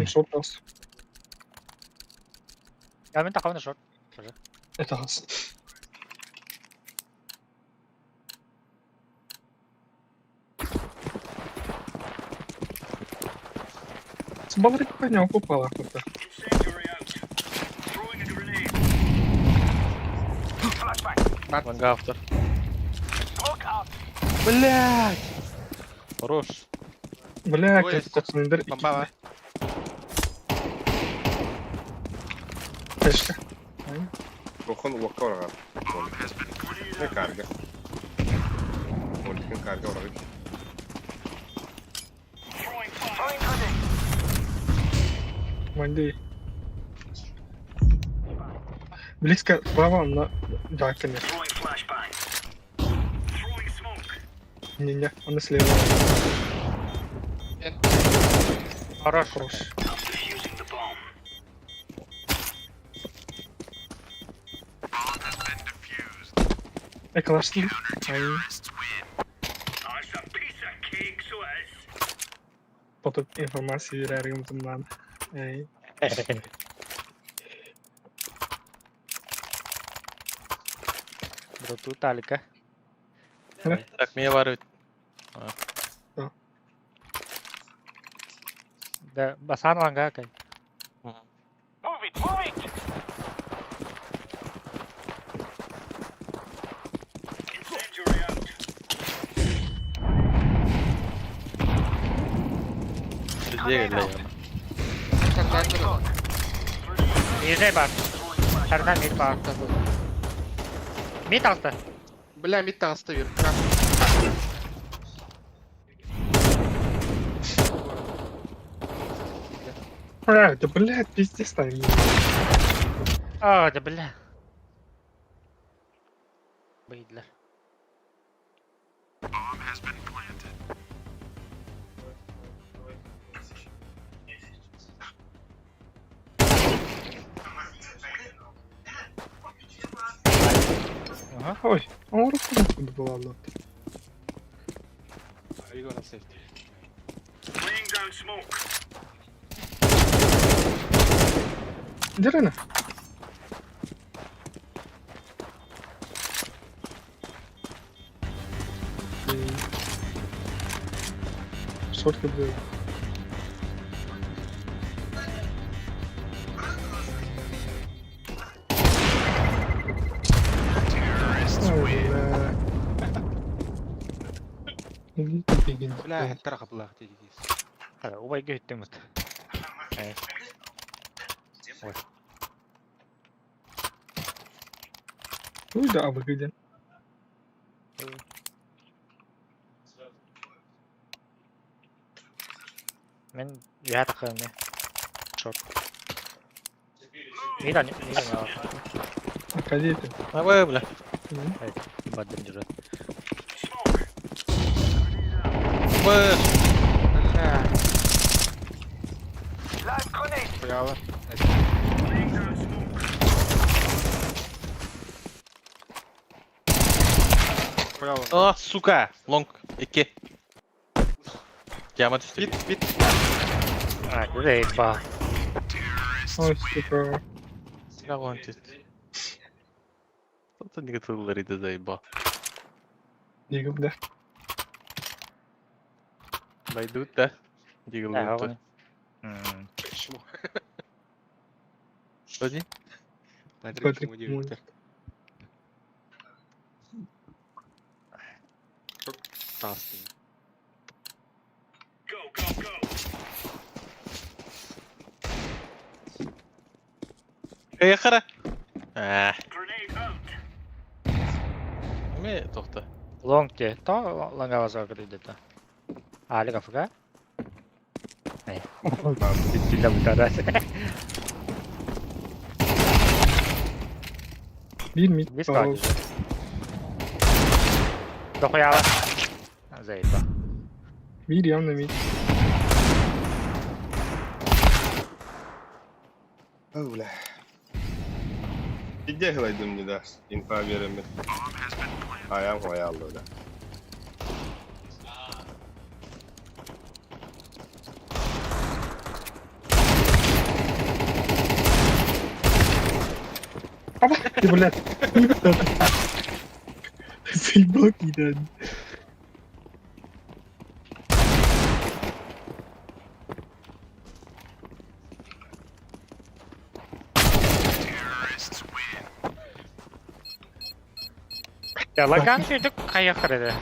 I: Short pas.
D: Ya minta kau short.
I: Это газ. Смотри, как понял, попала кто-то.
B: Лангауфтер.
G: Блядь!
B: Хорош.
I: Бля,
G: Ой,
I: как кот цилиндр.
G: Бомба var.
I: Пешка.
A: Rokun vakka oraga. Ne karga? Moltikin karga oraga.
I: Манди. Близко справа на Джакине. Не-не, он слева.
D: Хорош.
I: Хорош. Yaklaştım. Ay. Foto informasi verir bundan. Ay.
D: Bro tu tali kah?
B: Так, мне ворот.
D: Da basan langga kai.
B: Где глядя?
D: Ini bak. Sardan mid bak. Mid altta.
G: Бля, мид оставил.
I: Да, блядь, пиздец там.
D: Aa da bile. Bıydılar. Aha.
I: Ой, а он откуда была, ладно.
G: Are you gonna safety?
I: Где Рена? Шорт был.
G: Bля, taraqa bulaq dediyiz.
D: Hadi ubay göttüm. Evet.
I: Ой, да, выглядит.
D: Men ya takım ya. Short. Mira ni ya.
I: Ходи ты.
B: Давай, бля.
D: Evet. Badem jura.
B: Бля.
G: Хуяла. Хуяла.
B: Ah, сука. Long 2. Киямат üstü.
G: Bit, bit.
D: Ha, güzel bak.
I: Ой, сука.
B: Я wanted. Что-то некоторые да заеба.
I: Дигл, да.
B: Найдут, да? Дигл
D: Ya
B: луту.
D: oğlum.
G: Почему?
B: Что не?
G: Смотри,
I: Патрик
G: почему делают. Тасный.
B: Ey qara. Ah. Nima to'xta.
D: Long de. Ta langa vazar dedi de. Ali kafaga. Hey. Bitti la bu kadar.
I: Bir mid.
D: Biz kaldı. Dokoyala. Zeyba.
I: Bir явно mid.
A: Öyle. Gidecek laydım dedi. İnfa veremedi. Ayağım koyaldı öyle.
I: Ты, блядь. Заебал кидан.
D: Ya lagan çocuk kaya kırdı.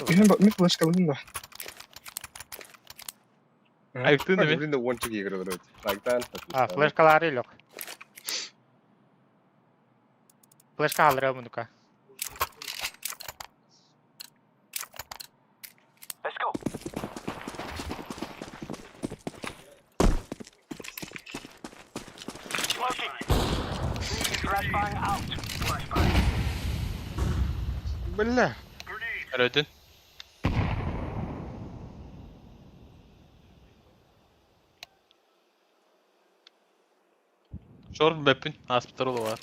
I: Benim bak, mid flash kaldım da.
B: Ayıktın değil mi?
A: Birinde one çık yıkırı var. Like'dan.
D: Ha, flash kaları yok. Flash kaldırıyor bunu ka.
G: Бля.
B: Öldün. Short weapon. Hospital var.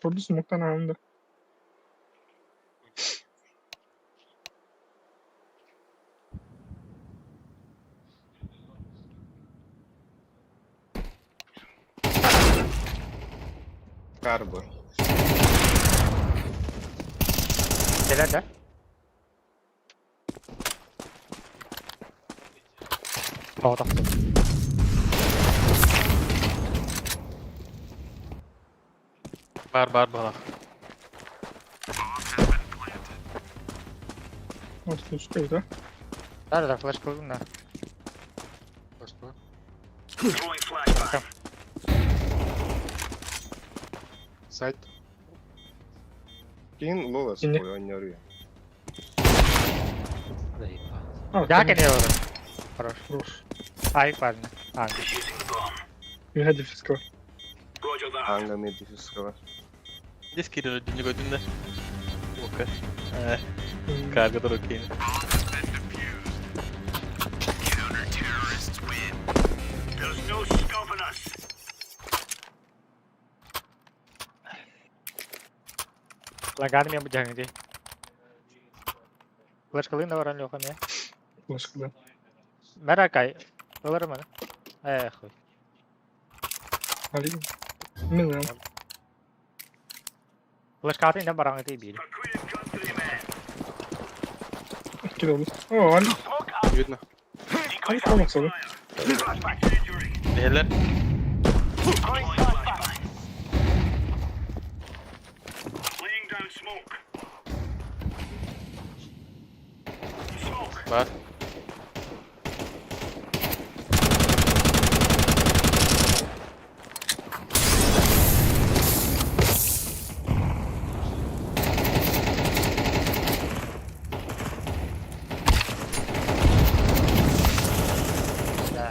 I: Şurada smoke'tan alındı.
A: Karbo.
D: Neler de? Havada.
B: Var bala.
I: Вот тут стоит, да?
D: Nerede flash kıldın da?
G: Сайт.
A: Кейін лолас
I: Не.
A: ойнару.
B: Заебал.
I: А,
D: Я
I: конечно,
D: кинул. Хорош.
I: хорош.
D: Айк парни. А,
I: Мега дефиска.
A: Анга медифискава.
B: Здесь Кирилл не годин да. Ока. Карга дорогие.
D: лаган мен бujang di. Flash kalian orang lokan ya.
I: Флешка, да.
D: Merah kai. Keluar mana? Хуй.
I: Али. Не знаю.
D: Flash kau ini barang itu bili.
I: Кидал. О, Али.
G: Видно.
I: Али промахся, да?
B: Neler? Var.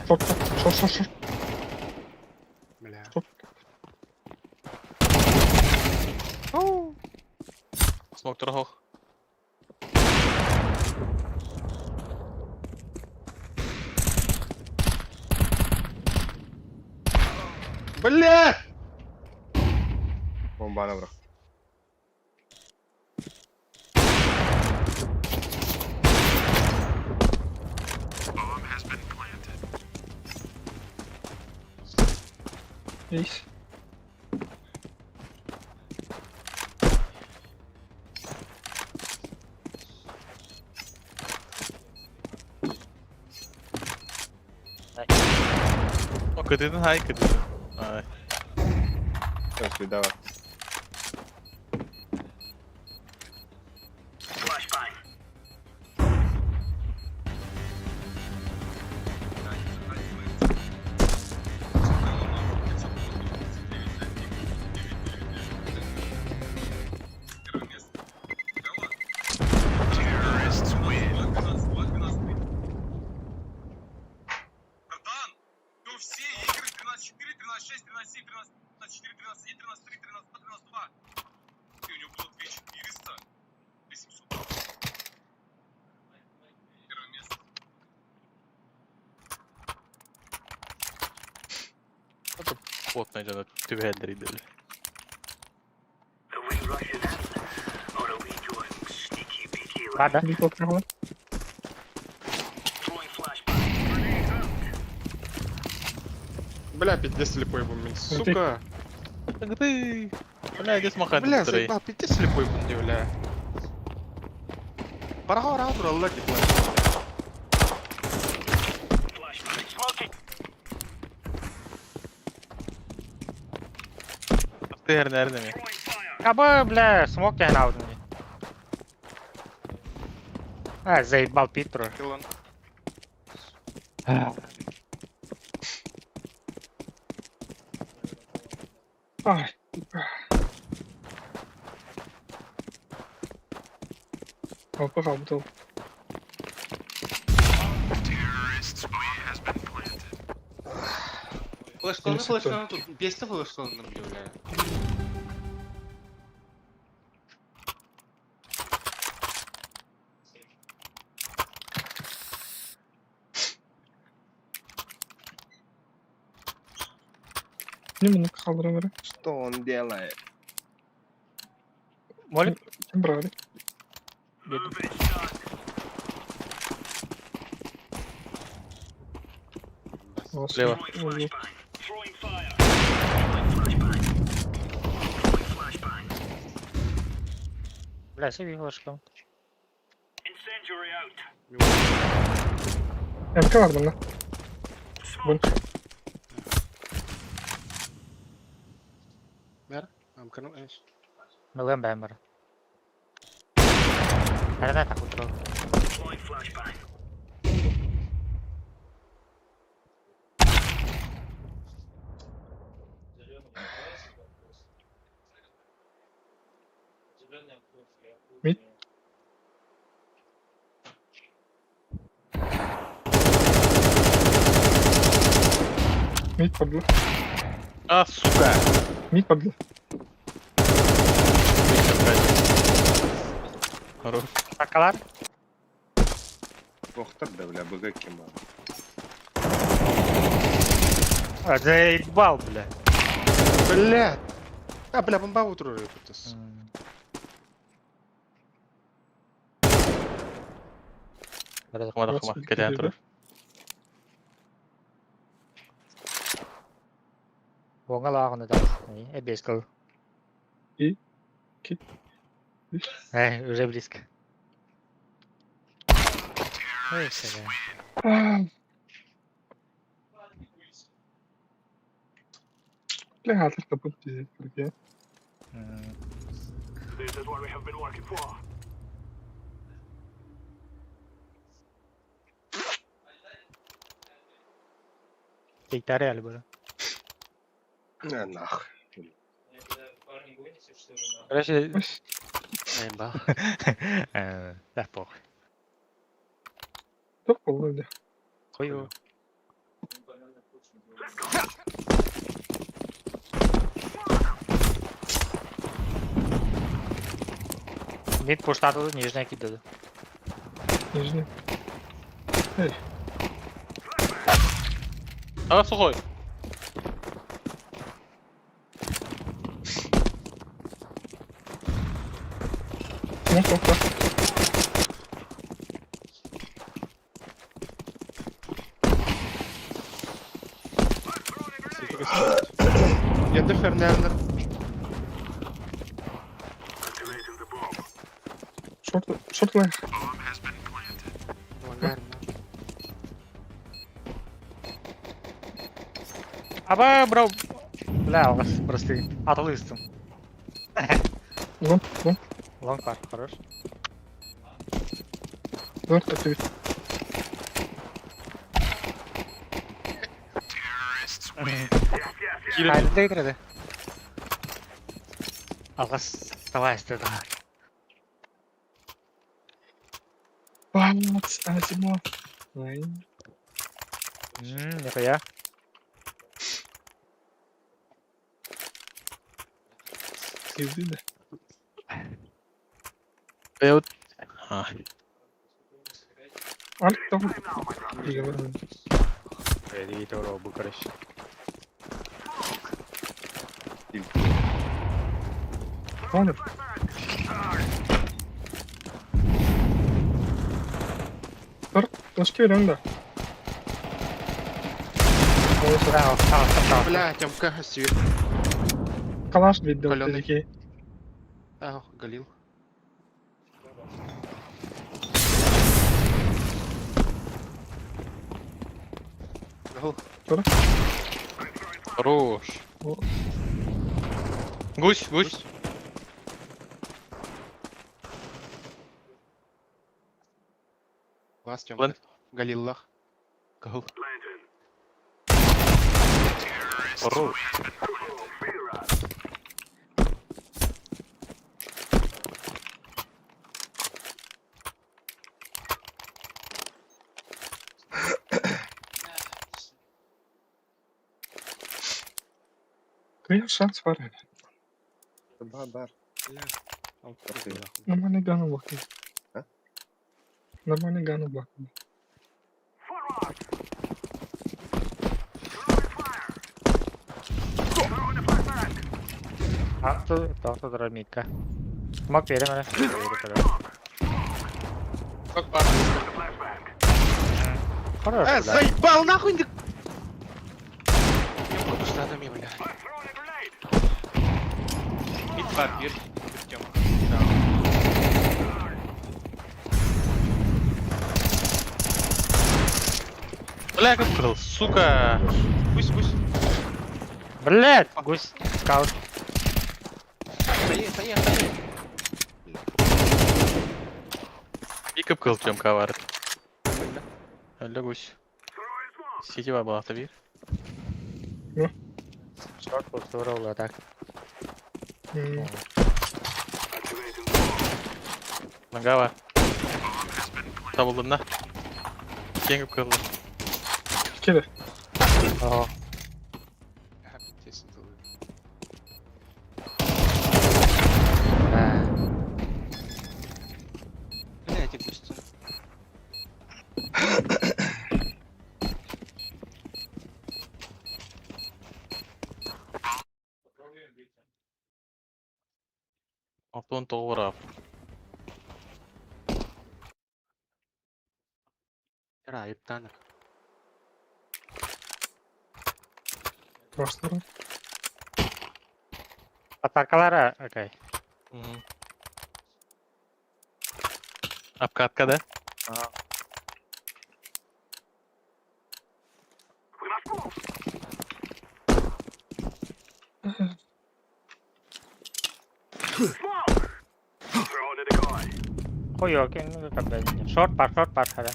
I: Шорт, шорт.
G: Бля.
B: Смог торгох.
G: Бля!
A: Бомба набрах.
I: Есть.
B: O kadının hay kadını. Ay.
A: Ось, давай.
B: Bot najda tüveller ideli.
D: Ada.
I: Али попрыгал.
G: Бля, пиздец слепой был, блин. Сука.
B: Так ты... Бля, здесь махать
G: Бля,
B: быстрее.
G: заебал, пиздец слепой был, не бля. Парагор абра, лади, бля.
B: Ты nerede mi?
D: Кабы, бля, смог я на мне. А, заебал Питру.
G: Киллон.
I: Ай. Попал, бутыл.
G: Флешкон тут. Песня флешкон нам бля.
I: Не мне калдыры.
A: Что он делает?
D: Молик?
I: Брали.
B: Слева.
D: Бля, себе флешку.
I: МК vardı lan. Bunch.
G: Aмкану эш.
D: Милым бэмер. Ada takut bro.
I: Мид подло.
B: А, сука!
I: Мид подло.
B: Хорош.
D: Аркалар.
A: Охтар да, бля, БГ кема.
D: А, заебал, бля.
G: Блядь! А, бля, бомба утру репутас.
B: Хама, кетен турар.
D: Вон алаганы да. Эбес кыл.
I: И? Ки?
D: Уже близко. Ой, сега.
I: Бля, хатар капут пиздец, прикинь.
D: Кейтаре әлі бұры.
A: Нахуй.
D: Короче,
B: Эймба.
D: да похуй.
I: Топ полно, бля.
D: Хую. Мид пуштатылы, нижняя кидады.
I: Нижний.
B: А, сухой!
I: Ну, сколько?
G: Енді Фернандер.
I: Шорт лайн.
D: Аба, бро. Бля, у вас просто атылыстым.
I: Вон.
D: Лонг пар, хорош.
I: Вон, ответь.
D: Haydi kırdı. Алғас, давай істеді.
I: Азимов. Лайн.
D: Нихуя.
I: Сиди, да.
B: Беут. А,
I: Альт там. Переговорим.
D: Реди doğru bu karış.
I: Понял? Флешки верен, да.
G: Блядь, МК свет.
I: Калаш видел,
G: Калёный.
I: такие.
G: А, Галил. Гол.
B: хорош.
I: О.
B: Гусь, гусь.
G: Ласт тем.
B: Ладно.
G: Галиллах. Гол.
B: Хорош.
I: Какой шанс варен?
A: Бар.
I: Нормальный гану блокнул.
A: А?
I: Нормальный гану блокнул.
D: Tahta dramika. Smoke verin bana.
G: Как пар.
D: Хорош, бля.
G: Заебал нахуй! Я буду штатами, бля. Мид бар, бир. Тем.
B: Бля, как был, сука.
G: Пусть.
D: Блядь, гусь, скаут.
G: Стои.
B: И кып кыл чем кавар. Öyle гусь. Сети var bu hafta bir.
D: Short post doğru oluyor tak.
B: Mangala. Tabuldum da. Kengip kırıldı.
I: İkili.
D: Ого.
G: Kesin tabii. Блядь, я пустил.
B: Автон тоғыр ап.
G: Era ayıptan.
I: Başlarım.
D: Атакалары, окей.
B: Apkatka da.
D: Хуёк, ну как бы. Шорт пар, хада.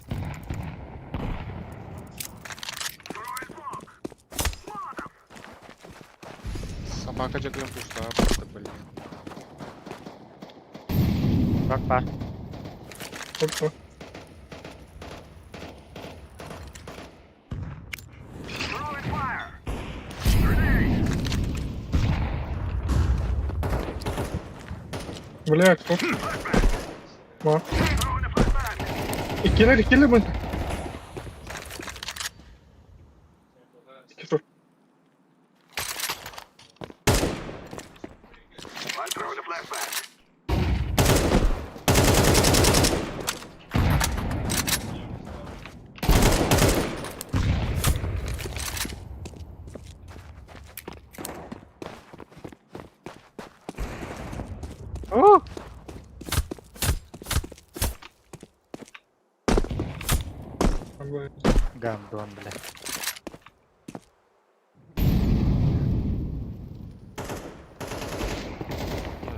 G: Собака жакын пушта, просто, блин.
D: Шорт пар.
I: Опа. Блядь, вот. Ма. İkili mi? İki tur.
D: Гандон, бля.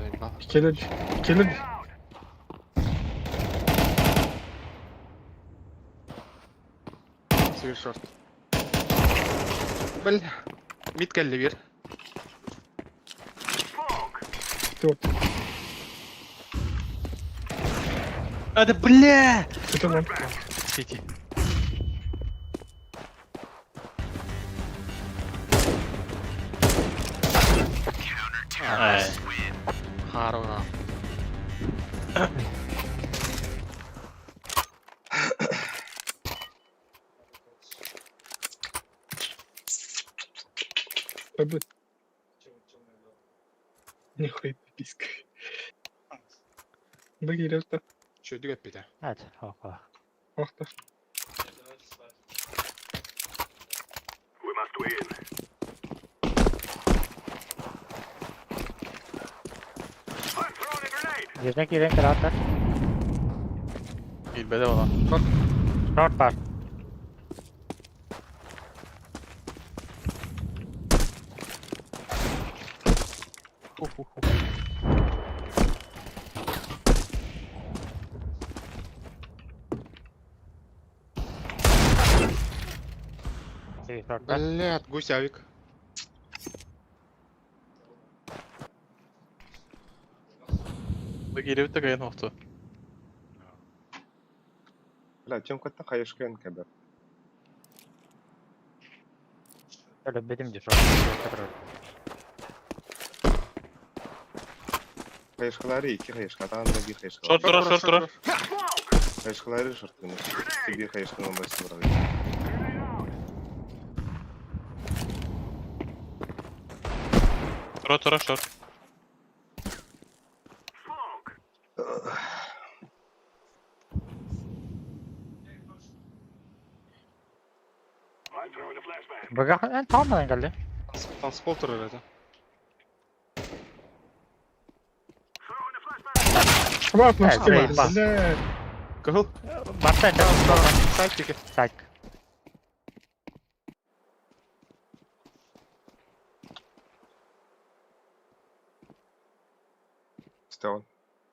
G: Eyvah.
I: İkili.
G: Север шорт. Бля. Мид geldi bir.
I: Dur.
B: Hadi bля!
I: Tamam.
B: City. Ay.
G: Haruna.
I: Hadi. Нихуя писка. Да гирелта.
G: Çözdük hep bir de.
D: Hadi, hoppa.
I: Ахта.
D: Yüzüne girin kıraatlar.
B: İlbede olan.
D: Short par. İyi short par.
G: Блядь, гусявик.
B: Bu geri bitti kayın oldu.
A: Бля, чем кытта кайышкен кебе.
D: Öyle benim de short.
A: Кайышкалары iki кайышка, тагын да бир кайышка.
B: Short durar, short durar.
A: Кайышкалары шорт кыны. Bir кайышканын басып барабы.
B: Durar, short.
D: Bagajın tamamen geldi.
G: Танцпол тұрыр еді.
I: Хват на
D: Эй,
I: скилла.
D: заебал.
I: Блядь.
G: Кығыл.
D: Başta
G: Сайт теке.
D: Сайк.
A: Стеон.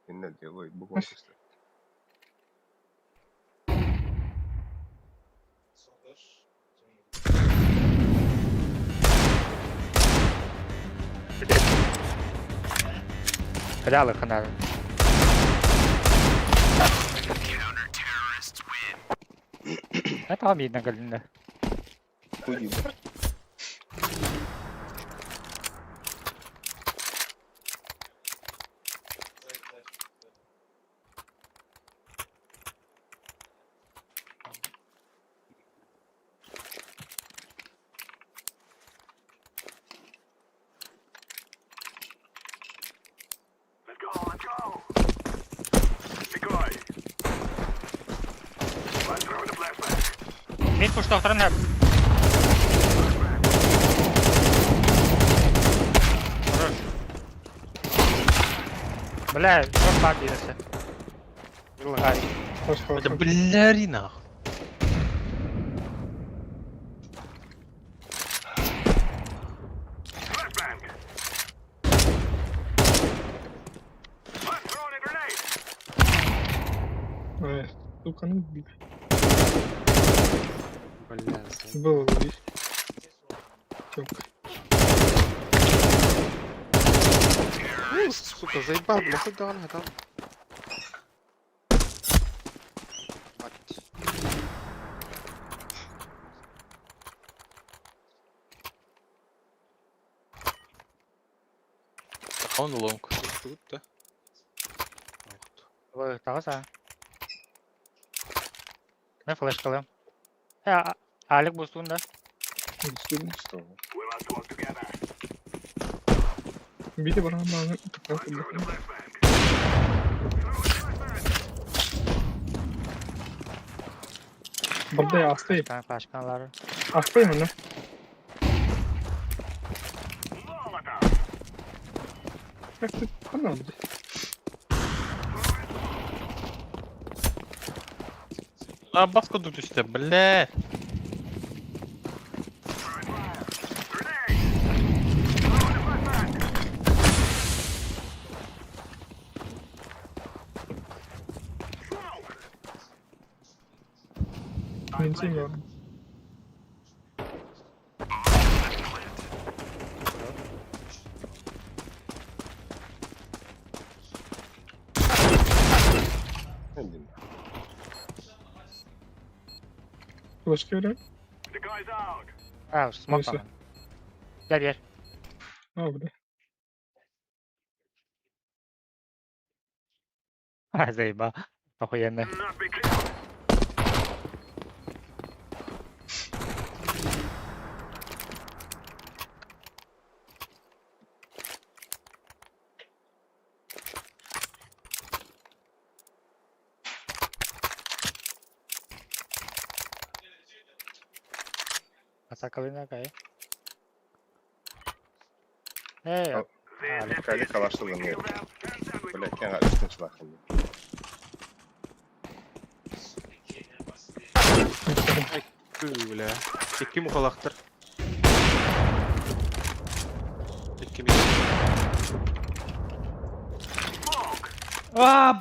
A: Не делай, буквально.
D: Реалы ханали. там видно, Галина.
I: Хуй.
D: Mid push doctor and help. Хорош. Бля, что побился? Ай,
I: Пошел.
B: Да бляри нахуй.
I: Ай, сука, ну, блин.
G: Бля,
I: Было, видишь. Тёмка.
G: сука, заебал, бля, хоть давай, там. Мать.
B: Он лонг.
G: Тут, да?
D: вы таза. Ne flash кылым. Алик бустун да.
I: Действительно.
A: Что?
I: Били баран базы. Так, блин. Burada hastayım.
D: Kan başkanları.
I: Hastayım onu. Bak, kanal.
B: А баску тут işte, бля.
I: Benzin var.
A: Ne diyeyim?
I: Başka öyle.
D: Smoke
I: Neyse.
D: tamam. Gel.
I: Ha burada.
D: Заебал. Охуенно. Pasakалина кай. Эй,
A: Ал-
D: Алик.
A: Кайда калашты не. Блядь, я üstüne çılaktım.
G: Бля. Икки мухалактыр. Икки мид.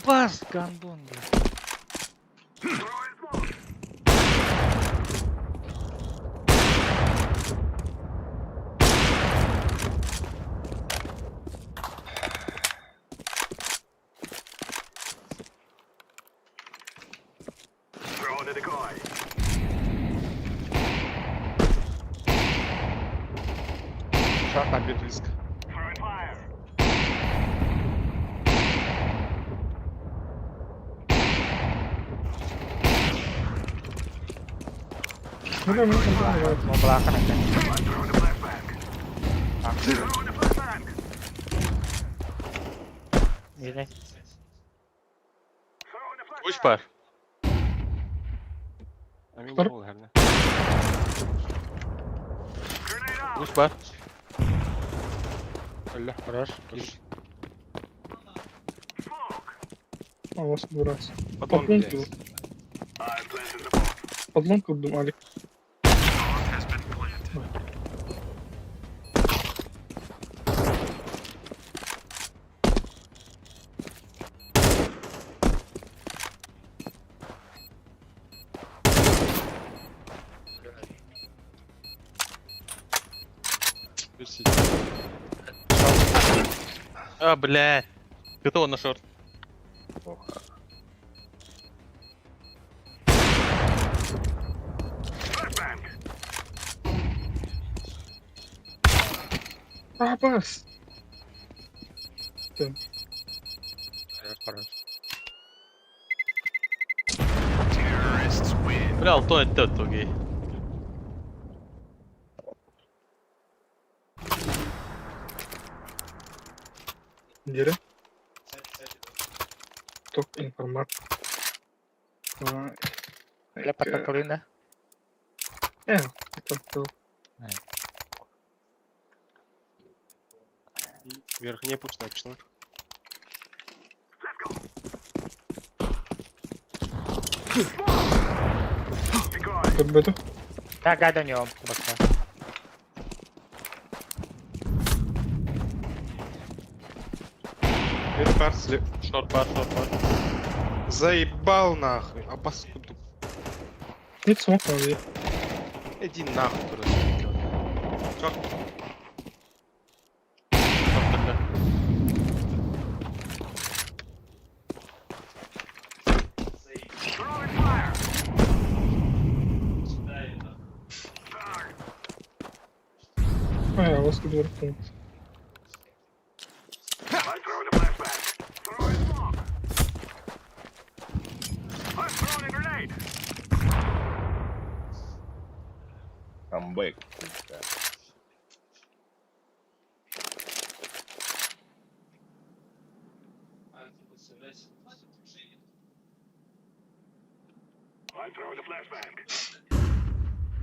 D: Бас, гандон, бля.
G: Шаг на мид риск.
I: Burada mı?
D: Mau belakang aja. Ini.
B: Push бар.
G: Амин
I: Бар.
G: бол харна.
B: Push бар.
G: Бля.
D: Хорош.
G: Киш.
I: А, вас burası.
G: Потом
I: Подлом
G: блядь.
I: kurdum. Подлом kurdum Ali.
G: Берси.
B: А, бля. Кто на шорт?
I: Папас!
B: Бля, Алтон өттөт тоги.
I: Дире. Ток информат.
D: Бля, подтолкнули, да?
I: Это
G: Верхние пусть начнут.
I: Тут бету.
D: Да, гадо нем. Просто.
G: Мидпар, шорпар. Заебал нахуй. А паскуду.
I: Нет смог на дверь.
G: Иди нахуй туда. Чё?
I: Я вас тут вверху.
A: Камбэк.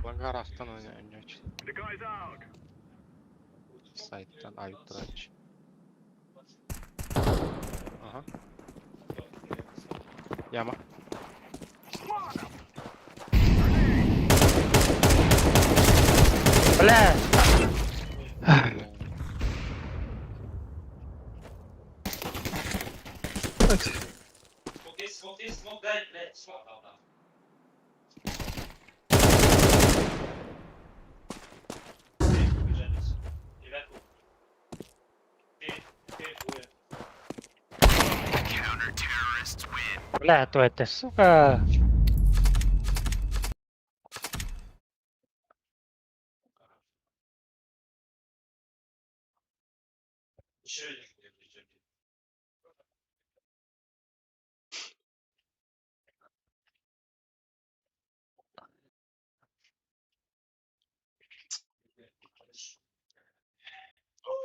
G: Лагар астан ойнойт. Сайттан айып турачы. Ага. Яма.
D: Бля! Бля, то это, сука.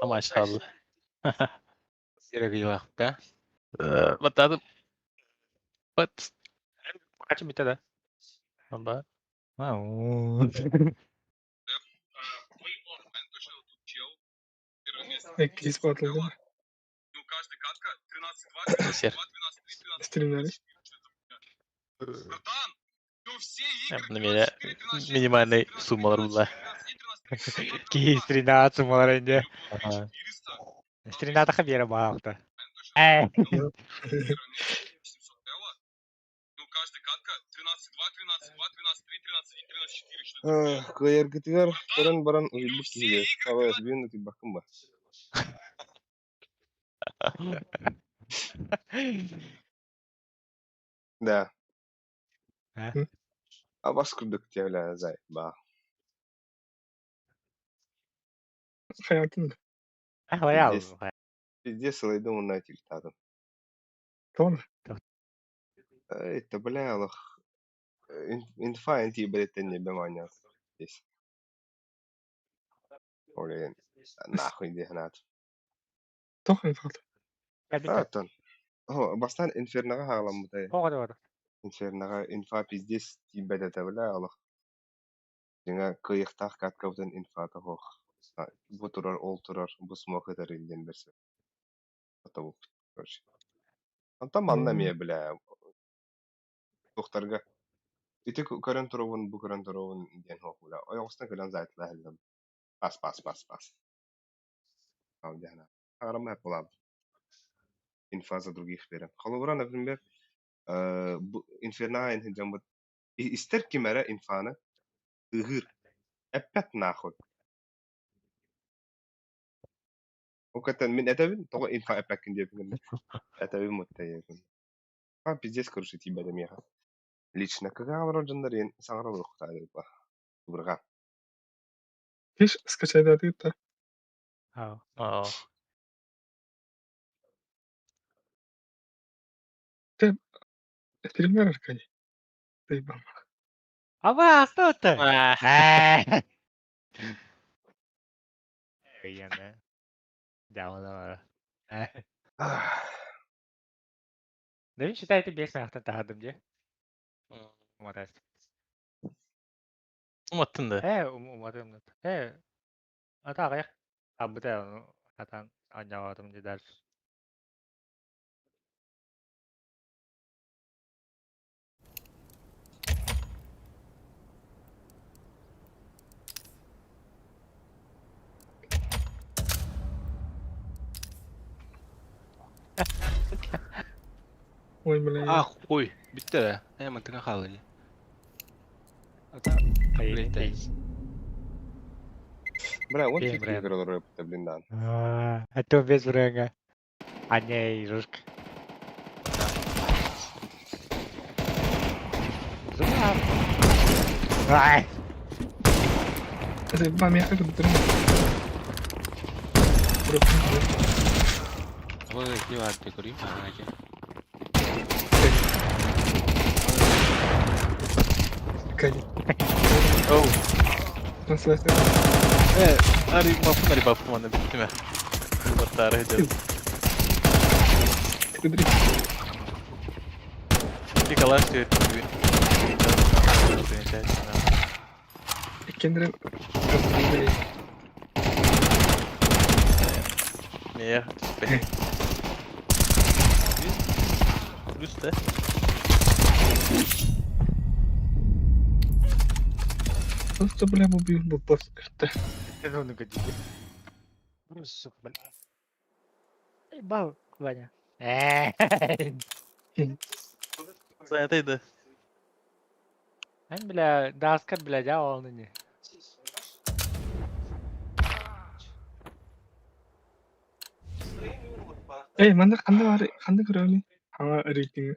B: Maşallah. Yere bak be. Batladım. Bat.
D: Kaç bitti de?
B: Amba.
I: Кейс батл, да?
B: Сер.
I: Стреляли.
B: На меня минимальный суммалар была.
D: Кейс 13 моренде.
B: Ага.
D: 13 хабера бахта. Эй.
A: Кыйыргытыгар баран уйбук киһилер. Хабар бин ти бакым ба. Да.
D: А?
A: А бас курдук тевля зай ба.
I: Hayatında.
D: Хваял.
A: Пиздец, слайды мунна тилтадым.
I: Tamam.
A: Это бля, лох. Инфа инти бретенне беманя. Здесь. Олен. Нахуй дехнат.
I: Toch invat.
A: Атон. О, бастан инфернага хаглам бутай.
D: Погода.
A: Инфернага инфа пиздец тибеде табла алох. Жиңа кыйыктак каткабытын инфа тохох. Бу турар, ол турар, бу смок этер илден берсе. Ата бу. Короче. Anta manna мия бля. Тохтарга. Ити көрөн туровун, бу көрөн туровун ден хохула. Оягыстан көлөн зайтла хелдем. Пас. Ал дяна. Арама булам. Инфа за других берем. Холовра, например, инферна ин жамбат. Истер кимера инфана. Ыгыр. Эппет нахуй. وكتن من أتابين طبعا ينفع أباكن دي بقول أتابين متأيّكن пиздец короче тиба да меха лично кага авро жандарин саңра лукта деп ба бурга
I: Hiç скачай да ты-то.
D: Ау.
B: Aa.
I: Стример Аркадий. Ты бам.
D: Ава, что ты?
B: Ah.
D: Iya, nah. Jauh lah. Tapi считай, это бешено тағдым же. Уматас.
B: Umattın da.
D: Уматым. Ата ағаяқ. Абыта атан анжаватым же дәрс.
I: Ой, блин.
G: Ah koy. Bitti de. Hemen tıka kaldı.
D: Ата
G: Блин,
A: Бля, вот
D: Блин,
A: фиг
D: блин.
A: играл рэп-то, блин, да.
D: Это без врага. А не руск. Зубам. Ай!
I: Ты бам, я как-то дрын.
G: Apa lagi ada kuri mana aja.
I: Аркадий.
B: Oh.
I: Трансляция.
B: Hadi buff'um anda bitti mi? Batarı edeceğim.
I: Ты дрын.
B: Bir kalan diyor gibi.
I: Кендрен.
B: Niye? Üstte.
I: Просто, бля, убил бы босс. Это.
D: Это он угодил. Сука, блин. Бал, Ваня.
B: Sayedeydi.
D: Мен, бля, даскар, бля, жа олны не.
I: Эй, манда қандай көрәлі? Аңа рейтингі.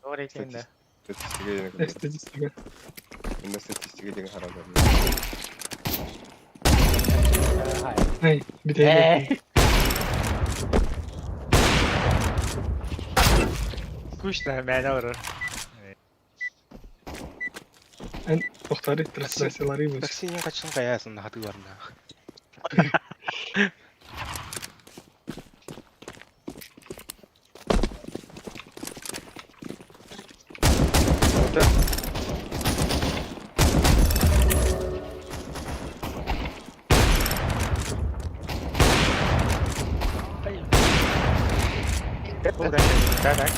D: Doğru eklendi.
A: Статистика деген.
I: Статистика.
A: Мен статистика деген қарап жүрмін.
D: Hayır.
I: Эй, бітейін.
D: Скучно, мені ұрыр.
I: Эн, тоқтары трансляциялары бұл.
G: Taksinya kaçın kayasın hati var na.
D: Udah, tak.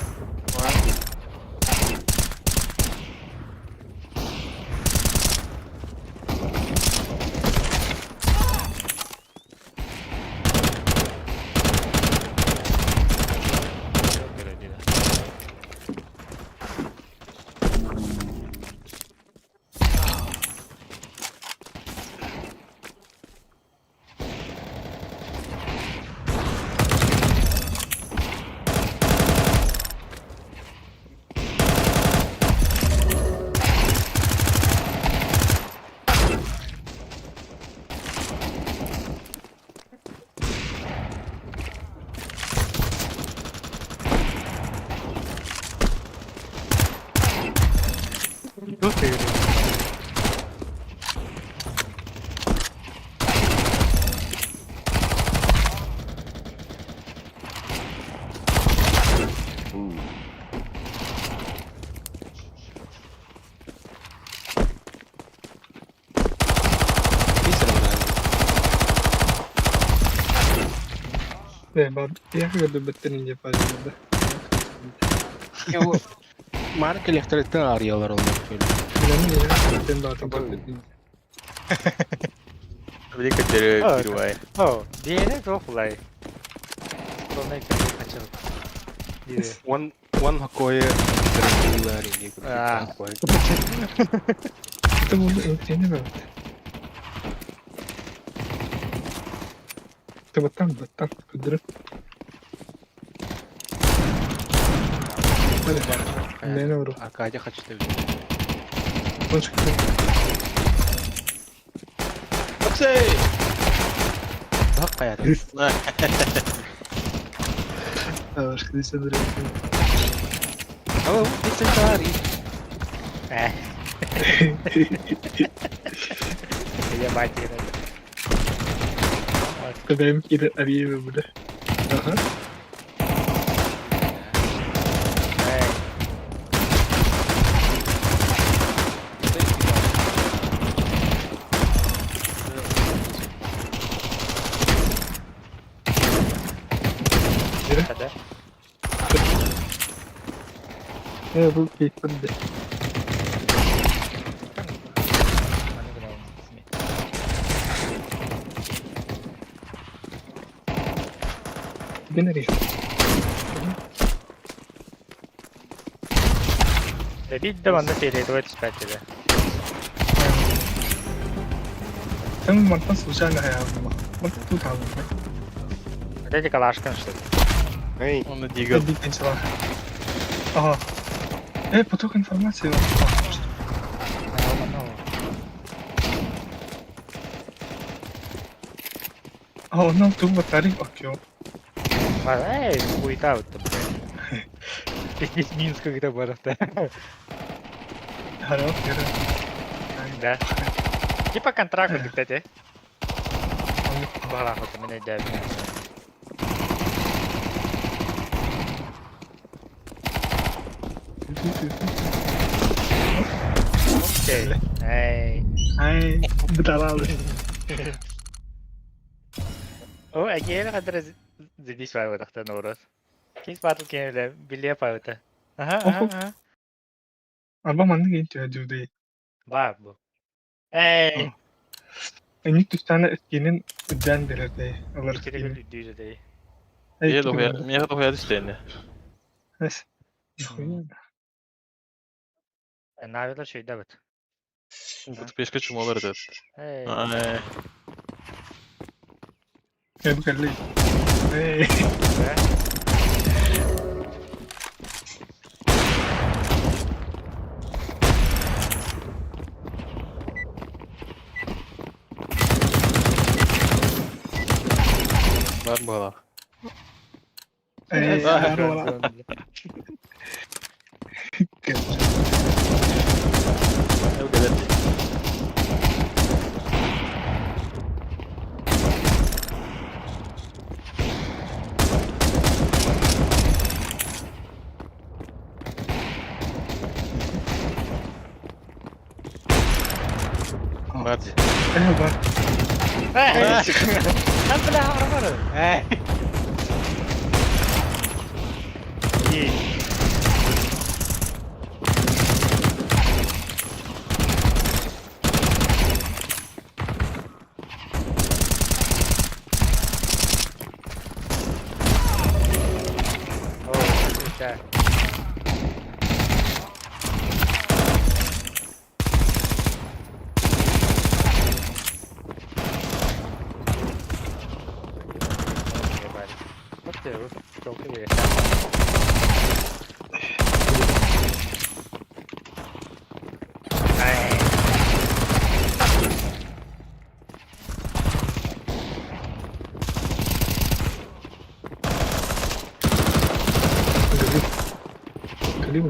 I: Эй, баб, я когда біттерін деп айтады.
G: Ya o marka elektrikten arıyorlar onlar şöyle.
I: Білемін я, сен да атып біттерін.
B: Bir kaçırıyor
D: Evet.
B: bir vay.
D: О, диğeri çok kolay. Sonra eklendi kaçırıp. Biri.
G: One hakoya elektrikler ini
D: Ah.
I: Це було інтені бәлді. Це баттан, күдіріп. Мені ұру.
G: Arkadaşa kaçtı.
I: Он шықты.
B: Taksi! Bak hayatım.
I: Başka bir şey duruyor.
B: Oh, this is sorry.
D: Dia mati kan.
I: Benim kira arıyor burada. Aha.
D: Ada.
I: Bu paper de.
D: Mana kena sini.
I: Gene arıyor.
D: Jadi itu mana sih itu dispatch dia.
I: Sen mantan случайно hayatım. Mantan tut aldım.
D: Ada di kalaşkan что ли?
A: Эй,
B: Onu digil.
I: Bir genç var. Aha. Поток информации. Ondan tüm tarih akıyor.
D: Хуй таhu-то, блядь. Из Минска kita барахта.
I: Hala kira.
D: Да. Типа контракт кстати. Бахла вот меня дает. Okey. Hey.
I: Ay, бдалал.
D: О, агиэла хадра здесь пау тахта норос. Кис батл кемле биле паута. Ага.
I: Araba mandı genç ya cüzdeyi.
D: Var bu. Hey.
I: 300 tane etkinin üden derede alır.
D: İkide bir düzü değil.
B: Niye de koyar isteyene.
I: Neyse.
D: Ne yapıyorlar şeyde bak.
B: Bu peşke çumaları da.
D: Hey.
B: Ay.
I: Bu kelli. Hey.
B: Var mı hala?
I: Hey. Araba.
B: Ev kadar. Mati.
I: Bak.
D: Hey. Kan pernah orang mana? Hey. İyi. Oh, güzel. Çok iyi.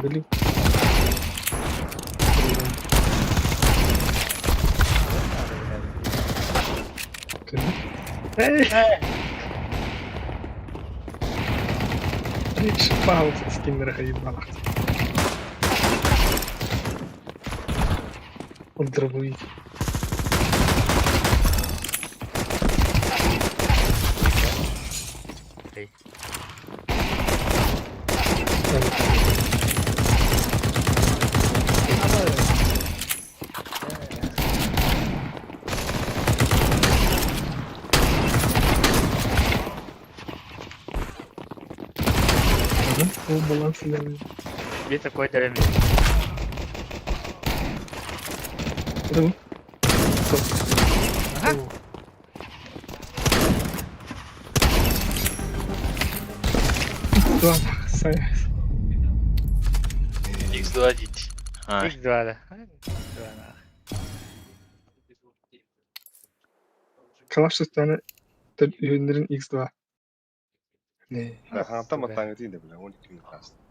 I: Geliyor. Hey. Hiç pahalı skinlere kayıp balak. Дробовик.
D: Окей.
I: O баланс иlerliyor.
D: Где такой дробовик?
I: Это bu.
D: Ага.
I: Ладно, сами.
B: X2 git. Ay.
D: X2 да. X2 да.
I: Kalaş tane Ünlerin X2. Ne?
A: Nah, hangata matangati de bilang 12 minutes.